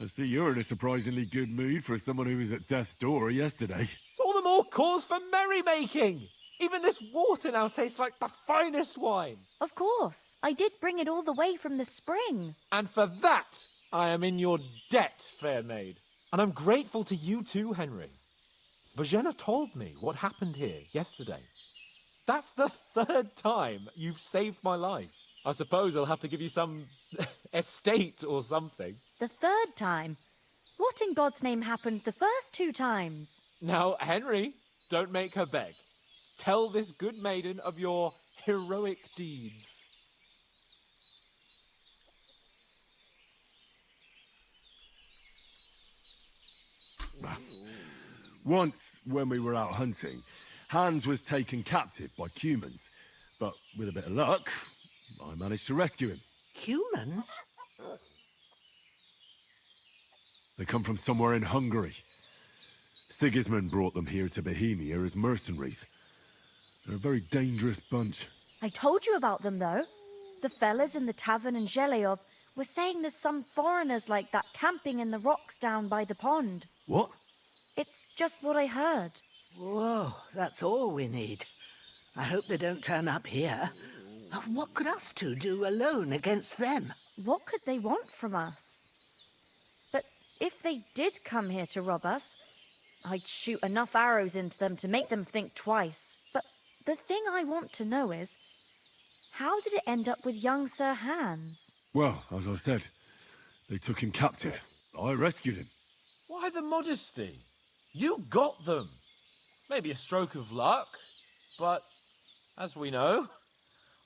I see you're in a surprisingly good mood for someone who was at death's door yesterday. It's all the more cause for merrymaking! Even this water now tastes like the finest wine. Of course. I did bring it all the way from the spring. And for that, I am in your debt, fair maid. And I'm grateful to you too, Henry. Bojena told me what happened here yesterday. That's the 3rd time you've saved my life. I suppose I'll have to give you some estate or something. The 3rd time? What in God's name happened the first 2 times? Now, Henry, don't make her beg. Tell this good maiden of your heroic deeds. Once, when we were out hunting, Hans was taken captive by humans. But with a bit of luck, I managed to rescue him. Humans? They come from somewhere in Hungary. Sigismund brought them here to Bohemia as mercenaries. They're a very dangerous bunch. I told you about them, though. The fellas in the tavern in Zheleov were saying there's some foreigners like that camping in the rocks down by the pond. What? It's just what I heard. Whoa, that's all we need. I hope they don't turn up here. What could us two do alone against them? What could they want from us? But if they did come here to rob us, I'd shoot enough arrows into them to make them think twice. But the thing I want to know is, how did it end up with young Sir Hans? Well, as I said, they took him captive. I rescued him. Why the modesty? You got them. Maybe a stroke of luck, but as we know,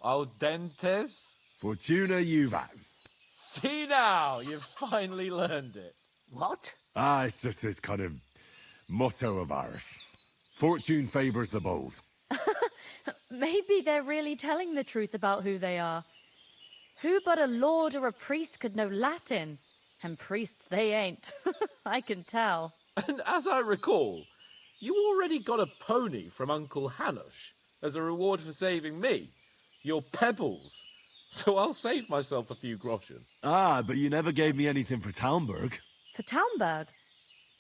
al dentes. Fortuna juvat. See now, you've finally learned it. What? It's just this kind of motto of ours. Fortune favors the bold. Maybe they're really telling the truth about who they are. Who but a lord or a priest could know Latin? And priests they ain't. I can tell. And as I recall, you already got a pony from Uncle Hanush as a reward for saving me. Your pebbles. So I'll save myself a few groschen. But you never gave me anything for Talmberg. For Talmberg?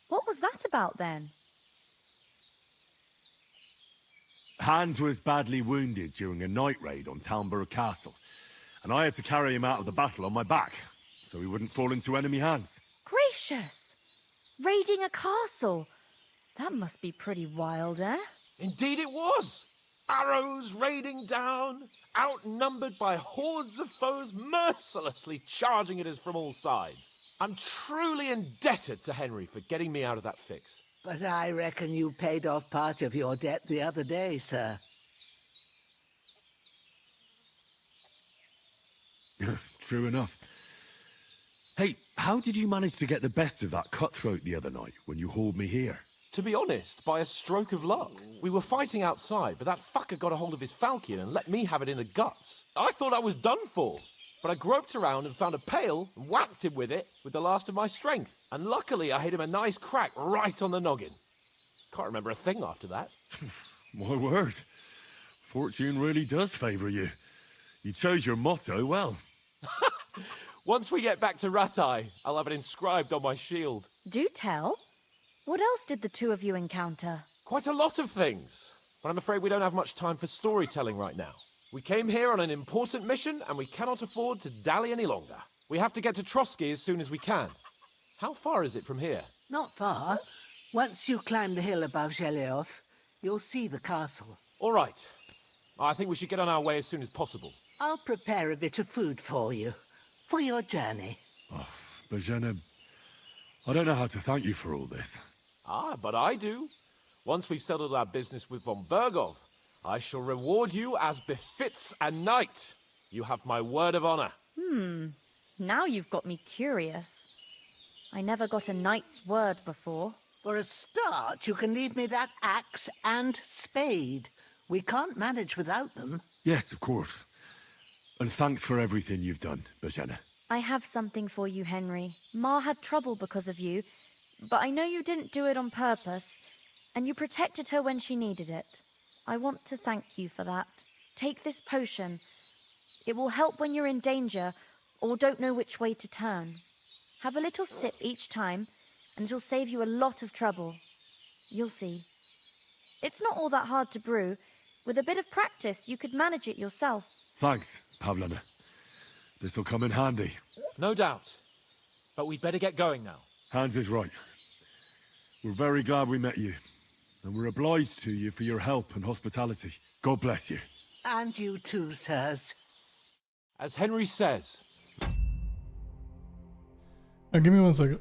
What was that about then? Hans was badly wounded during a night raid on Talmberg Castle, and I had to carry him out of the battle on my back, so he wouldn't fall into enemy hands. Gracious! Raiding a castle? That must be pretty wild, eh? Indeed it was! Arrows raining down, outnumbered by hordes of foes mercilessly charging at us from all sides. I'm truly indebted to Henry for getting me out of that fix. But I reckon you paid off part of your debt the other day, sir. True enough. Hey, how did you manage to get the best of that cutthroat the other night when you hauled me here? To be honest, by a stroke of luck. We were fighting outside, but that fucker got a hold of his falcon and let me have it in the guts. I thought I was done for. But I groped around and found a pail and whacked him with it with the last of my strength. And luckily I hit him a nice crack right on the noggin. Can't remember a thing after that. My word. Fortune really does favour you. You chose your motto well. Once we get back to Ratai, I'll have it inscribed on my shield. Do tell. What else did the two of you encounter? Quite a lot of things. But I'm afraid we don't have much time for storytelling right now. We came here on an important mission, and we cannot afford to dally any longer. We have to get to Trotsky as soon as we can. How far is it from here? Not far. Once you climb the hill above Zheleov, you'll see the castle. All right. I think we should get on our way as soon as possible. I'll prepare a bit of food for you, for your journey. Bożena, I don't know how to thank you for all this. But I do. Once we've settled our business with von Bergov, I shall reward you as befits a knight. You have my word of honor. Now you've got me curious. I never got a knight's word before. For a start, you can leave me that axe and spade. We can't manage without them. Yes, of course. And thanks for everything you've done, Bożena. I have something for you, Henry. Ma had trouble because of you, but I know you didn't do it on purpose, and you protected her when she needed it. I want to thank you for that. Take this potion. It will help when you're in danger or don't know which way to turn. Have a little sip each time, and it'll save you a lot of trouble. You'll see. It's not all that hard to brew. With a bit of practice, you could manage it yourself. Thanks, Pavlana. This'll come in handy. No doubt. But we'd better get going now. Hans is right. We're very glad we met you. And we're obliged to you for your help and hospitality. God bless you. And you too, sirs. As Henry says. Give me 1 second.